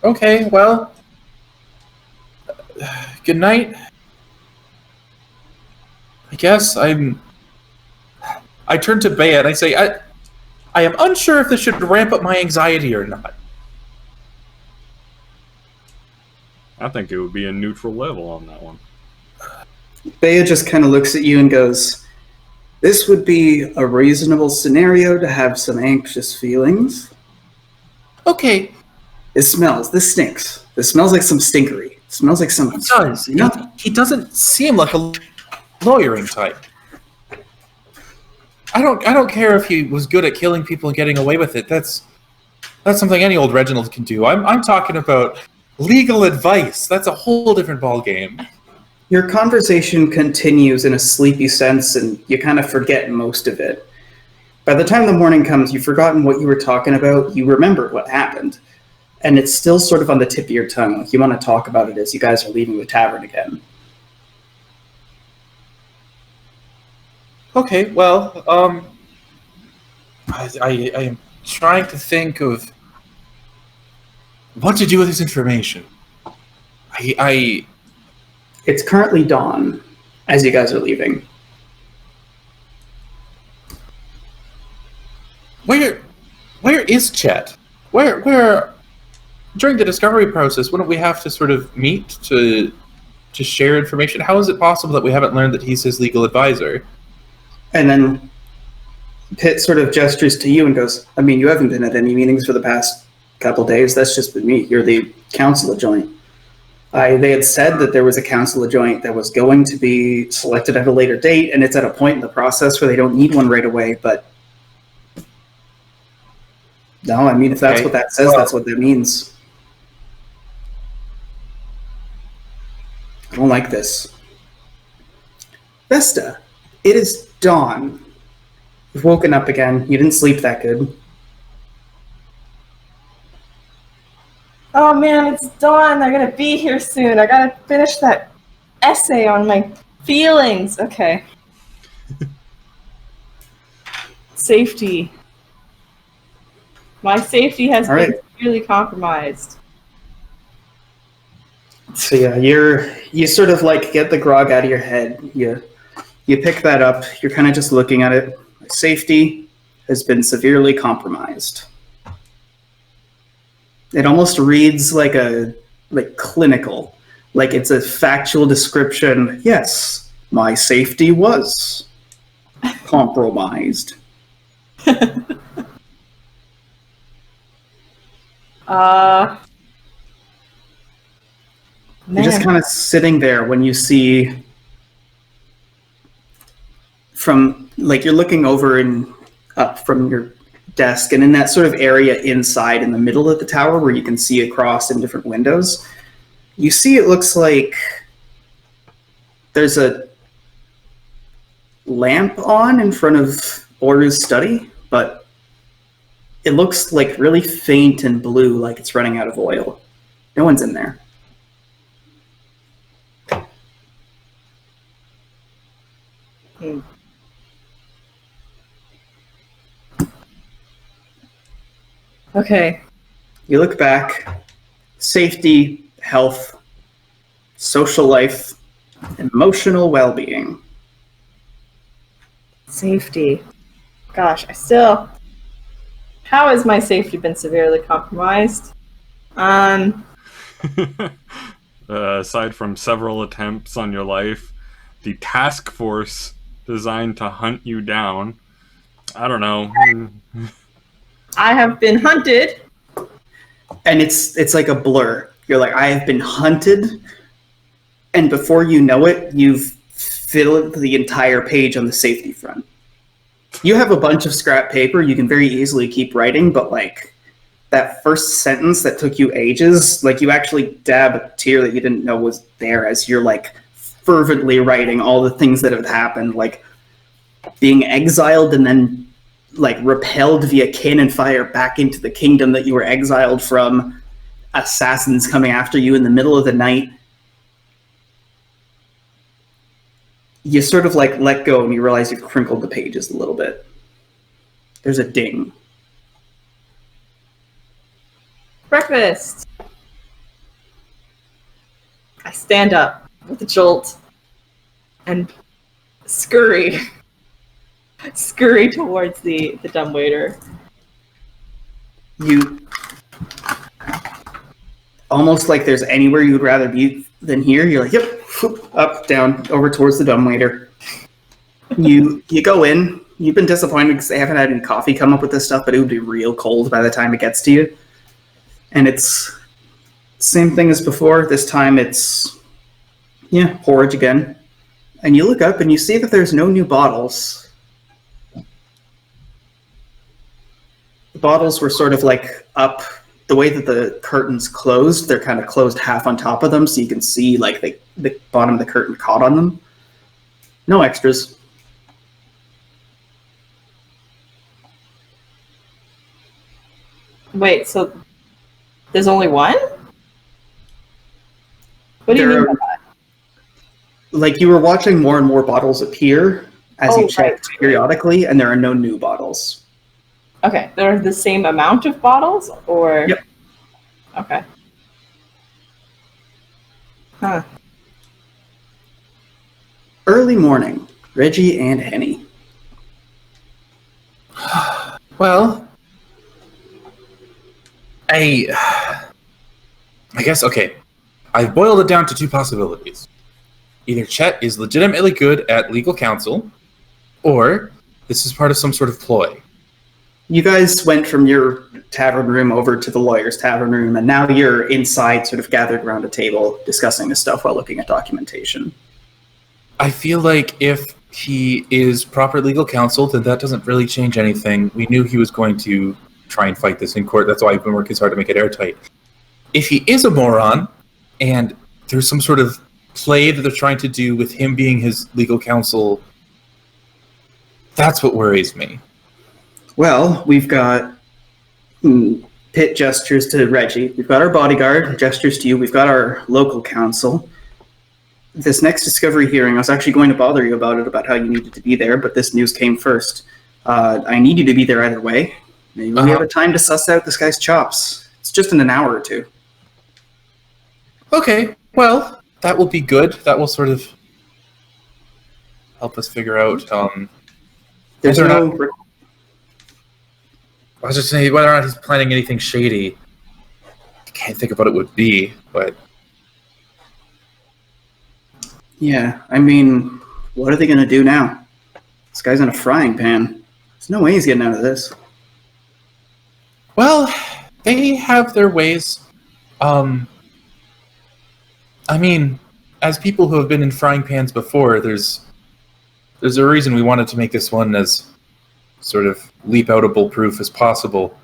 Okay, well. Good night. I guess I turn to Bea and I say, I am unsure if this should ramp up my anxiety or not. I think it would be a neutral level on that one. Bea just kind of looks at you and goes, "This would be a reasonable scenario to have some anxious feelings." Okay. This stinks. This smells like some stinkery. It smells like some... It does. He doesn't seem like a lawyering type. I don't care if he was good at killing people and getting away with it. That's something any old Reginald can do. I'm talking about legal advice. That's a whole different ballgame. Your conversation continues in a sleepy sense, and you kind of forget most of it. By the time the morning comes, you've forgotten what you were talking about. You remember what happened, and it's still sort of on the tip of your tongue. Like you want to talk about it as you guys are leaving the tavern again. Okay, well, I am trying to think of what to do with this information. It's currently dawn as you guys are leaving. Where is Chet? Where during the discovery process, wouldn't we have to sort of meet to share information? How is it possible that we haven't learned that he's his legal advisor? And then Pitt sort of gestures to you and goes, "I mean, you haven't been at any meetings for the past couple days. That's just been me. You're the council adjoint." They had said that there was a council adjoint that was going to be selected at a later date, and it's at a point in the process where they don't need one right away, but no, I mean, if that's what that says, that's what that means. I don't like this. Vesta, it is dawn. You've woken up again. You didn't sleep that good. Oh man, it's dawn. They're gonna be here soon. I gotta finish that essay on my feelings. Okay. Safety. My safety has been severely compromised. So yeah, you sort of like get the grog out of your head. You pick that up. You're kind of just looking at it. Safety has been severely compromised. It almost reads like clinical, like it's a factual description. Yes, my safety was compromised. You're just kind of sitting there when you see you're looking over and up from your desk, and in that sort of area inside in the middle of the tower where you can see across in different windows, you see it looks like there's a lamp on in front of Boru's study, but it looks like really faint and blue, like it's running out of oil. No one's in there. Okay. You look back, safety, health, social life, emotional well-being. Safety. Gosh, how has my safety been severely compromised? Aside from several attempts on your life, the task force designed to hunt you down. I don't know. I have been hunted. And it's like a blur. You're like, I have been hunted, and before you know it, you've filled the entire page on the safety front. You have a bunch of scrap paper you can very easily keep writing, but like that first sentence that took you ages, like you actually dab a tear that you didn't know was there as you're like fervently writing all the things that have happened, like being exiled and then like repelled via cannon fire back into the kingdom that you were exiled from, assassins coming after you in the middle of the night. You sort of like let go and you realize you've crinkled the pages a little bit. There's a ding. Breakfast. I stand up with a jolt and scurry towards the dumbwaiter. You almost like there's anywhere you would rather be than here. You're like, yep, whoop, up, down, over towards the dumbwaiter. You go in. You've been disappointed because they haven't had any coffee come up with this stuff, but it would be real cold by the time it gets to you. And it's the same thing as before. This time it's, porridge again. And you look up and you see that there's no new bottles. The bottles were sort of like up, the way that the curtains closed, they're kind of closed half on top of them, so you can see like the bottom of the curtain caught on them. No extras. Wait, so there's only one? What do you mean by that? Like you were watching more and more bottles appear as you checked periodically, and there are no new bottles. Okay, there are the same amount of bottles, or? Yep. Okay. Huh. Early morning, Reggie and Henny. Well, I guess, okay. I've boiled it down to two possibilities. Either Chet is legitimately good at legal counsel, or this is part of some sort of ploy. You guys went from your tavern room over to the lawyer's tavern room, and now you're inside, sort of gathered around a table, discussing this stuff while looking at documentation. I feel like if he is proper legal counsel, then that doesn't really change anything. We knew he was going to try and fight this in court. That's why I've been working so hard to make it airtight. If he is a moron, and there's some sort of play that they're trying to do with him being his legal counsel, that's what worries me. Well, we've got Pitt gestures to Reggie. We've got our bodyguard, gestures to you. We've got our local counsel. This next discovery hearing, I was actually going to bother you about it, about how you needed to be there, but this news came first. I need you to be there either way. Maybe we have a time to suss out this guy's chops. It's just in an hour or two. Okay, well, that will be good. That will sort of help us figure out There's no... I was just saying whether or not he's planning anything shady. I can't think of what it would be, but... Yeah, I mean, what are they going to do now? This guy's in a frying pan. There's no way he's getting out of this. Well, they have their ways. I mean, as people who have been in frying pans before, there's a reason we wanted to make this one as sort of leap-outable proof as possible.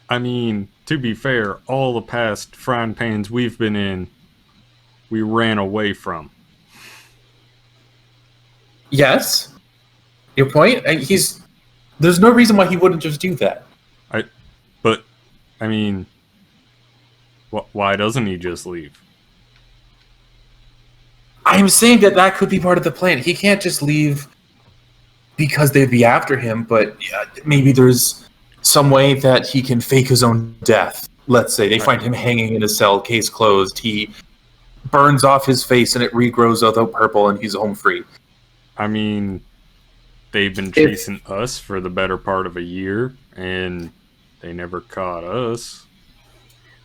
I mean, to be fair, all the past frying pans we've been in, we ran away from. Yes. Your point? There's no reason why he wouldn't just do that. I mean, why doesn't he just leave? I'm saying that could be part of the plan. He can't just leave because they'd be after him, but maybe there's some way that he can fake his own death. Let's say they find him hanging in a cell, case closed. He burns off his face and it regrows although purple and he's home free. I mean, they've been chasing us for the better part of a year, and they never caught us.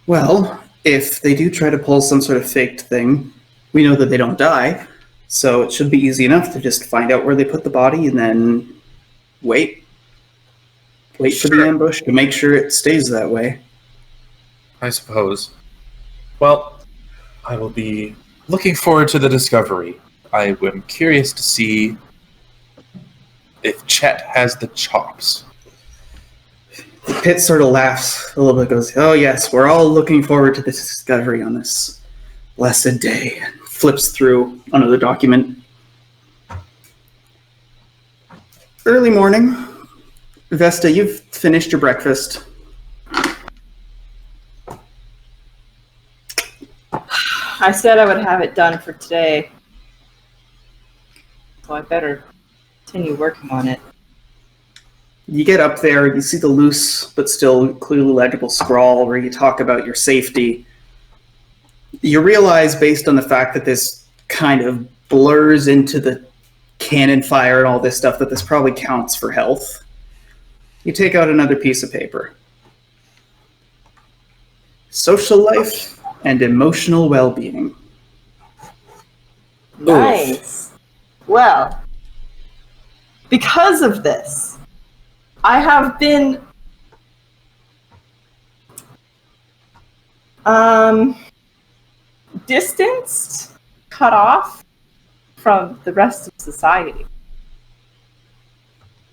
Well, if they do try to pull some sort of faked thing, we know that they don't die, so it should be easy enough to just find out where they put the body and then wait. Wait for the ambush to make sure it stays that way. I suppose. Well, I will be looking forward to the discovery. I am curious to see if Chet has the chops. The pit sort of laughs a little bit, goes, "Oh yes, we're all looking forward to this discovery on this blessed day." And flips through another document. Early morning. Vesta, you've finished your breakfast. I said I would have it done for today. So I better continue working on it. You get up there, you see the loose but still clearly legible scrawl where you talk about your safety. You realize, based on the fact that this kind of blurs into the cannon fire and all this stuff, that this probably counts for health. You take out another piece of paper. Social life and emotional well-being. Nice. Well, because of this, I have been distanced, cut off from the rest of society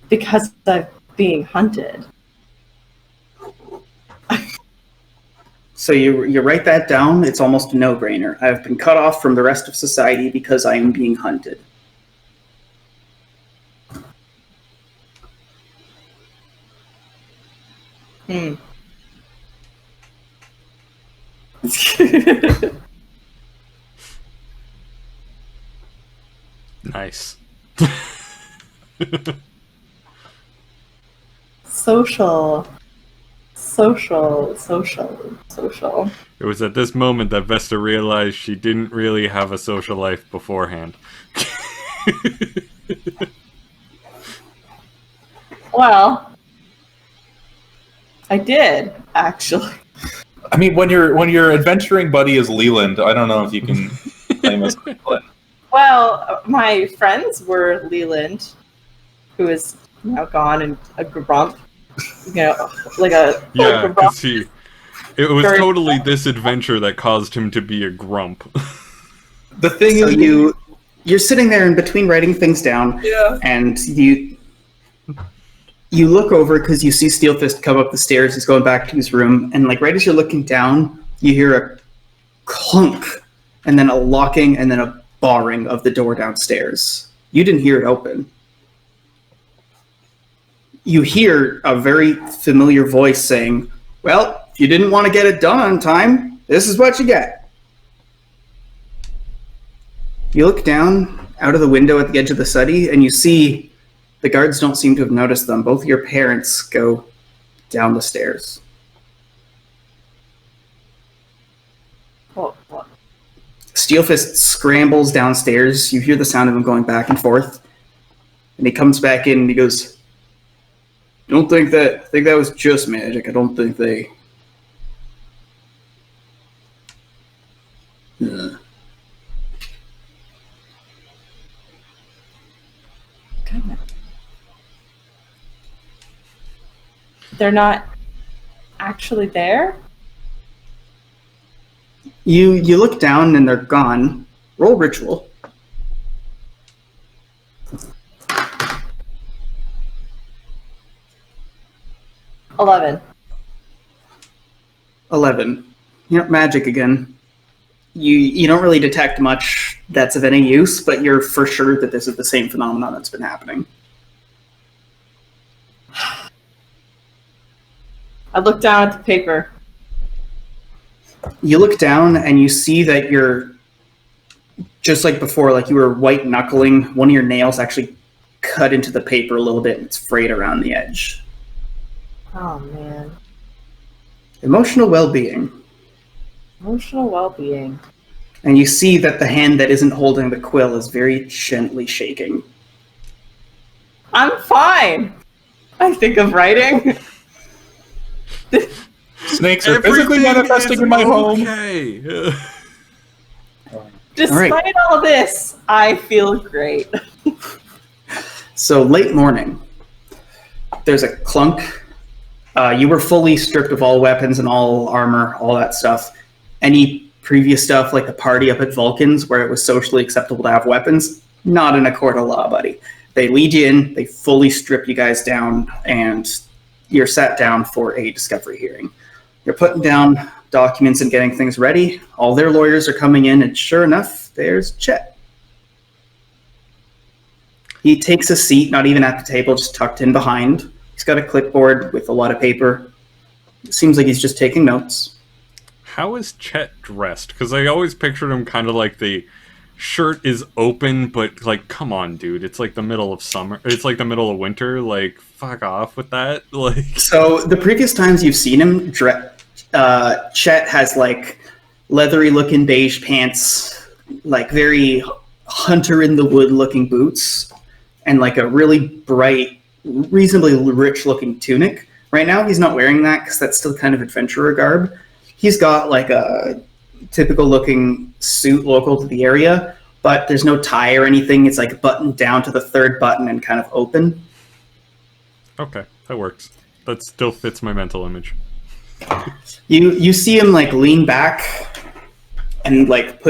because I'm being hunted. So you write that down, it's almost a no-brainer. I've been cut off from the rest of society because I am being hunted. Nice. Social. It was at this moment that Vesta realized she didn't really have a social life beforehand. Well, I did, actually. I mean, when your adventuring buddy is Leland, I don't know if you can claim as Leland. Well, my friends were Leland, who is now gone, and a grump. Like a Yeah, grump. because it was totally this adventure that caused him to be a grump. The thing So is, you're sitting there in between writing things down, and you look over because you see Steelfist come up the stairs. He's going back to his room, and like right as you're looking down, you hear a clunk, and then a locking, and then a barring of the door downstairs. You didn't hear it open. You hear a very familiar voice saying, "Well, if you didn't want to get it done on time, this is what you get." You look down out of the window at the edge of the study, and you see the guards don't seem to have noticed them. Both of your parents go down the stairs. What? Steelfist scrambles downstairs. You hear the sound of him going back and forth. And he comes back in and he goes, I think that was just magic. I don't think they... Goodness. They're not actually there? You look down and they're gone. Roll ritual. $11. 11. Magic again. You don't really detect much that's of any use, but you're for sure that this is the same phenomenon that's been happening. I look down at the paper. You look down and you see that you're just like before, like you were white knuckling. One of your nails actually cut into the paper a little bit and it's frayed around the edge. Oh, man. Emotional well-being. Emotional well-being. And you see that the hand that isn't holding the quill is very gently shaking. I'm fine. I think of writing. Snakes are physically manifesting in my home. Okay. Despite all this, I feel great. So late morning, there's a clunk. You were fully stripped of all weapons and all armor, all that stuff. Any previous stuff, like the party up at Vulcan's, where it was socially acceptable to have weapons, not in a court of law, buddy. They lead you in, they fully strip you guys down, and you're sat down for a discovery hearing. You're putting down documents and getting things ready. All their lawyers are coming in, and sure enough, there's Chet. He takes a seat, not even at the table, just tucked in behind. He's got a clipboard with a lot of paper. It seems like he's just taking notes. How is Chet dressed? Because I always pictured him kind of like the shirt is open, but like, come on, dude. It's like the middle of summer. It's like the middle of winter. Like, fuck off with that. Like, so the previous times you've seen him, Chet has like leathery-looking beige pants, like very hunter-in-the-wood looking boots, and like a really bright, reasonably rich-looking tunic. Right now, he's not wearing that because that's still kind of adventurer garb. He's got like a typical-looking suit local to the area, but there's no tie or anything. It's like buttoned down to the third button and kind of open. okay, that works. That still fits my mental image. You see him like lean back and like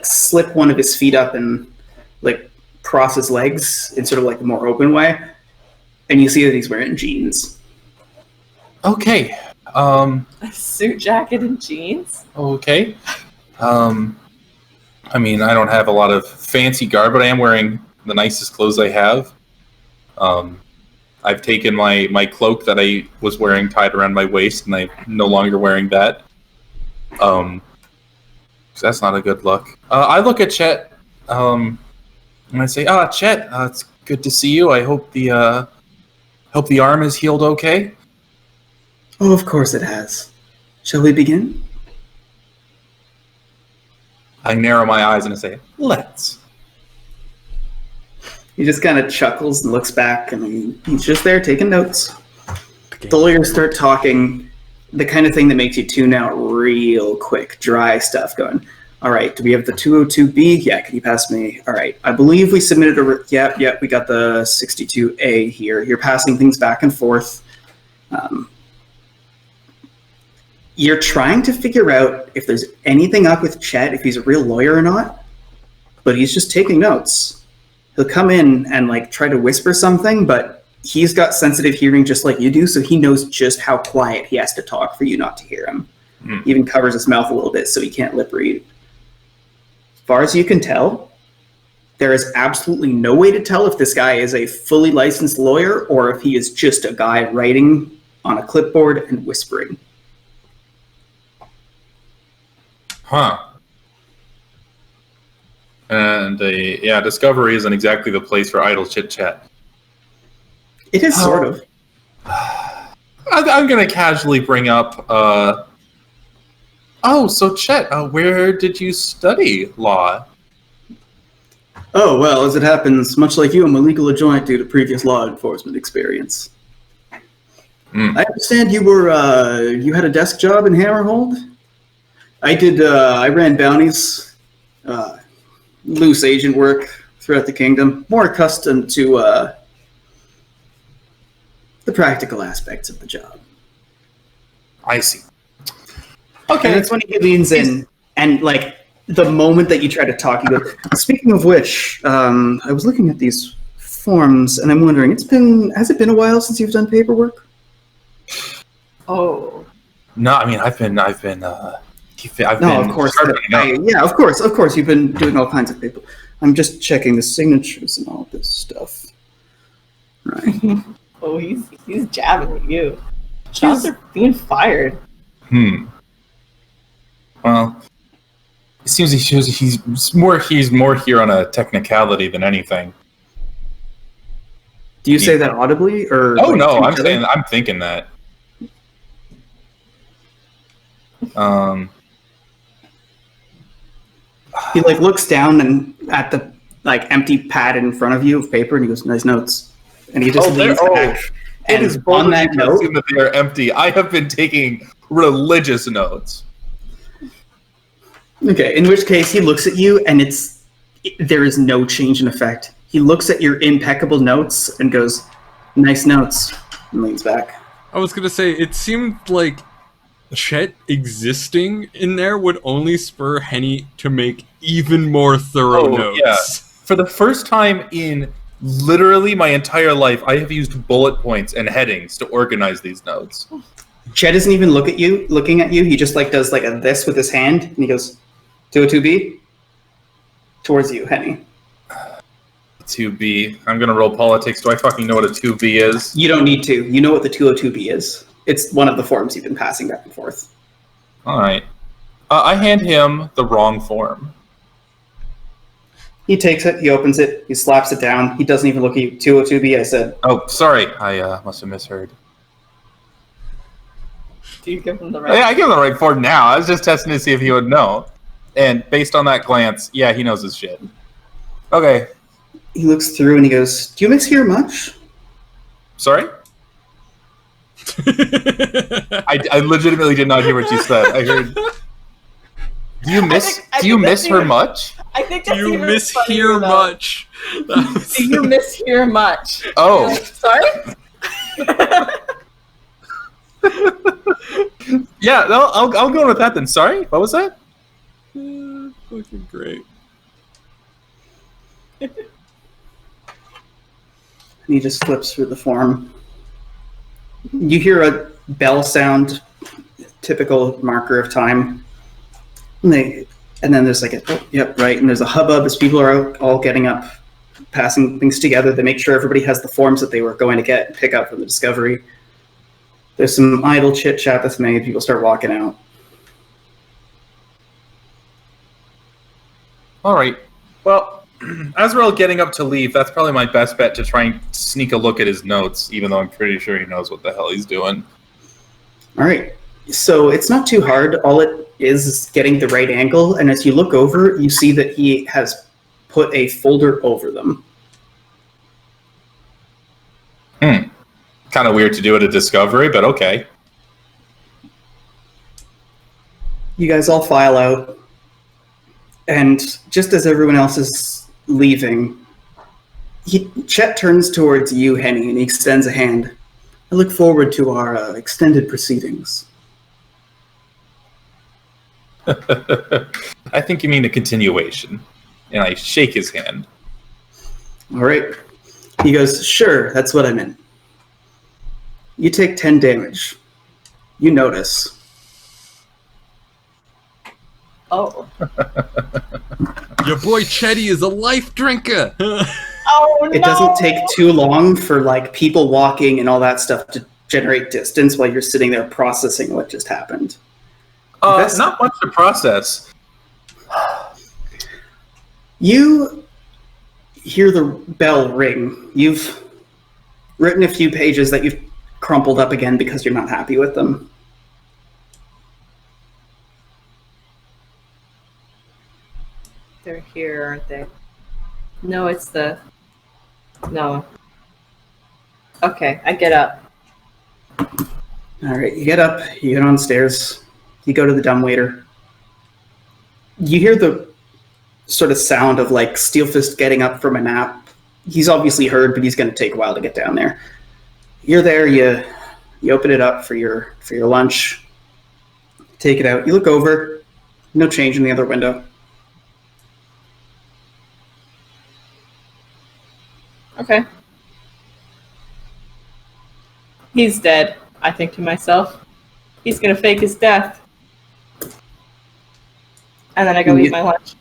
slip one of his feet up and like cross his legs in sort of like a more open way, and you see that he's wearing jeans. Okay. A suit jacket and jeans? Okay. I mean, I don't have a lot of fancy garb, but I am wearing the nicest clothes I have. I've taken my cloak that I was wearing tied around my waist, and I'm no longer wearing that. So that's not a good look. I look at Chet, and I say, Chet, it's good to see you. I hope the arm is healed okay. Oh, of course it has. Shall we begin? I narrow my eyes and I say, let's. He just kind of chuckles and looks back, and he's just there taking notes. The lawyers start talking, the kind of thing that makes you tune out real quick, dry stuff going. All right, do we have the 202B? Yeah, can you pass me? All right, I believe we submitted Yep, we got the 62A here. You're passing things back and forth. You're trying to figure out if there's anything up with Chet, if he's a real lawyer or not, but he's just taking notes. He'll come in and like try to whisper something, but he's got sensitive hearing just like you do, so he knows just how quiet he has to talk for you not to hear him. He even covers his mouth a little bit so he can't lip read. As far as you can tell, there is absolutely no way to tell if this guy is a fully licensed lawyer or if he is just a guy writing on a clipboard and whispering. Huh. And Discovery isn't exactly the place for idle chit-chat. It is sort of. I'm going to casually bring up, so Chet, where did you study law? Oh, well, as it happens, much like you, I'm a legal adjoint due to previous law enforcement experience. I understand you were, you had a desk job in Hammerhold? I ran bounties, loose agent work throughout the kingdom, more accustomed to the practical aspects of the job. I see. Okay. And that's when he leans in, and like the moment that you try to talk, you go, speaking of which, I was looking at these forms, and I'm wondering, has it been a while since you've done paperwork? Oh. No, I mean, I've been. Of course. Of course. You've been doing all kinds of paper. I'm just checking the signatures and all this stuff. Right. Oh, he's jabbing at you. Shots are being fired. Well, it seems he's more here on a technicality than anything. Do you say that audibly, or? Oh no, I'm thinking that. He like looks down and at the like empty pad in front of you of paper, and he goes, "Nice notes." And he just leans back. It And is bold on that to note, assume that they are empty. I have been taking religious notes. okay, in which case he looks at you and there is no change in effect. He looks at your impeccable notes and goes, "Nice notes," and leans back. I was gonna say, it seemed like Chet existing in there would only spur Henny to make even more thorough notes. Yeah. For the first time in literally my entire life, I have used bullet points and headings to organize these notes. Chet doesn't even looking at you. He just does a this with his hand, and he goes, 202B? Towards you, Henny. 2B. I'm gonna roll politics. Do I fucking know what a 2B is? You don't need to. You know what the 202B is. It's one of the forms you've been passing back and forth. Alright. I hand him the wrong form. He takes it, he opens it, he slaps it down. He doesn't even look at you. 202B, I said. Oh, sorry. I must have misheard. Do you give him the right? Yeah, I give him the right form now. I was just testing to see if he would know. And based on that glance, yeah, he knows his shit. Okay. He looks through and he goes, "Do you miss here much?" Sorry? I legitimately did not hear what you said. I heard. Do you miss her much? I think Do that's you even mishear funnier, though. much? Do you mishear much? Oh. Sorry? Yeah, no, I'll go with that then. Sorry? What was that? Fucking great. And he just flips through the form. You hear a bell sound, typical marker of time. And then there's yep, right. And there's a hubbub as people are all getting up, passing things together. They make sure everybody has the forms that they were going to get and pick up from the discovery. There's some idle chit chat that's made. People start walking out. All right. Well, as we're all getting up to leave, that's probably my best bet to try and sneak a look at his notes, even though I'm pretty sure he knows what the hell he's doing. All right. So it's not too hard. All it is getting the right angle. And as you look over, you see that he has put a folder over them. Kind of weird to do at a discovery, but okay. You guys all file out. And just as everyone else is leaving, Chet turns towards you, Henny, and he extends a hand. "I look forward to our extended proceedings." I think you mean a continuation. And I shake his hand. All right. He goes, "Sure, that's what I meant. You take 10 damage. You notice." Oh. Your boy Chetty is a life drinker. Oh, no. It doesn't take too long for people walking and all that stuff to generate distance while you're sitting there processing what just happened. Not much to process. You hear the bell ring. You've written a few pages that you've crumpled up again because you're not happy with them. They're here, aren't they? No, it's the... No. Okay, I get up. All right, you get up, you get on stairs, you go to the dumbwaiter. You hear the sort of sound of Steelfist getting up from a nap. He's obviously heard, but he's going to take a while to get down there. You're there, you open it up for your lunch, take it out, you look over, no change in the other window. Okay. He's dead, I think to myself. He's gonna fake his death. And then I go eat my lunch.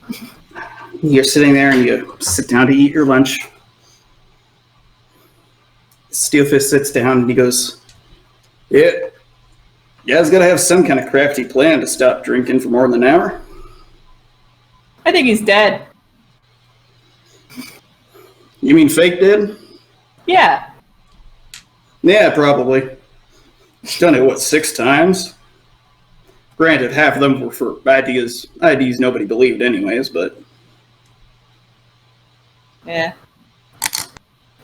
You're sitting there and you sit down to eat your lunch. Steelfist sits down and he goes, "Yeah, you guys gotta have some kind of crafty plan to stop drinking for more than an hour." I think he's dead. "You mean fake dead?" Yeah. "Yeah, probably. He's done it, 6 times? Granted, half of them were for IDs nobody believed anyways, but..." Yeah.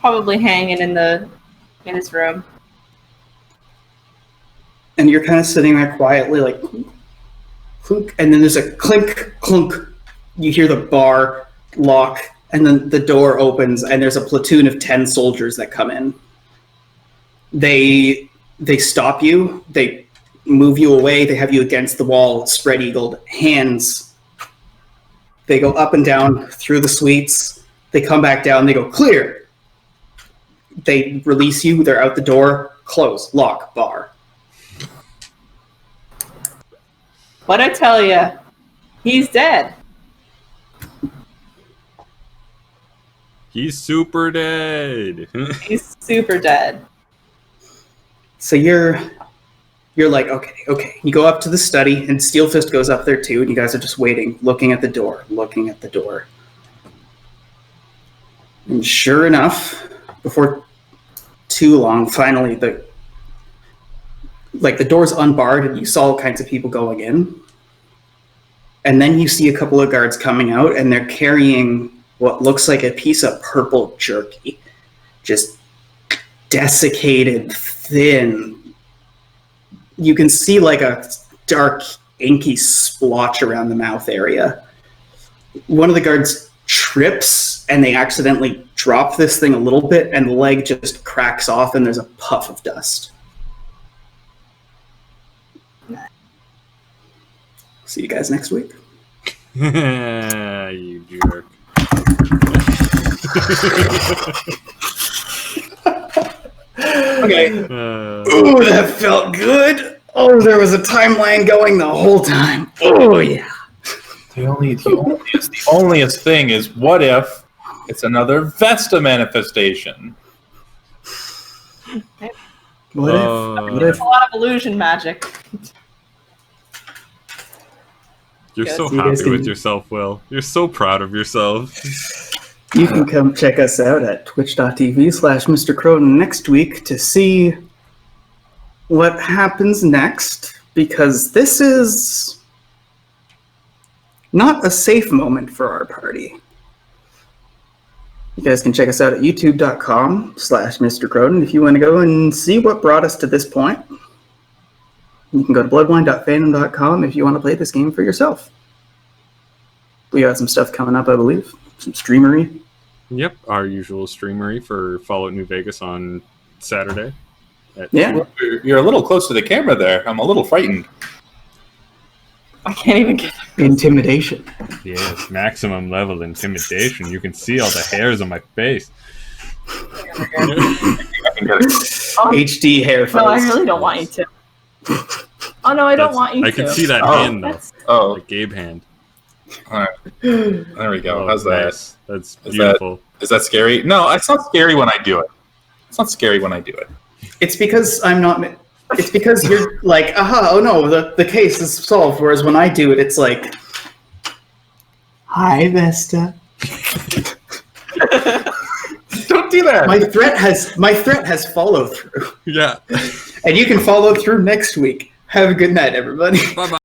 probably hanging in his room. And you're kind of sitting there quietly, like, clunk, and then there's a clink, clunk. You hear the bar lock, and then the door opens, and there's a platoon of 10 soldiers that come in. They stop you. They move you away. They have you against the wall, spread-eagled, hands. They go up and down through the suites. They come back down. They go, clear. They release you. They're out the door. Close. Lock. Bar. What'd I tell you? He's dead. He's super dead. He's super dead. So you're like, okay. You go up to the study, and Steelfist goes up there too, and you guys are just waiting, looking at the door. And sure enough, before too long, finally the door's unbarred, and you saw all kinds of people going in. And then you see a couple of guards coming out, and they're carrying what looks like a piece of purple jerky. Just desiccated, thin. You can see like a dark, inky splotch around the mouth area. One of the guards trips, and they accidentally drop this thing a little bit, and the leg just cracks off, and there's a puff of dust. See you guys next week. You jerk. Okay. Ooh, that felt good. Oh, there was a timeline going the whole time. Oh, yeah. The onlyest thing is, what if it's another Vesta manifestation? What if? There's a lot of illusion magic. You're so happy with yourself, Will. You're so proud of yourself. You can come check us out at twitch.tv/Mr. Cronin next week to see what happens next, because this is not a safe moment for our party. You guys can check us out at youtube.com/Mr. Cronin if you want to go and see what brought us to this point. You can go to bloodwine.fandom.com if you want to play this game for yourself. We got some stuff coming up, I believe. Some streamery. Yep, our usual streamery for Fallout New Vegas on Saturday. Yeah. You're a little close to the camera there. I'm a little frightened. I can't even get Intimidation. Yes, maximum level intimidation. You can see all the hairs on my face. HD hair. No, I really don't want you to. Oh no, I don't want you to. I can see that hand though. The Gabe hand. All right. There we go. How's that? Nice. That's beautiful. Is that scary? No, it's not scary when I do it. It's not scary when I do it. It's because I'm not. It's because you're like, aha, oh no, the case is solved. Whereas when I do it, it's like, hi, Vesta. Don't do that. My threat has follow through. Yeah. And you can follow through next week. Have a good night, everybody. Bye-bye.